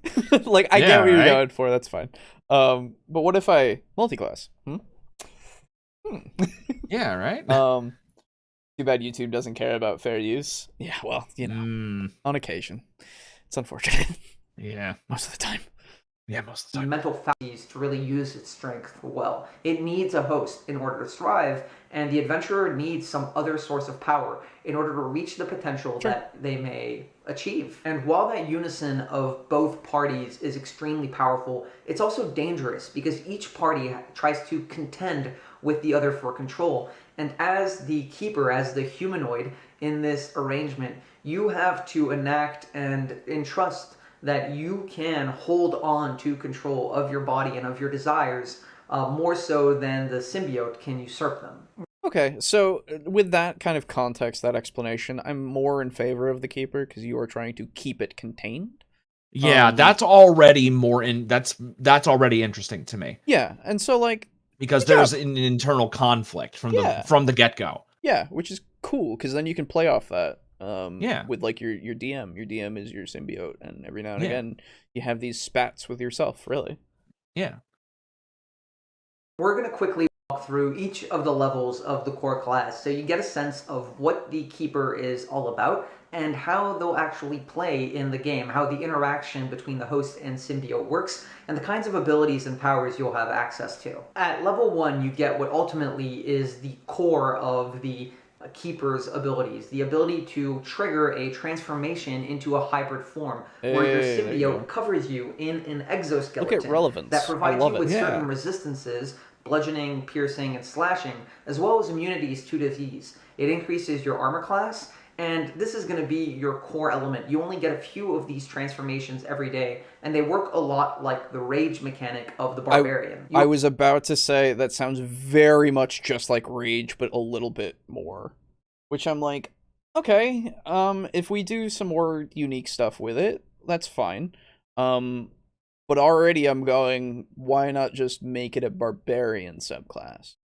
Like, I get what you're going for, that's fine. But what if I multi-class? Yeah, right? Too bad YouTube doesn't care about fair use. Yeah, well, you know, on occasion. It's unfortunate. Yeah. Most of the time. Yeah, most of the time. Mental faculties to really use its strength well. It needs a host in order to thrive, and the adventurer needs some other source of power in order to reach the potential that they may achieve. And while that unison of both parties is extremely powerful, it's also dangerous because each party tries to contend with the other for control. And as the keeper, as the humanoid in this arrangement, you have to enact and entrust that you can hold on to control of your body and of your desires more so than the symbiote can usurp them. Okay, so with that kind of context, that explanation, I'm more in favor of the keeper because you are trying to keep it contained. Yeah, that's already that's already interesting to me. Yeah, and so like because there's an internal conflict from the get-go. Yeah, which is cool because then you can play off that. With like your DM. Your DM is your symbiote, and every now and again you have these spats with yourself, really. Yeah. We're going to quickly walk through each of the levels of the core class so you get a sense of what the keeper is all about and how they'll actually play in the game, how the interaction between the host and symbiote works, and the kinds of abilities and powers you'll have access to. At level 1, you get what ultimately is the core of the keeper's abilities, the ability to trigger a transformation into a hybrid form where your symbiote covers you in an exoskeleton that provides you with certain resistances, bludgeoning, piercing, and slashing, as well as immunities to disease. It increases your armor class, and this is going to be your core element. You only get a few of these transformations every day, and they work a lot like the rage mechanic of the barbarian. I was about to say that sounds very much just like rage, but a little bit more. Which I'm like, okay, if we do some more unique stuff with it, that's fine. But already I'm going, why not just make it a barbarian subclass?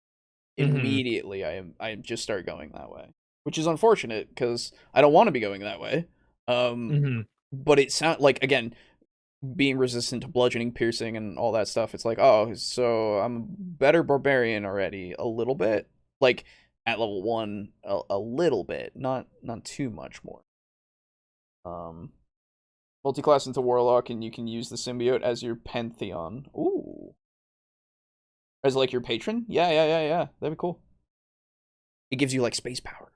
Immediately I just start going that way. Which is unfortunate, because I don't want to be going that way. But it sounds like, again, being resistant to bludgeoning, piercing, and all that stuff, it's like, oh, so I'm a better barbarian already, a little bit. Like, at level 1, a little bit, not too much more. Multi-class into Warlock, and you can use the symbiote as your Pantheon. Ooh. As, like, your patron? Yeah. That'd be cool. It gives you, like, space powers.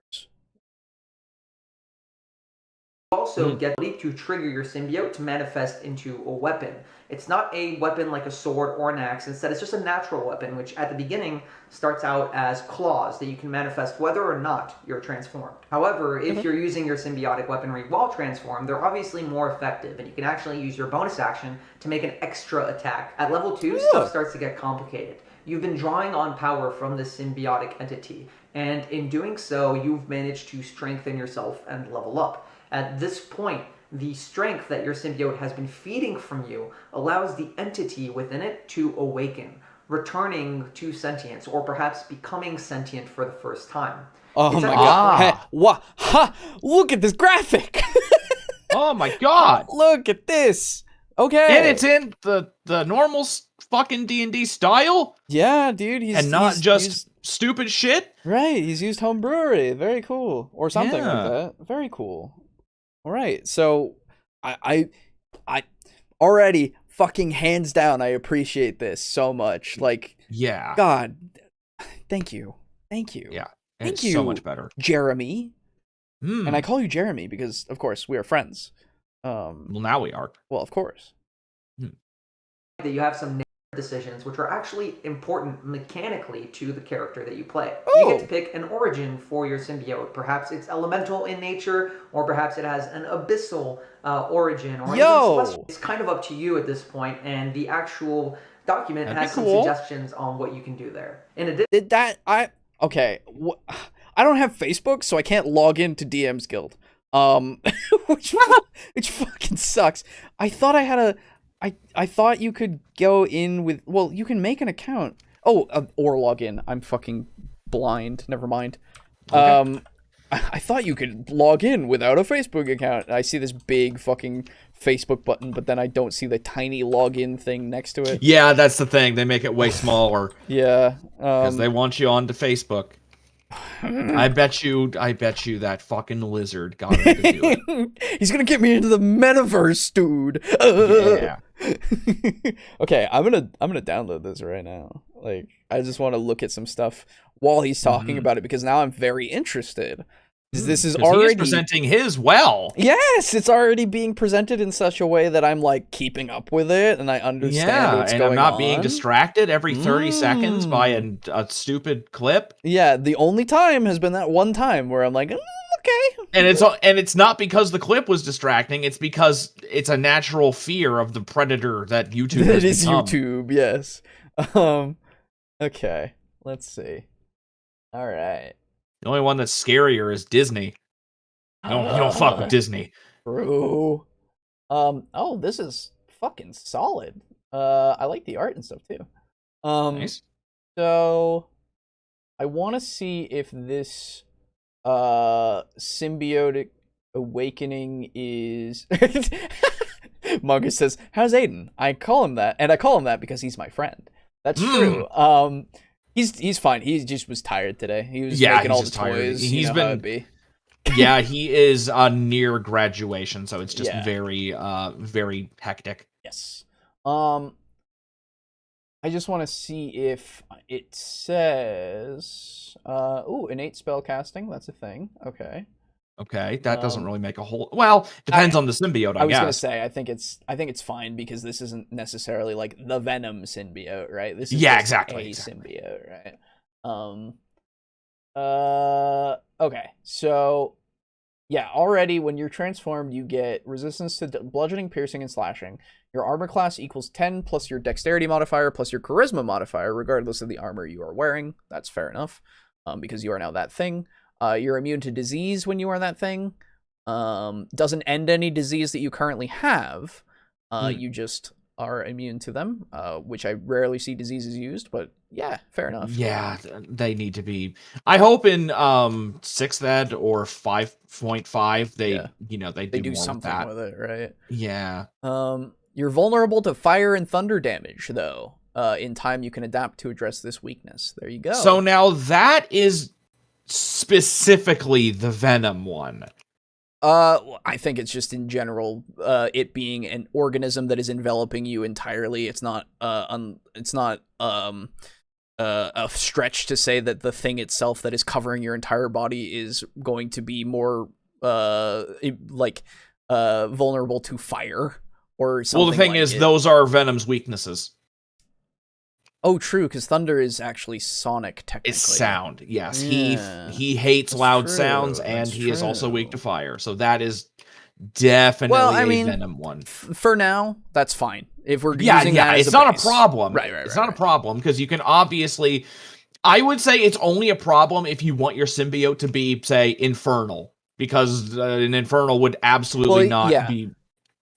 Also get to trigger your symbiote to manifest into a weapon. It's not a weapon like a sword or an axe. Instead, it's just a natural weapon, which at the beginning starts out as claws that you can manifest whether or not you're transformed. However, if you're using your symbiotic weaponry while transformed, they're obviously more effective, and you can actually use your bonus action to make an extra attack. At level 2, stuff starts to get complicated. You've been drawing on power from this symbiotic entity, and in doing so, you've managed to strengthen yourself and level up. At this point, the strength that your symbiote has been feeding from you allows the entity within it to awaken, returning to sentience, or perhaps becoming sentient for the first time. Oh my god. What? Ha! Look at this graphic! Oh my god! Look at this! Okay. And it's in the normal fucking D&D style? Yeah, dude. And not just stupid shit? Right, he's used Homebrew. Very cool. Or something like that. Very cool. All right, so I already fucking hands down, I appreciate this so much. Like, yeah. God, thank you. Yeah. Thank you. So much better. Jeremy. And I call you Jeremy because, of course, we are friends. Well, now we are. Well, of course. That you have some decisions which are actually important mechanically to the character that you play. Oh. You get to pick an origin for your symbiote. Perhaps it's elemental in nature, or perhaps it has an abyssal origin, or even celestial. It's kind of up to you at this point, and the actual document has some suggestions on what you can do there. In addition, okay. I don't have Facebook, so I can't log into DM's Guild. Which fucking sucks. I thought I had I thought you could go in with, well, you can make an account. Or log in. I'm fucking blind. Never mind. Okay. I thought you could log in without a Facebook account. I see this big fucking Facebook button, but then I don't see the tiny login thing next to it. Yeah, that's the thing. They make it way smaller. Yeah. Because they want you onto Facebook. I bet you that fucking lizard got him to do it. He's gonna get me into the metaverse, dude. Yeah. Okay, I'm gonna download this right now. Like, I just want to look at some stuff while he's talking about it, because now I'm very interested. This is already presenting his well. Yes, it's already being presented in such a way that I'm like keeping up with it, and I understand what's going on. And I'm not being distracted every 30 seconds by a stupid clip. Yeah, the only time has been that one time where I'm like, okay. And it's not because the clip was distracting. It's because it's a natural fear of the predator that YouTube has become. YouTube, yes. Okay, let's see. All right. The only one that's scarier is Disney. You don't fuck with Disney. True. This is fucking solid. I like the art and stuff too. Nice. So I want to see if this symbiotic awakening is Mongus says, "How's Aiden?" I call him that because he's my friend. That's true. He's fine. He just was tired today. He was making all the toys. He's been. Yeah, he is near graduation, so it's just very, very hectic. Yes. I just want to see if it says, innate spell casting. That's a thing. Okay. Okay, that doesn't really make a whole. Well, depends on the symbiote. I guess. Was gonna say, I think it's fine because this isn't necessarily like the Venom symbiote, right? This is exactly. Symbiote, right? Okay, so yeah, already when you're transformed, you get resistance to bludgeoning, piercing, and slashing. Your armor class equals 10 plus your dexterity modifier plus your charisma modifier, regardless of the armor you are wearing. That's fair enough, because you are now that thing. You're immune to disease when you are that thing. Doesn't end any disease that you currently have. You just are immune to them, which I rarely see diseases used, but yeah, fair enough. Yeah, they need to be. I hope in 6th ed or 5.5 they do more something with it, right? Yeah. You're vulnerable to fire and thunder damage, though. In time, you can adapt to address this weakness. There you go. So now that is specifically the Venom one. I think it's just in general, it being an organism that is enveloping you entirely. It's not a stretch to say that the thing itself that is covering your entire body is going to be more vulnerable to fire or something. Well, the thing is, those are Venom's weaknesses. Oh, true, because thunder is actually sonic, technically. It's sound, yes. Yeah. He hates loud sounds, and he is also weak to fire. So that is definitely a Venom one. For now, that's fine. If we're using that as it's not a problem. Right. It's not a problem, because you can obviously... I would say it's only a problem if you want your symbiote to be, say, infernal. because an infernal would absolutely be.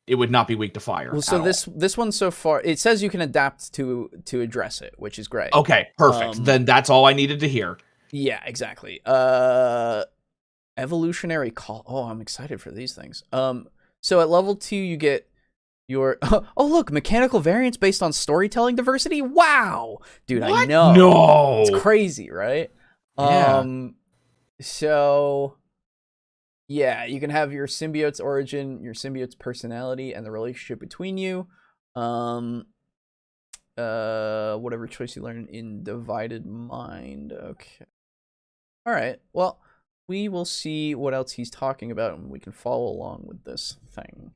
It would not be weak to fire. Well, so this one so far, it says you can adapt to address it, which is great. Okay, perfect. Then that's all I needed to hear. Yeah, exactly. Evolutionary call. Oh, I'm excited for these things. So at level 2, you get your look, mechanical variants based on storytelling diversity. Wow, dude, what? I know. No, it's crazy, right? Yeah. So. Yeah, you can have your symbiote's origin, your symbiote's personality, and the relationship between you. Whatever choice you learn in Divided Mind. Okay. All right. Well, we will see what else he's talking about, and we can follow along with this thing.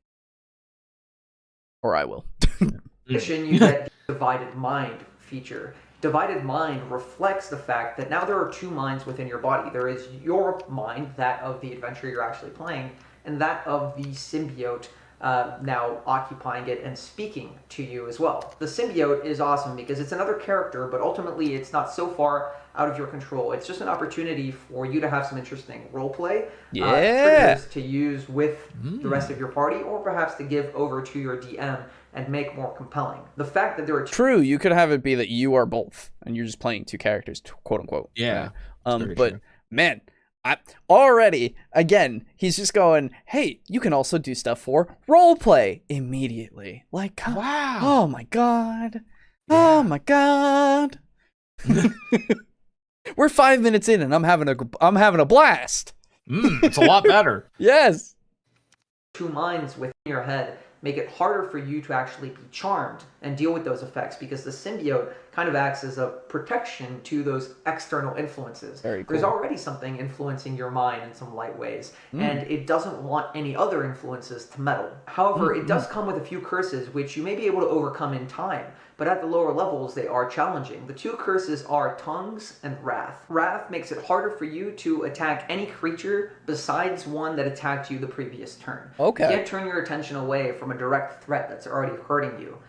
Or I will. You get Divided Mind feature. Divided Mind reflects the fact that now there are two minds within your body. There is your mind, that of the adventure you're actually playing, and that of the symbiote now occupying it and speaking to you as well. The symbiote is awesome because it's another character, but ultimately it's not so far out of your control. It's just an opportunity for you to have some interesting roleplay triggers to use with the rest of your party, or perhaps to give over to your DM and make more compelling. The fact that there are true, you could have it be that you are both, and you're just playing two characters, quote unquote. Yeah. But true. Man, I already again, he's just going, hey, you can also do stuff for roleplay immediately. Like, wow. Oh my god. Yeah. Oh my god. We're 5 minutes in, and I'm having a blast. It's a lot better. Yes. Two minds within your head make it harder for you to actually be charmed and deal with those effects, because the symbiote kind of acts as a protection to those external influences. Very cool. There's already something influencing your mind in some light ways, and it doesn't want any other influences to meddle. However, it does come with a few curses, which you may be able to overcome in time, but at the lower levels, they are challenging. The two curses are Tongues and Wrath. Wrath makes it harder for you to attack any creature besides one that attacked you the previous turn. Okay. You can't turn your attention away from a direct threat that's already hurting you.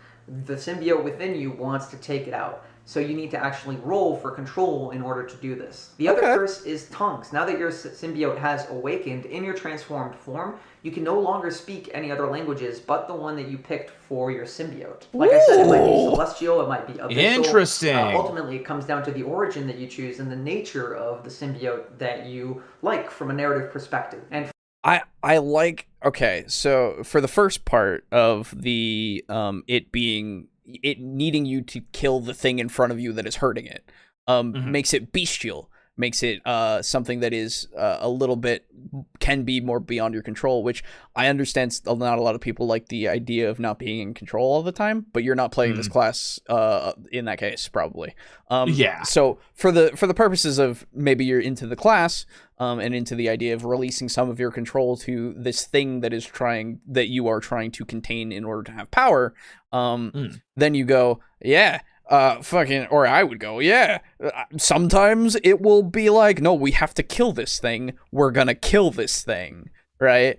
The symbiote within you wants to take it out, so you need to actually roll for control in order to do this. The other curse is Tongues. Now that your symbiote has awakened in your transformed form, you can no longer speak any other languages but the one that you picked for your symbiote. Like I said, it might be celestial, it might be abyssal. Interesting. Ultimately, it comes down to the origin that you choose and the nature of the symbiote that you like from a narrative perspective. And I like, okay, so for the first part of the it needing you to kill the thing in front of you that is hurting it, makes it bestial, makes it something that is a little bit, can be more beyond your control, which I understand not a lot of people like the idea of not being in control all the time, but you're not playing this class in that case, probably. Yeah. So for the purposes of maybe you're into the class, and into the idea of releasing some of your control to this thing that you are trying to contain in order to have power, then you go, or I would go, sometimes it will be like, no, we have to kill this thing. We're gonna kill this thing. Right.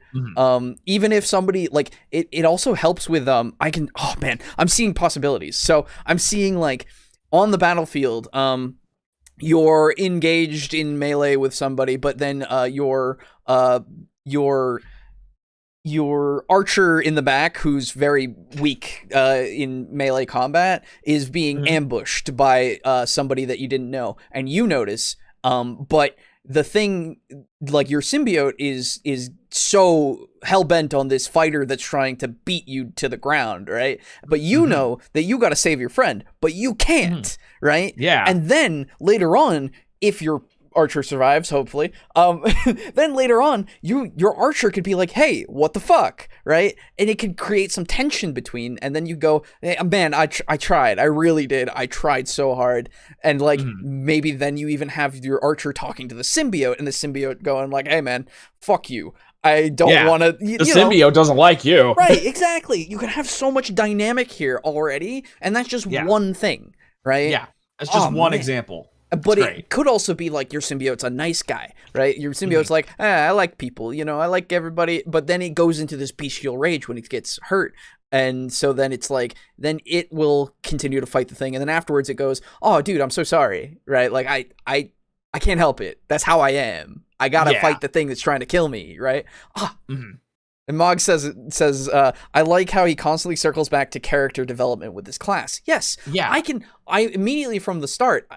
Even if somebody like it also helps with, I'm seeing possibilities. So I'm seeing like on the battlefield, you're engaged in melee with somebody, but then your archer in the back, who's very weak in melee combat, is being ambushed by somebody that you didn't know, and you notice. But the thing, like your symbiote, is so hell-bent on this fighter that's trying to beat you to the ground, right? But you know that you got to save your friend, but you can't, right? Yeah. And then later on, if your archer survives, hopefully, then later on, your archer could be like, hey, what the fuck, right? And it could create some tension between, and then you go, hey, man, I tried. I really did. I tried so hard. And like, maybe then you even have your archer talking to the symbiote, and the symbiote going like, hey, man, fuck you. I don't want to. The symbiote doesn't like you. Right, exactly. You can have so much dynamic here already, and that's just one thing, right? Yeah, that's just one example. But it could also be like your symbiote's a nice guy, right? Your symbiote's like, I like people, I like everybody. But then it goes into this bestial rage when it gets hurt. And so then it's like, then it will continue to fight the thing. And then afterwards it goes, oh, dude, I'm so sorry, right? Like, I can't help it. That's how I am, I gotta fight the thing that's trying to kill me, right? And Mog says, I like how he constantly circles back to character development with this class. Yes. Yeah. I immediately from the start,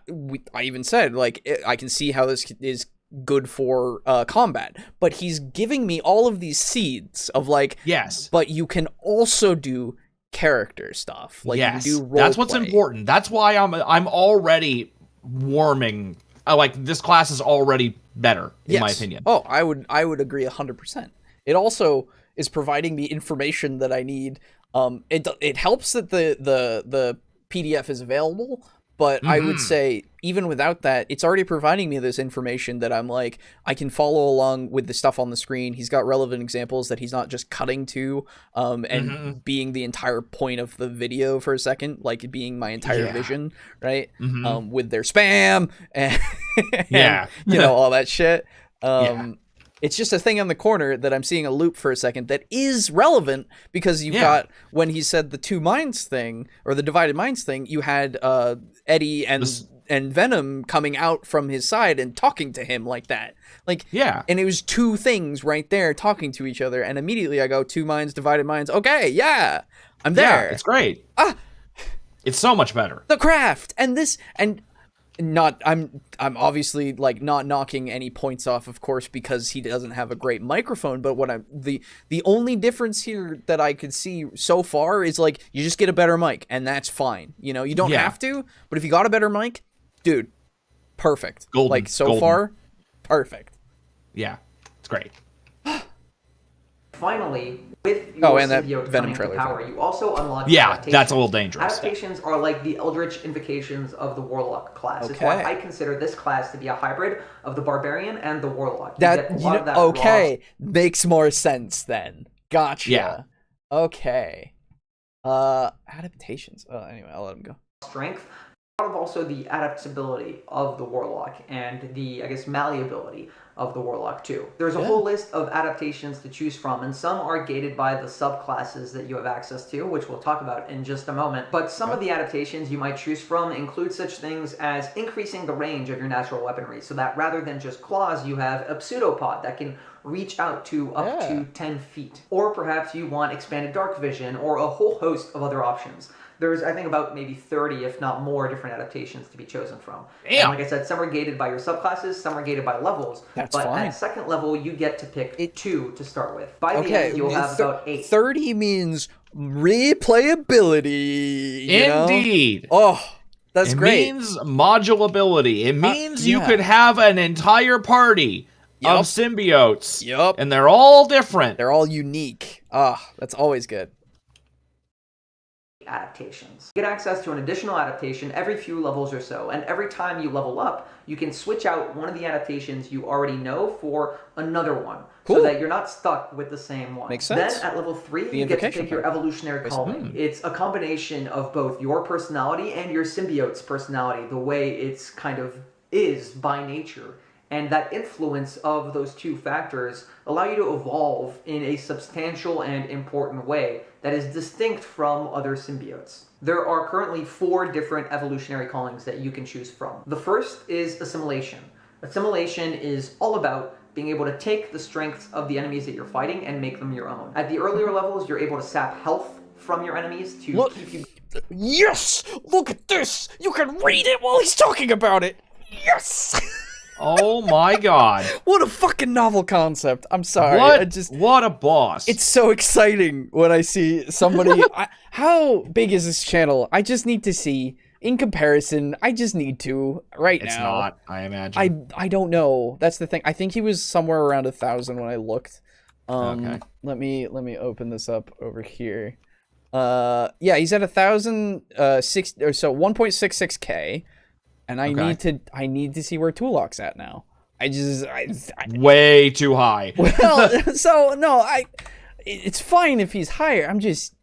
I even said, like, I can see how this is good for combat. But he's giving me all of these seeds of, like, yes, but you can also do character stuff. Like, yes, you can do role that's what's play. important. That's why I'm already warming. Like, this class is already better, in my opinion. Oh, I would agree 100%. It also is providing me information that I need. It helps that the PDF is available, but I would say even without that, it's already providing me this information that I'm like, I can follow along with the stuff on the screen. He's got relevant examples that he's not just cutting to and being the entire point of the video for a second, like being my entire vision, right? With their spam and, and all that shit. It's just a thing on the corner that I'm seeing a loop for a second that is relevant because you've got, when he said the two minds thing or the divided minds thing, you had Eddie and Venom coming out from his side and talking to him like that. Like, and it was two things right there talking to each other. And immediately I go, two minds, divided minds. Okay. Yeah. I'm there. Yeah, it's great. It's so much better. The craft and this and I'm obviously like not knocking any points off, of course, because he doesn't have a great microphone. But what the only difference here that I could see so far is like you just get a better mic, and that's fine. You know, you don't have to, but if you got a better mic, dude, perfect. Golden. Like so far, perfect. Yeah, it's great. Finally, with your and that symbiote Venom coming to trailer. power, you also unlock adaptations. That's a little dangerous. Adaptations are like the eldritch invocations of the Warlock class. It's why I consider this class to be a hybrid of the Barbarian and the Warlock. Makes more sense then. Gotcha. Yeah. Okay. Adaptations. Oh, anyway, I'll let him go. Strength. Of also the adaptability of the Warlock and the, I guess, malleability of the Warlock too. There's a whole list of adaptations to choose from, and some are gated by the subclasses that you have access to, which we'll talk about in just a moment. But some of the adaptations you might choose from include such things as increasing the range of your natural weaponry, so that rather than just claws, you have a pseudopod that can reach out to up to 10 feet. Or perhaps you want expanded dark vision, or a whole host of other options. There's, I think, about maybe 30, if not more, different adaptations to be chosen from. And like I said, some are gated by your subclasses, some are gated by levels. But at second level, you get to pick 2 to start with. By the end, you'll have about 8. 30 means replayability. Indeed. Oh, that's great. It means modulability. It means you could have an entire party of symbiotes. And they're all different. They're all unique. That's always good. Adaptations. Get access to an additional adaptation every few levels or so, and every time you level up, you can switch out one of the adaptations you already know for another one, so that you're not stuck with the same one. Makes sense. Then at level 3, you get to pick your evolutionary calling. It's a combination of both your personality and your symbiote's personality, the way it's kind of is by nature. And that influence of those two factors allow you to evolve in a substantial and important way that is distinct from other symbiotes. There are currently 4 different evolutionary callings that you can choose from. The first is Assimilation. Assimilation is all about being able to take the strengths of the enemies that you're fighting and make them your own. At the earlier levels, you're able to sap health from your enemies to keep you... Yes! Look at this! You can read it while he's talking about it! Yes! Oh my god. What a fucking novel concept. I'm sorry. What a boss. It's so exciting when I see somebody... how big is this channel? I just need to see. In comparison, I just need to right now. It's not, I imagine. I don't know. That's the thing. I think he was somewhere around 1,000 when I looked. Okay. Let me open this up over here. Yeah, he's at 1,006 or so 1.66K. And I need to see where Tulok's at now. Way too high. Well, so no, it's fine if he's higher. I'm just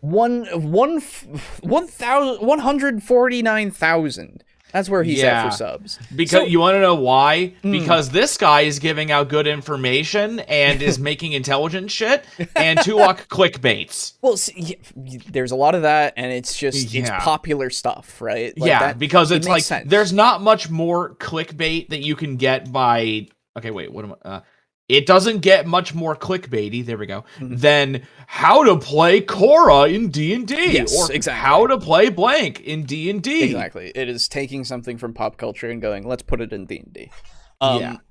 149,000 That's where he's at for subs. Because you want to know why? Because this guy is giving out good information and is making intelligent shit, and Tulok clickbaits. Well, see, there's a lot of that, and it's just it's popular stuff, right? Like because it's like sense. There's not much more clickbait that you can get by. Okay, wait, what am I? It doesn't get much more clickbaity, there we go, than how to play Korra in D&D. Yes, or exactly. How to play blank in D&D. Exactly. It is taking something from pop culture and going, let's put it in D&D.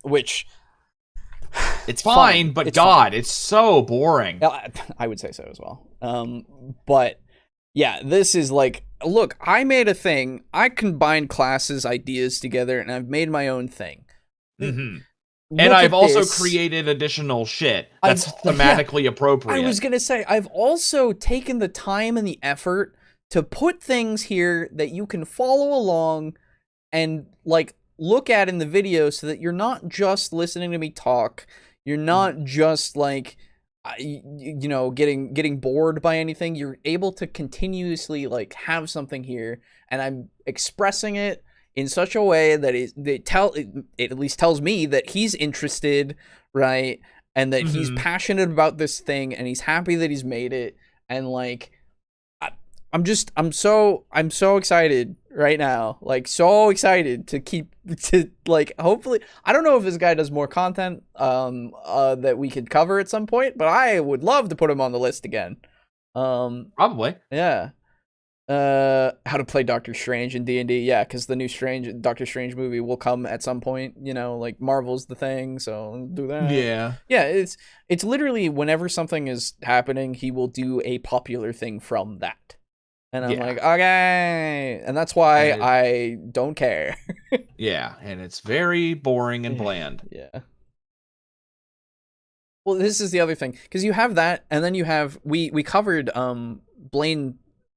Which... It's fine, but God, it's so boring. I would say so as well. But, yeah, this is like, look, I made a thing. I combined classes, ideas together, and I've made my own thing. And I've also created additional shit that's thematically appropriate. I was going to say, I've also taken the time and the effort to put things here that you can follow along and, like, look at in the video so that you're not just listening to me talk. You're not just, like, you know, getting bored by anything. You're able to continuously, like, have something here, and I'm expressing it in such a way that it at least tells me that he's interested, right? And that he's passionate about this thing, and he's happy that he's made it. And like, I'm so excited right now, like so excited to like, hopefully, I don't know if this guy does more content that we could cover at some point, but I would love to put him on the list again. Probably. Yeah. How to play Doctor Strange in D&D, yeah, because the new Doctor Strange movie will come at some point, you know, like Marvel's the thing, so do that. Yeah, it's literally whenever something is happening, he will do a popular thing from that, and I'm like, okay, and that's why I don't care. Yeah, and it's very boring and bland. Yeah. Well, this is the other thing, because you have that, and then you have we covered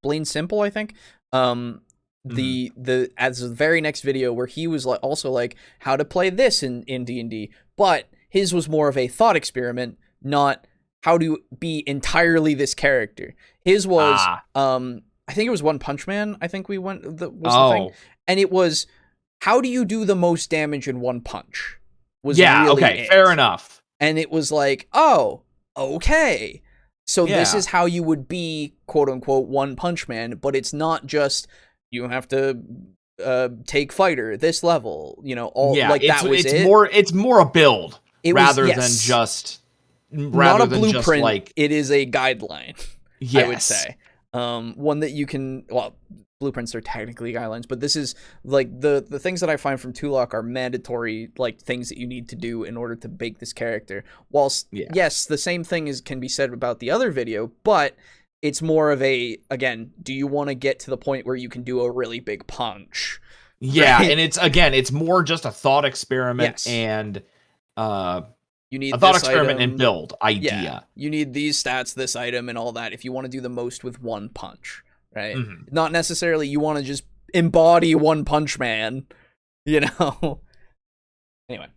Blaine Simple, I think, the as the very next video where he was like also like how to play this in D&D, but his was more of a thought experiment, not how to be entirely this character. His was I think it was One Punch Man. I think the thing, and it was how do you do the most damage in one punch? Fair enough. And it was like, oh, okay. So this is how you would be, quote unquote, One Punch Man, but it's not just you have to take fighter this level, you know, it's more a build rather than just not a blueprint. Like, it is a guideline. Yes. I would say one that you can. Well, blueprints are technically guidelines, but this is like the things that I find from Tulok are mandatory, like things that you need to do in order to bake this character. Whilst yes, the same thing can be said about the other video, but it's more of a, again, do you want to get to the point where you can do a really big punch? Yeah, right? And it's more just a thought experiment and you need a thought experiment and build idea. Yeah, you need these stats, this item, and all that if you want to do the most with one punch. Right? Not necessarily you want to just embody One Punch Man, you know? Anyway.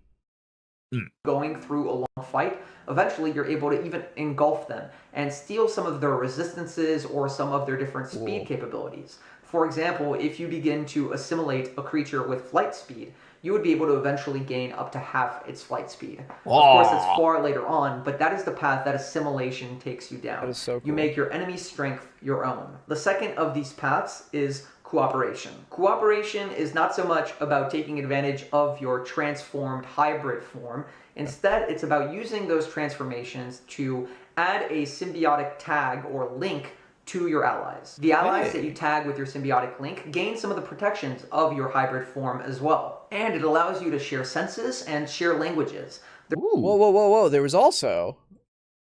Going through a long fight, eventually you're able to even engulf them and steal some of their resistances or some of their different speed capabilities. For example, if you begin to assimilate a creature with flight speed, you would be able to eventually gain up to half its flight speed. Of course, it's far later on, but that is the path that assimilation takes you down. That is so cool. You make your enemy's strength your own. The second of these paths is cooperation. Cooperation is not so much about taking advantage of your transformed hybrid form. Instead, it's about using those transformations to add a symbiotic tag or link to your allies. The allies that you tag with your symbiotic link gain some of the protections of your hybrid form as well. And it allows you to share senses and share languages. Whoa. There was also,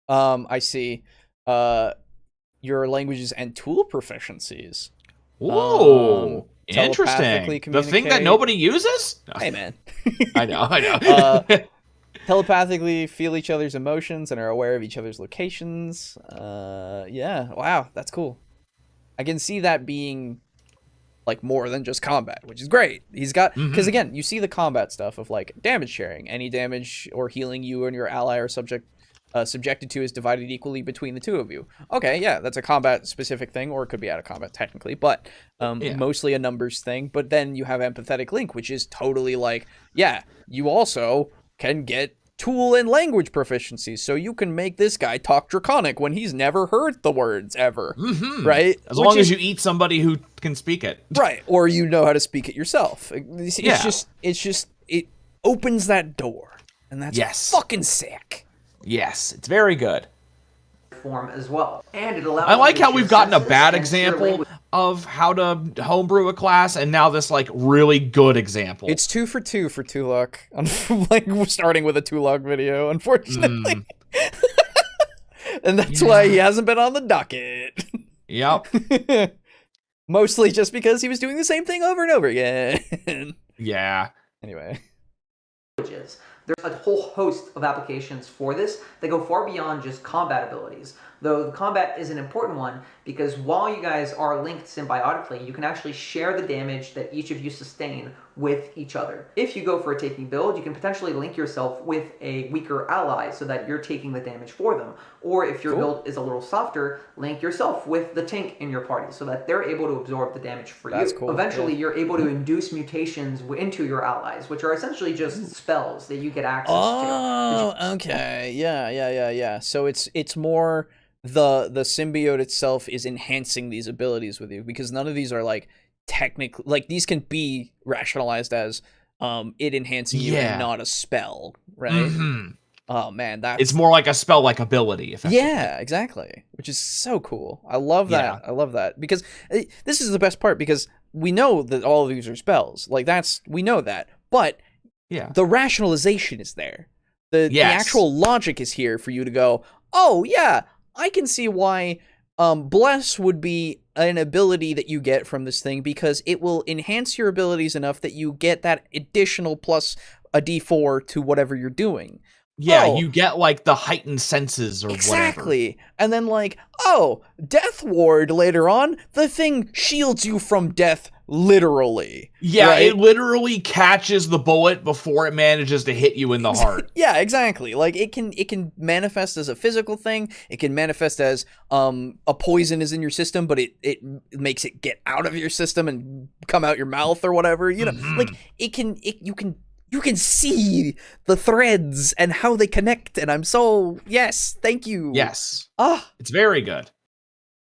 I see, your languages and tool proficiencies. Ooh, interesting. The thing that nobody uses? Hey, man. I know. Telepathically feel each other's emotions and are aware of each other's locations. Yeah, wow, that's cool. I can see that being like more than just combat, which is great. He's got, because again, you see the combat stuff of like damage sharing, any damage or healing you and your ally or subject subjected to is divided equally between the two of you. Okay, yeah, that's a combat-specific thing, or it could be out of combat, technically, but mostly a numbers thing. But then you have empathetic link, which is totally like, yeah, you also can get tool and language proficiencies, so you can make this guy talk Draconic when he's never heard the words ever, right? As long as you eat somebody who can speak it, right? Or you know how to speak it yourself. It's just it opens that door, and that's fucking sick. Yes, it's very good. Form as well, and it allows. I like how we've gotten a bad example of how to homebrew a class, and now this like really good example. It's 2 for 2 for Tulok. Like we're starting with a Tulok video, unfortunately, and that's why he hasn't been on the docket. Yep. Mostly just because he was doing the same thing over and over again. Yeah. Anyway. There's a whole host of applications for this that go far beyond just combat abilities. Though the combat is an important one because while you guys are linked symbiotically, you can actually share the damage that each of you sustain with each other. If you go for a taking build, you can potentially link yourself with a weaker ally so that you're taking the damage for them. Or if your build is a little softer, link yourself with the tank in your party so that they're able to absorb the damage for you. Cool. Eventually, you're able to induce mutations into your allies, which are essentially just spells that you get access to. Oh, okay. Yeah. So it's more the symbiote itself is enhancing these abilities with you, because none of these are like technically, like these can be rationalized as it enhancing you and not a spell, right? Oh man, it's more like a spell like ability. Yeah, exactly. Which is so cool. I love that. I love that, because this is the best part, because we know that all of these are spells. Like we know that, but the rationalization is there. The actual logic is here for you to go, oh yeah, I can see why Bless would be an ability that you get from this thing, because it will enhance your abilities enough that you get that additional plus a d4 to whatever you're doing. Yeah, you get like the heightened senses or whatever. And then like, oh, Death Ward later on, the thing shields you from death literally. Yeah, right? It literally catches the bullet before it manages to hit you in the heart. Yeah, exactly. Like it can manifest as a physical thing. It can manifest as a poison is in your system, but it makes it get out of your system and come out your mouth or whatever. You know, like you can see the threads and how they connect, and I'm so yes, thank you. Yes. It's very good.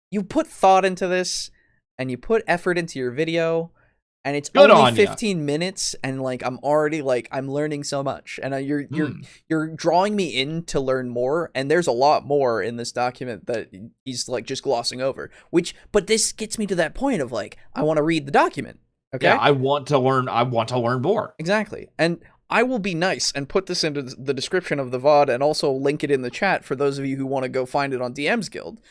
You put thought into this, and you put effort into your video, and it's good only 15 minutes, and like I'm already like I'm learning so much, and you're drawing me in to learn more, and there's a lot more in this document that he's like just glossing over. But this gets me to that point of like I want to read the document. Okay. Yeah, I want to learn more. Exactly. And I will be nice and put this into the description of the VOD and also link it in the chat for those of you who want to go find it on DM's Guild.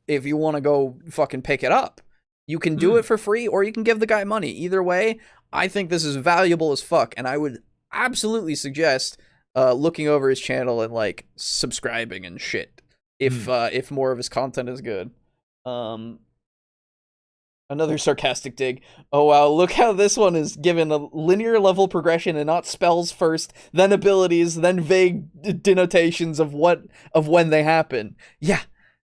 If you want to go fucking pick it up, you can do it for free or you can give the guy money. Either way, I think this is valuable as fuck, and I would absolutely suggest looking over his channel and like subscribing and shit if more of his content is good. Another sarcastic dig. Oh wow, look how this one is given a linear level progression and not spells first, then abilities, then vague denotations of when they happen.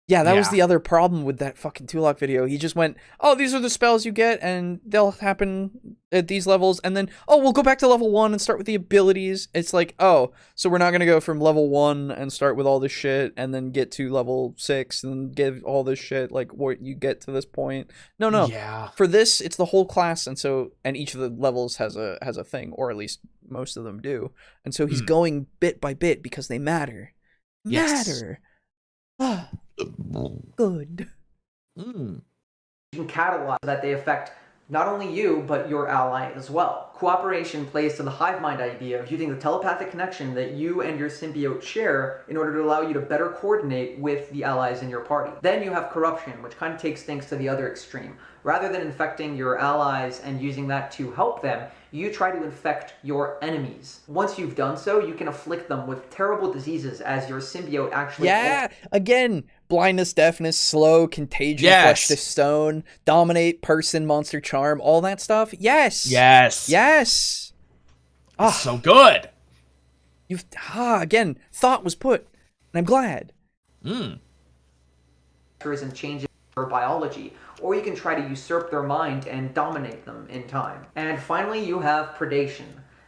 Yeah, that was the other problem with that fucking Tulok video. He just went, oh, these are the spells you get, and they'll happen at these levels, and then, oh, we'll go back to level 1 and start with the abilities. It's like, oh, so we're not going to go from level 1 and start with all this shit, and then get to level 6 and get all this shit, like, what you get to this point. No. Yeah. For this, it's the whole class, and each of the levels has a thing, or at least most of them do. And so he's going bit by bit because they matter. Yes. Good. You can catalog that they affect not only you, but your ally as well. Cooperation plays to the hive mind idea of using the telepathic connection that you and your symbiote share in order to allow you to better coordinate with the allies in your party. Then you have corruption, which kind of takes things to the other extreme. Rather than infecting your allies and using that to help them, you try to infect your enemies. Once you've done so, you can afflict them with terrible diseases as your symbiote actually... Yeah, again, blindness, deafness, slow, contagion, flesh to stone, dominate, person, monster charm, all that stuff. Yes. So good. Again, thought was put. And I'm glad. And changes their biology, or you can try to usurp their mind and dominate them in time. And finally, you have predation.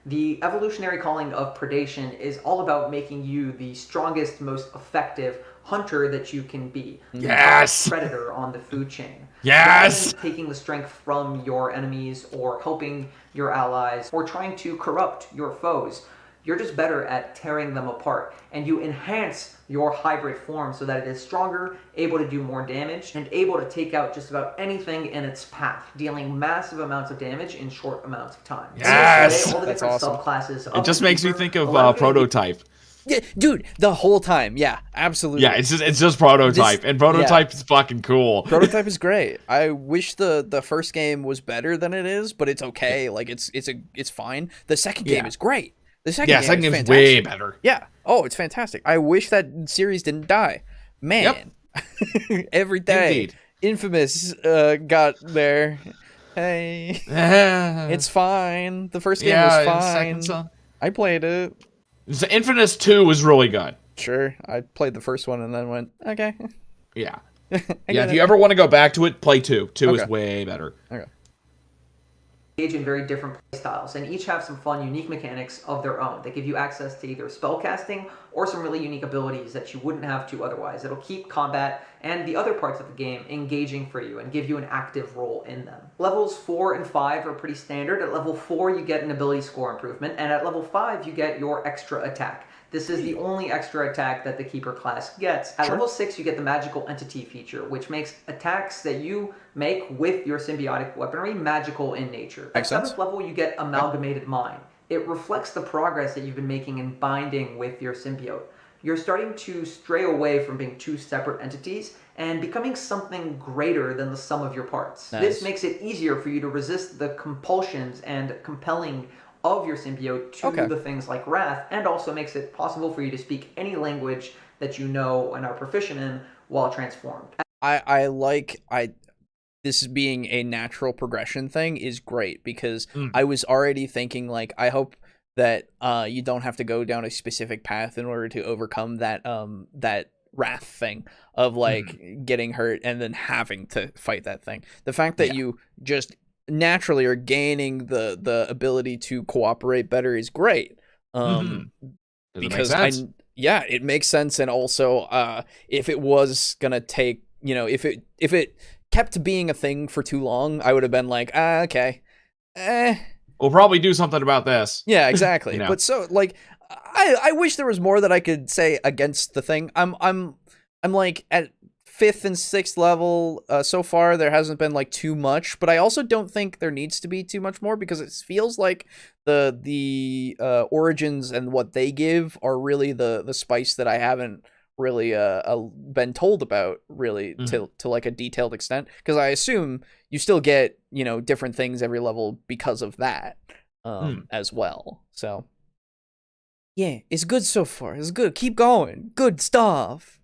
The evolutionary calling of predation is all about making you the strongest, most effective hunter that you can be. Yes! The predator on the food chain. Yes! Rather than taking the strength from your enemies or helping your allies or trying to corrupt your foes, you're just better at tearing them apart, and you enhance your hybrid form so that it is stronger, able to do more damage, and able to take out just about anything in its path, dealing massive amounts of damage in short amounts of time. Yes! All the That's different awesome. subclasses It just makes me think of Prototype. Yeah, dude, the whole time. Yeah, absolutely. Yeah, it's just Prototype, and Prototype is fucking cool. Prototype is great. I wish the first game was better than it is, but it's okay. Like it's fine. The second game is great. The second game is way better. Yeah. Oh, it's fantastic. I wish that series didn't die. Man. Yep. Every day. Indeed. Infamous got there. Hey. It's fine. The first game was fine. I played it. The Infamous 2 was really good. Sure. I played the first one and then went, okay. Yeah. If you ever want to go back to it, play 2. 2 is way better. Okay. Engage in very different play styles, and each have some fun, unique mechanics of their own that give you access to either spell casting or some really unique abilities that you wouldn't have to otherwise. It'll keep combat and the other parts of the game engaging for you and give you an active role in them. Levels 4 and 5 are pretty standard. At level 4, you get an ability score improvement, and at level 5, you get your extra attack. This is the only extra attack that the Keeper class gets. At level 6, you get the Magical Entity feature, which makes attacks that you make with your symbiotic weaponry magical in nature. At 7th level, you get Amalgamated Mind. It reflects the progress that you've been making in binding with your symbiote. You're starting to stray away from being two separate entities and becoming something greater than the sum of your parts. Nice. This makes it easier for you to resist the compulsions and compelling of your symbiote to the things like wrath, and also makes it possible for you to speak any language that you know and are proficient in while transformed. I like this being a natural progression thing is great, because I was already thinking, like, I hope that you don't have to go down a specific path in order to overcome that that wrath thing of like getting hurt and then having to fight that thing. The fact that you just naturally are gaining the ability to cooperate better is great. Because it makes sense. And also if it was gonna take, you know, if it kept being a thing for too long, I would have been like, okay, we'll probably do something about this. Yeah, exactly. You know? But so, like, I wish there was more that I could say against the thing. I'm like at 5th and 6th level so far. There hasn't been like too much, but I also don't think there needs to be too much more, because it feels like the origins and what they give are really the spice that I haven't really been told about really to like a detailed extent, because I assume you still get, you know, different things every level because of that as well. So yeah, it's good so far. It's good. Keep going. Good stuff.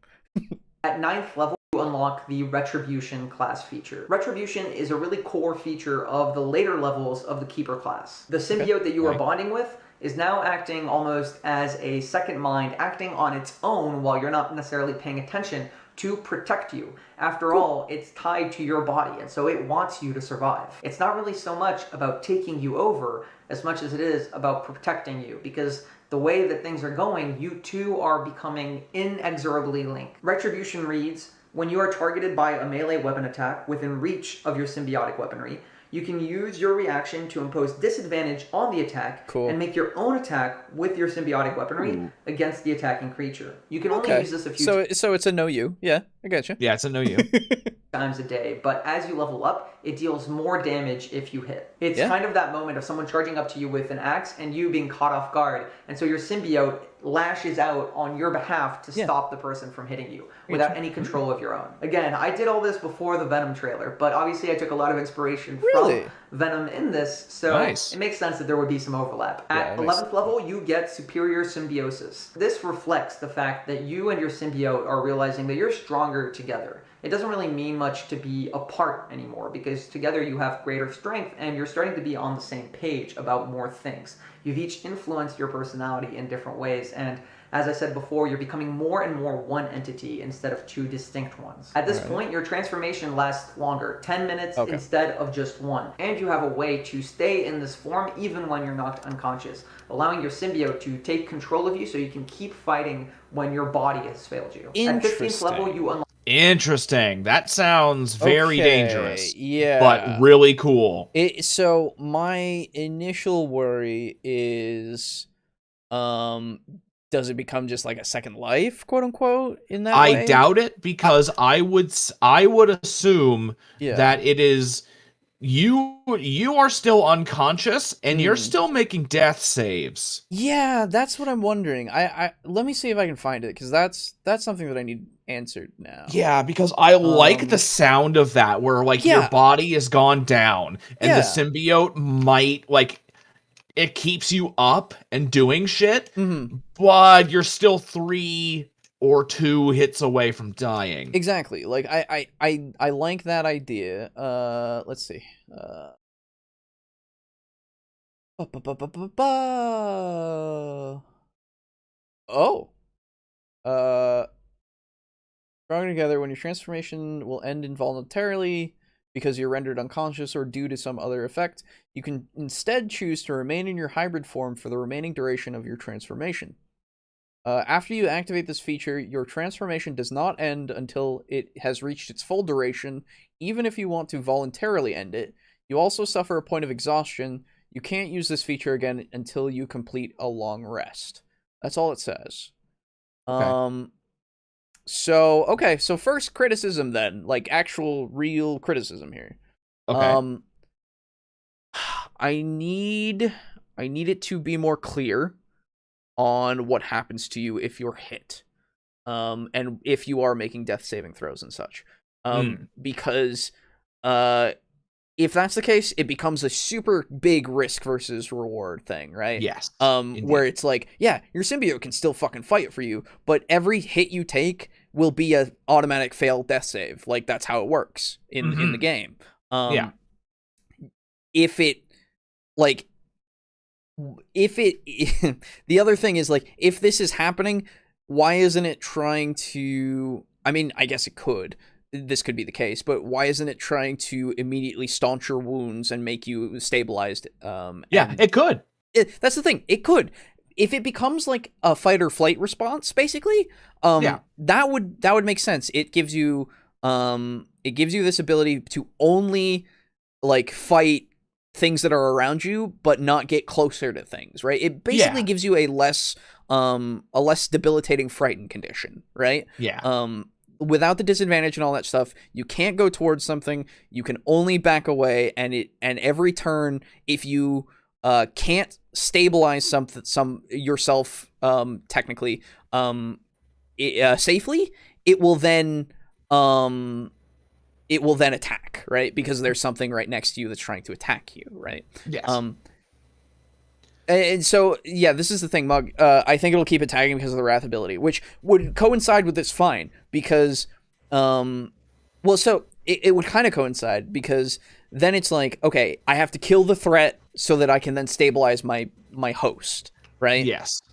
At 9th level, you unlock the Retribution class feature. Retribution is a really core feature of the later levels of the Keeper class. The symbiote that you are bonding with is now acting almost as a second mind, acting on its own while you're not necessarily paying attention, to protect you. After all, it's tied to your body, and so it wants you to survive. It's not really so much about taking you over as much as it is about protecting you, because the way that things are going, you two are becoming inexorably linked. Retribution reads, when you are targeted by a melee weapon attack within reach of your symbiotic weaponry, you can use your reaction to impose disadvantage on the attack and make your own attack with your symbiotic weaponry against the attacking creature. You can only use this a few times. So it's a no you. Yeah, I gotcha. Yeah, it's a no you. times a day, but as you level up, it deals more damage if you hit. It's kind of that moment of someone charging up to you with an axe and you being caught off guard, and so your symbiote lashes out on your behalf to stop the person from hitting you without any control of your own. Again, I did all this before the Venom trailer, but obviously I took a lot of inspiration from Venom in this, so it makes sense that there would be some overlap. At 11th level, you get Superior Symbiosis. This reflects the fact that you and your symbiote are realizing that you're stronger together. it doesn't really mean much to be apart anymore, because together you have greater strength and you're starting to be on the same page about more things. You've each influenced your personality in different ways, and as I said before, you're becoming more and more one entity instead of two distinct ones. At this point, your transformation lasts longer, 10 minutes instead of just 1. And you have a way to stay in this form even when you're knocked unconscious, allowing your symbiote to take control of you so you can keep fighting when your body has failed you. At 15th level, you unlock... Interesting. That sounds very dangerous. Yeah. But really cool. So my initial worry is... does it become just like a second life, quote unquote, in that way? I doubt it, because I would assume that it is you are still unconscious and you're still making death saves. Yeah, that's what I'm wondering. I let me see if I can find it, because that's something that I need answered now. Yeah, because I like the sound of that, where like your body has gone down and the symbiote might like, it keeps you up and doing shit, but you're still 3 or 2 hits away from dying. Exactly. Like I like that idea. Let's see. Strong together, when your transformation will end involuntarily because you're rendered unconscious or due to some other effect, you can instead choose to remain in your hybrid form for the remaining duration of your transformation. After you activate this feature, your transformation does not end until it has reached its full duration, even if you want to voluntarily end it. You also suffer a point of exhaustion. You can't use this feature again until you complete a long rest. That's all it says. Okay. So first criticism then, like actual real criticism here. Okay. I need it to be more clear on what happens to you if you're hit. And if you are making death saving throws and such. Because if that's the case, it becomes a super big risk versus reward thing, right? Yes. Where it's like, yeah, your symbiote can still fucking fight for you, but every hit you take will be a automatic fail death save. Like, that's how it works in the game. If it the other thing is, like, if this is happening, why isn't it trying to, I mean, I guess it could. This could be the case, but why isn't it trying to immediately staunch your wounds and make you stabilized? It could. That's the thing. It could. If it becomes like a fight or flight response, basically, that would make sense. It gives you this ability to only like fight things that are around you, but not get closer to things, right? It basically gives you a less debilitating frightened condition, right? Without the disadvantage and all that stuff, you can't go towards something. You can only back away, and every turn, if you can't stabilize yourself technically safely, it will then attack, right? Because there's something right next to you that's trying to attack you, right? Yes. And so, yeah, this is the thing, Mug. I think it'll keep attacking because of the Wrath ability, which would coincide with this fine, because, so it would kind of coincide, because then it's like, okay, I have to kill the threat so that I can then stabilize my host, right? Yes.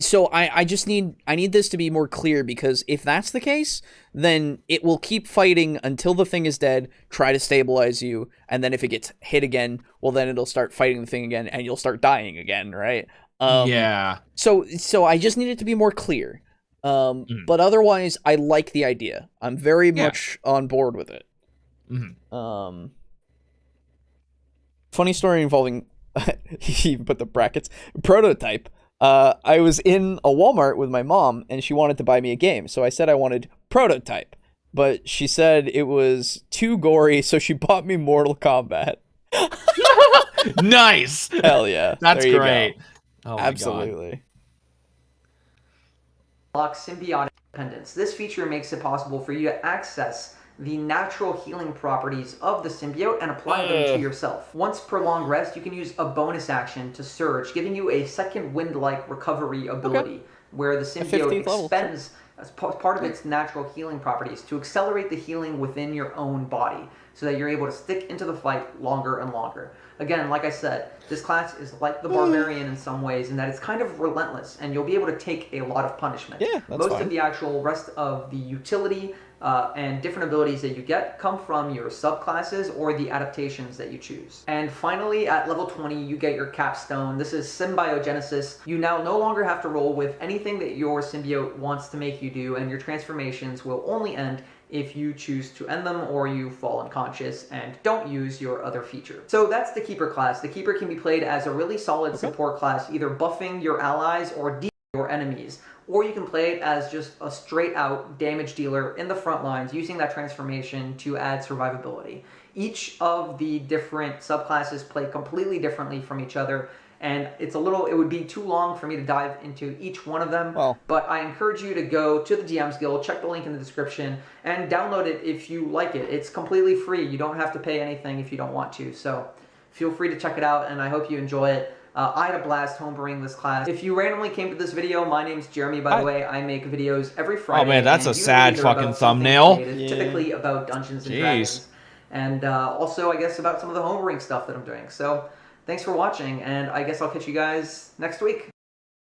So I need this to be more clear, because if that's the case, then it will keep fighting until the thing is dead, try to stabilize you, and then if it gets hit again, well, then it'll start fighting the thing again, and you'll start dying again, right? So I just need it to be more clear. But otherwise, I like the idea. I'm very much on board with it. Funny story involving, he put the brackets, prototype. I was in a Walmart with my mom, and she wanted to buy me a game, so I said I wanted Prototype, but she said it was too gory, so she bought me Mortal Kombat. Nice! Hell yeah. That's great. Oh, absolutely. Unlock symbiotic independence. This feature makes it possible for you to access the natural healing properties of the symbiote and apply them to yourself. Once per long rest, you can use a bonus action to surge, giving you a second wind-like recovery ability, where the symbiote expends as part of its natural healing properties, to accelerate the healing within your own body so that you're able to stick into the fight longer and longer. Again, like I said, this class is like the Barbarian in some ways in that it's kind of relentless, and you'll be able to take a lot of punishment. Yeah, that's Most fine. of the actual rest of the utility and different abilities that you get come from your subclasses or the adaptations that you choose. And finally, at level 20, you get your capstone. This is Symbiogenesis. You now no longer have to roll with anything that your symbiote wants to make you do, and your transformations will only end if you choose to end them or you fall unconscious and don't use your other feature. So that's the Keeper class. The Keeper can be played as a really solid support class, either buffing your allies or dealing your enemies. Or you can play it as just a straight out damage dealer in the front lines, using that transformation to add survivability. Each of the different subclasses play completely differently from each other, and it would be too long for me to dive into each one of them, but I encourage you to go to the DM's Guild, check the link in the description, and download it if you like it. It's completely free. You don't have to pay anything if you don't want to, so feel free to check it out, and I hope you enjoy it. I had a blast homebrewing this class. If you randomly came to this video, my name's Jeremy, by the way. I make videos every Friday. Oh man, that's a sad fucking thumbnail. Typically about Dungeons and Dragons. And also, I guess, about some of the homebrewing stuff that I'm doing. So, thanks for watching, and I guess I'll catch you guys next week.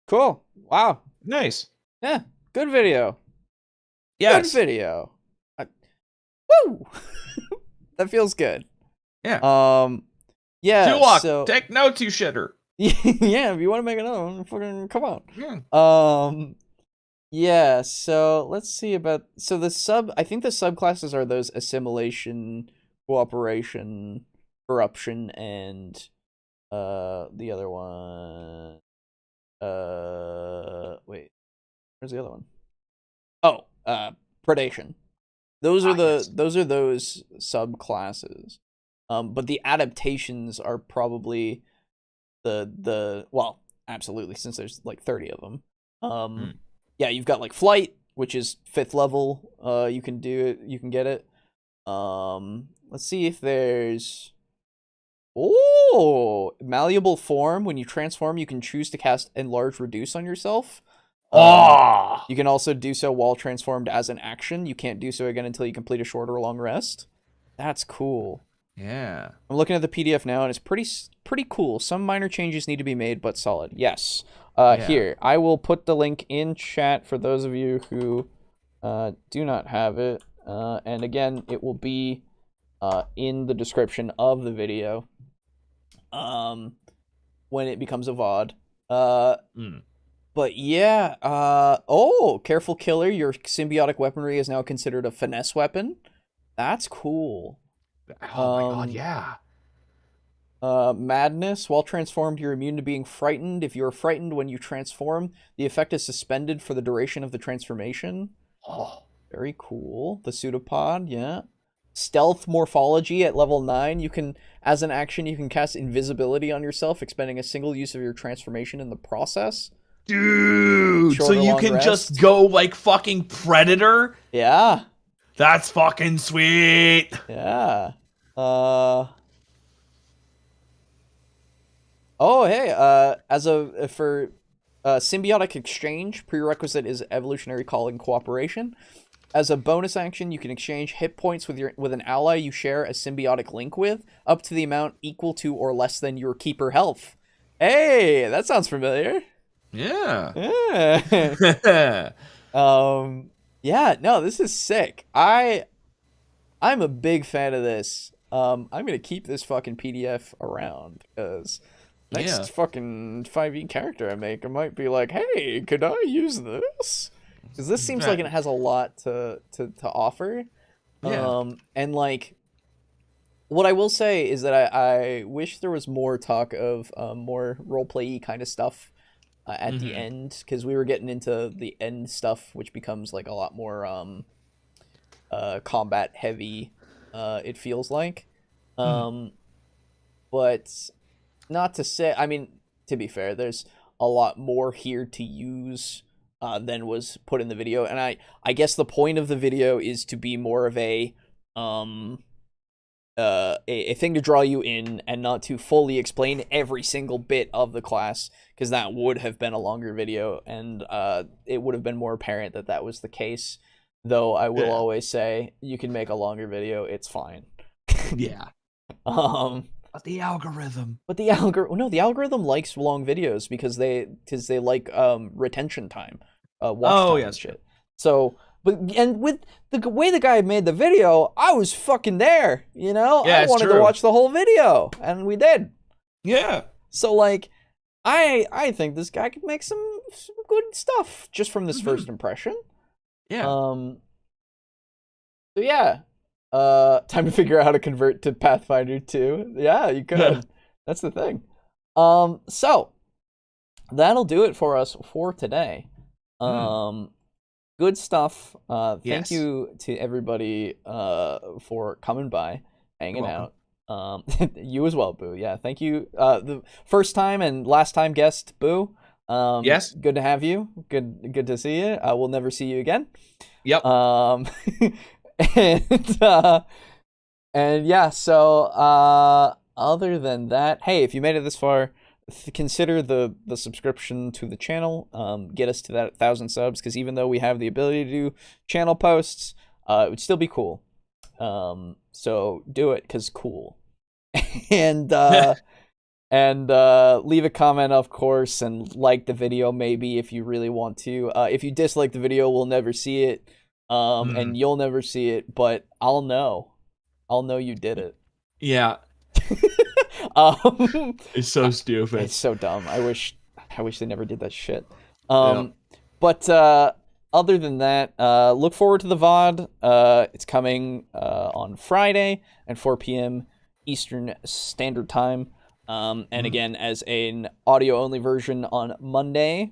Cool. Wow. Nice. Yeah. Good video. Yes. Good video. Woo! That feels good. Yeah. Yeah. Warlock, so take notes, you shitter. yeah, if you want to make another one, fucking come on. Yeah. Yeah, so let's see about I think the subclasses are those assimilation, cooperation, corruption, and the other one wait. Where's the other one? Oh, predation. Those are those subclasses. But the adaptations are probably well, absolutely, since there's like 30 of them. Yeah, you've got like flight, which is 5th level. You can do it. You can get it. Let's see if there's malleable form. When you transform, you can choose to cast enlarge reduce on yourself. You can also do so while transformed as an action. You can't do so again until you complete a short or long rest. That's cool. Yeah. I'm looking at the PDF now, and it's pretty cool. Some minor changes need to be made, but solid. Yes. Here, I will put the link in chat for those of you who do not have it. And again, it will be in the description of the video when it becomes a VOD. But yeah, careful killer. Your symbiotic weaponry is now considered a finesse weapon. That's cool. Oh my god, yeah. Madness. While transformed, you're immune to being frightened. If you're frightened when you transform, the effect is suspended for the duration of the transformation. Oh, very cool. The pseudopod, yeah. Stealth morphology at level 9. You can, as an action, you can cast invisibility on yourself, expending a single use of your transformation in the process. Dude, so you can just go like fucking Predator? Yeah. That's fucking sweet. Yeah. Oh, hey, for symbiotic exchange, prerequisite is evolutionary calling cooperation. As a bonus action, you can exchange hit points with an ally you share a symbiotic link with, up to the amount equal to or less than your keeper health. Hey, that sounds familiar. Yeah. Yeah. Yeah, no, this is sick. I'm a big fan of this. I'm gonna keep this fucking PDF around, because next fucking 5e character I make, I might be like, hey, could I use this? Because this seems like it has a lot to offer. Yeah. And like, what I will say is that I wish there was more talk of more roleplay-y kind of stuff at the end, because we were getting into the end stuff, which becomes like a lot more combat heavy, it feels like. But not to say, I mean, to be fair, there's a lot more here to use than was put in the video, and I guess the point of the video is to be more of a a thing to draw you in and not to fully explain every single bit of the class, because that would have been a longer video, and it would have been more apparent that that was the case. Though I will always say, you can make a longer video, it's fine. Yeah. But the algorithm. The algorithm likes long videos because they like retention time, watch time and shit. So, and with the way the guy made the video, I was fucking there. You know, yeah, I wanted to watch the whole video, and we did. Yeah. So like, I think this guy could make some good stuff just from this first impression. Yeah. So yeah. Time to figure out how to convert to Pathfinder 2. Yeah, you could. That's the thing. So that'll do it for us for today. Good stuff. Thank you to everybody for coming by, hanging out. You as well, Boo. Yeah, thank you. The first time and last time guest, Boo. Yes. Good to have you. Good to see you. We'll never see you again. Yep. And yeah, so other than that, hey, if you made it this far, consider the subscription to the channel. Get us to that 1,000 subs, because even though we have the ability to do channel posts, it would still be cool. So do it, because cool. And leave a comment, of course, and like the video maybe if you really want to. If you dislike the video, we'll never see it. And you'll never see it, but I'll know you did it. Yeah. It's so stupid. It's so dumb. I wish they never did that shit. But other than that, look forward to the VOD. It's coming on Friday at 4 p.m. Eastern Standard Time. And again, as an audio only version on Monday.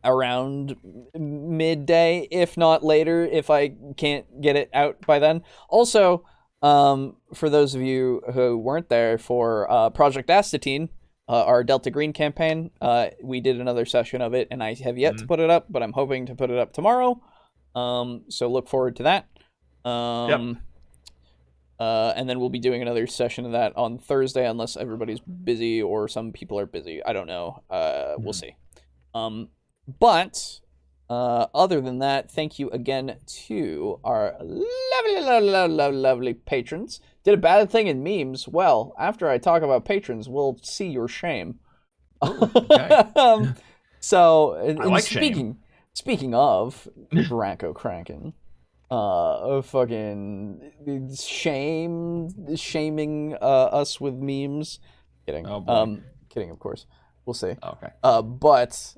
Around midday, if not later, if I can't get it out by then. Also, for those of you who weren't there for Project Astatine, our Delta Green campaign, we did another session of it, and I have yet to put it up, but I'm hoping to put it up tomorrow. So look forward to that. And then we'll be doing another session of that on Thursday, unless everybody's busy or some people are busy. I don't know. We'll see. But other than that, thank you again to our lovely patrons. Did a bad thing in memes. Well, after I talk about patrons, we'll see your shame. Okay. So, I like speaking of Branko Kraken, fucking shaming us with memes. Kidding. Oh, boy. Kidding, of course. We'll see. Okay. But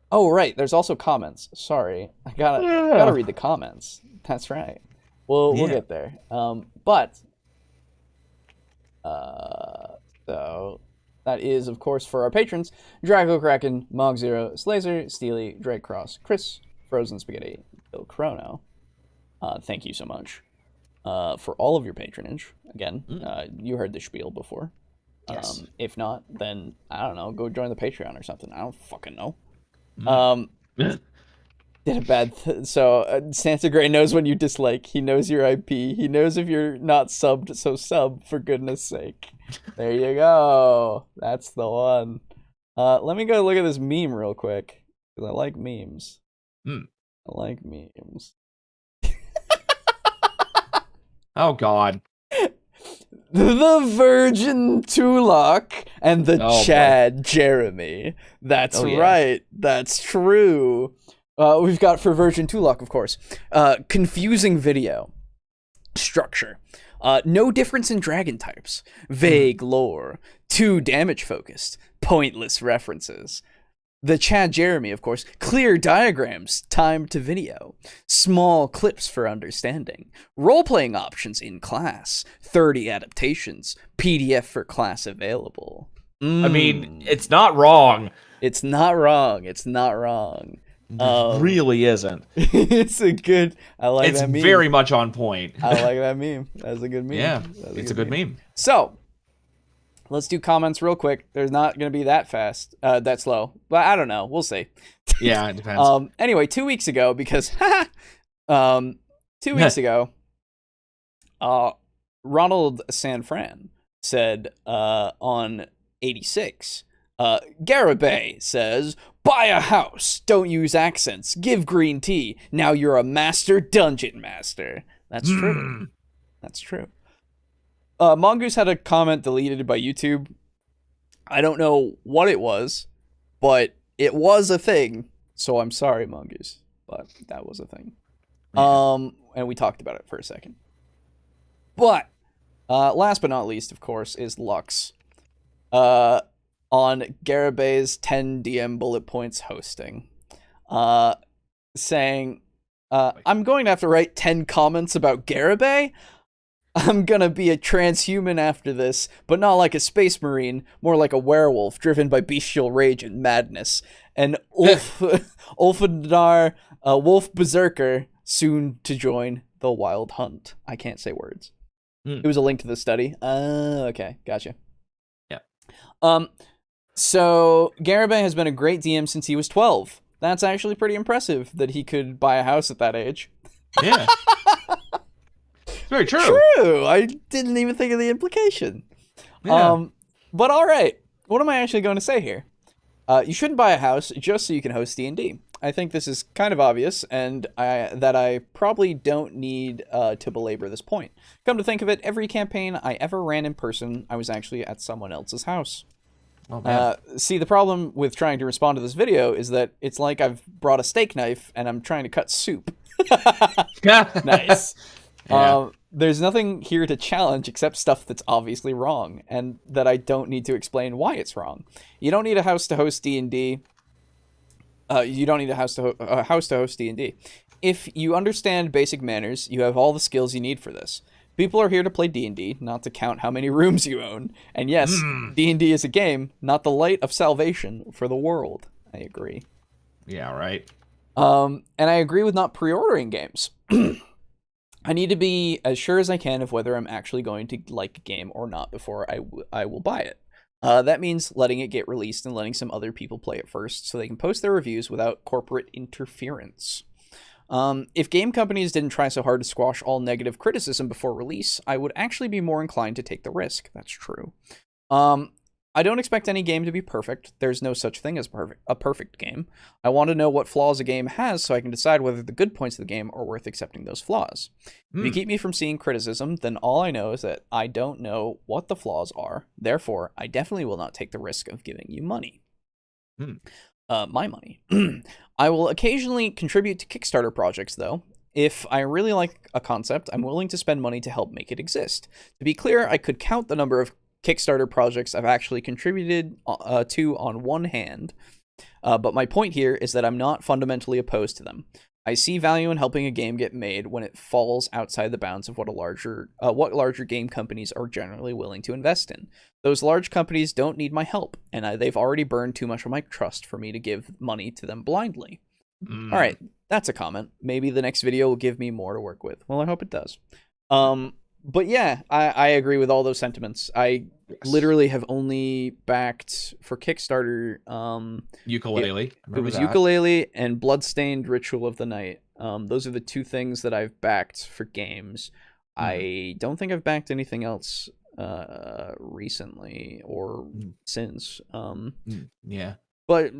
oh right, there's also comments. Sorry, I gotta read the comments. That's right. We'll get there. But so that is of course for our patrons: Draco Kraken, Mog Zero, Slazer, Steely, Drake Cross, Chris, Frozen Spaghetti, Bill Chrono. Thank you so much for all of your patronage. Again, you heard the spiel before. Yes. If not, then I don't know. Go join the Patreon or something. I don't fucking know. Did a bad. So Santa Gray knows when you dislike. He knows your IP. He knows if you're not subbed. So sub, for goodness sake. There you go. That's the one. Let me go look at this meme real quick, because I like memes. I like memes. Oh God. The Virgin Tulok and the Chad Jeremy. That's right. That's true. We've got for Virgin Tulok, of course. Confusing video. Structure. No difference in dragon types. Vague lore. Too damage focused. Pointless references. The Chad Jeremy, of course. Clear diagrams. Time to video. Small clips for understanding. Role-playing options in class. 30 adaptations. PDF for class available. I mean, it's not wrong. It's not wrong. It's not wrong. It really isn't. It's a good... I like that meme. It's very much on point. I like that meme. That's a good meme. Yeah, it's a good meme. So, let's do comments real quick. They're not going to be that fast, that slow. But I don't know. We'll see. Yeah, it depends. Anyway, 2 weeks ago, because 2 weeks ago, Ronald Sanfran said on 86, Garibay says, buy a house, don't use accents, give green tea, now you're a master dungeon master. That's true. That's true. Mongoose had a comment deleted by YouTube. I don't know what it was, but it was a thing. So I'm sorry, Mongoose, but that was a thing. Yeah. And we talked about it for a second. But last but not least, of course, is Lux. On Garabay's 10 DM bullet points hosting, saying, I'm going to have to write 10 comments about Garibay. I'm gonna be a transhuman after this, but not like a space marine, more like a werewolf driven by bestial rage and madness. And Ulfadar, a wolf berserker, soon to join the wild hunt. I can't say words. It was a link to the study. Okay, gotcha. Yeah. So Garibay has been a great DM since he was 12. That's actually pretty impressive that he could buy a house at that age. Yeah. Very true. True. I didn't even think of the implication. Yeah. But all right. What am I actually going to say here? You shouldn't buy a house just so you can host D&D. I think this is kind of obvious, and I probably don't need to belabor this point. Come to think of it, every campaign I ever ran in person, I was actually at someone else's house. Oh, man. See, the problem with trying to respond to this video is that it's like I've brought a steak knife and I'm trying to cut soup. Nice. Yeah. There's nothing here to challenge except stuff that's obviously wrong, and that I don't need to explain why it's wrong. You don't need a house to host D&D. You don't need a house to host D&D. If you understand basic manners, you have all the skills you need for this. People are here to play D&D, not to count how many rooms you own. And yes, D&D is a game, not the light of salvation for the world. I agree. Yeah, right. And I agree with not pre-ordering games. I need to be as sure as I can of whether I'm actually going to like a game or not before I will buy it. That means letting it get released and letting some other people play it first so they can post their reviews without corporate interference. If game companies didn't try so hard to squash all negative criticism before release, I would actually be more inclined to take the risk. That's true. I don't expect any game to be perfect. There's no such thing as a perfect game. I want to know what flaws a game has so I can decide whether the good points of the game are worth accepting those flaws. If you keep me from seeing criticism, then all I know is that I don't know what the flaws are. Therefore, I definitely will not take the risk of giving you money. My money. I will occasionally contribute to Kickstarter projects, though. If I really like a concept, I'm willing to spend money to help make it exist. To be clear, I could count the number of Kickstarter projects I've actually contributed to on one hand, but my point here is that I'm not fundamentally opposed to them. I see value in helping a game get made when it falls outside the bounds of what larger game companies are generally willing to invest in. Those large companies don't need my help, and they've already burned too much of my trust for me to give money to them blindly. All right, that's a comment. Maybe the next video will give me more to work with. Well, I hope it does. But yeah, I agree with all those sentiments. I literally have only backed for Kickstarter. Ukulele. It was Ukulele and Bloodstained Ritual of the Night. Those are the two things that I've backed for games. I don't think I've backed anything else recently or since. Yeah. But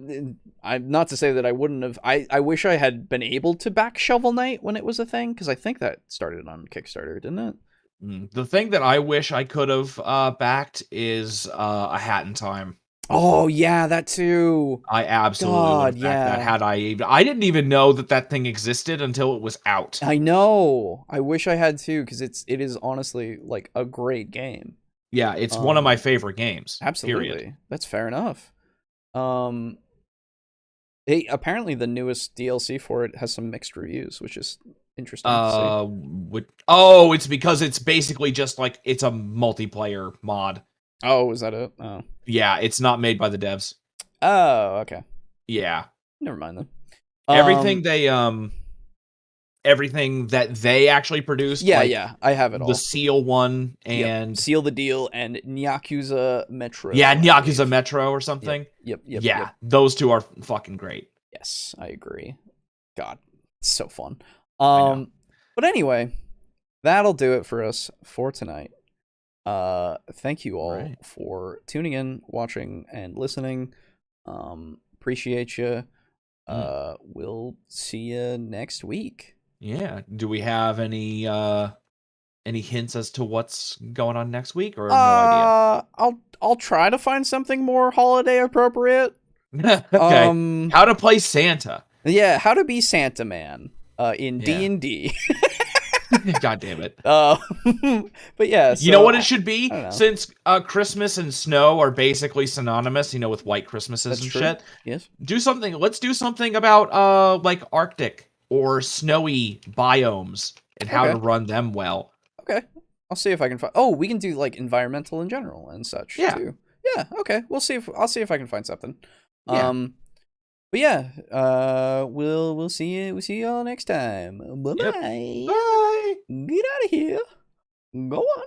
I'm not to say that I wouldn't have. I wish I had been able to back Shovel Knight when it was a thing, because I think that started on Kickstarter, didn't it? The thing that I wish I could have backed is A Hat in Time. Oh yeah, that too. I absolutely would have backed that had I didn't even know that thing existed until it was out. I know. I wish I had too, because it is honestly like a great game. Yeah, it's one of my favorite games. Absolutely, period. That's fair enough. Apparently the newest DLC for it has some mixed reviews, which is interesting to see. It's because it's basically just like it's a multiplayer mod. Oh, is that it? Oh. Yeah, it's not made by the devs. Oh, okay. Yeah. Never mind then. Everything that they actually produced. Yeah, I have it all. The Seal one and Seal the Deal and Nyakuza Metro. Yeah, Nyakuza Metro or something. Yep. Those two are fucking great. Yes, I agree. God, it's so fun. But anyway, that'll do it for us for tonight. Thank you all for tuning in, watching, and listening. Appreciate you. We'll see you next week. Yeah. Do we have any hints as to what's going on next week, or no idea? I'll try to find something more holiday appropriate. Okay. How to play Santa. Yeah, how to be Santa Man in D&D. God damn it. But yeah, so, you know what it should be? Since Christmas and snow are basically synonymous, with white Christmases and shit. Yes. Let's do something about like Arctic or snowy biomes and how to run them well. Okay. I'll see if I can find we can do like environmental in general and such too. Yeah, okay. I'll see if I can find something. Yeah. But yeah, we'll see you. We'll see you all next time. Bye-bye. Bye. Get out of here. Go on.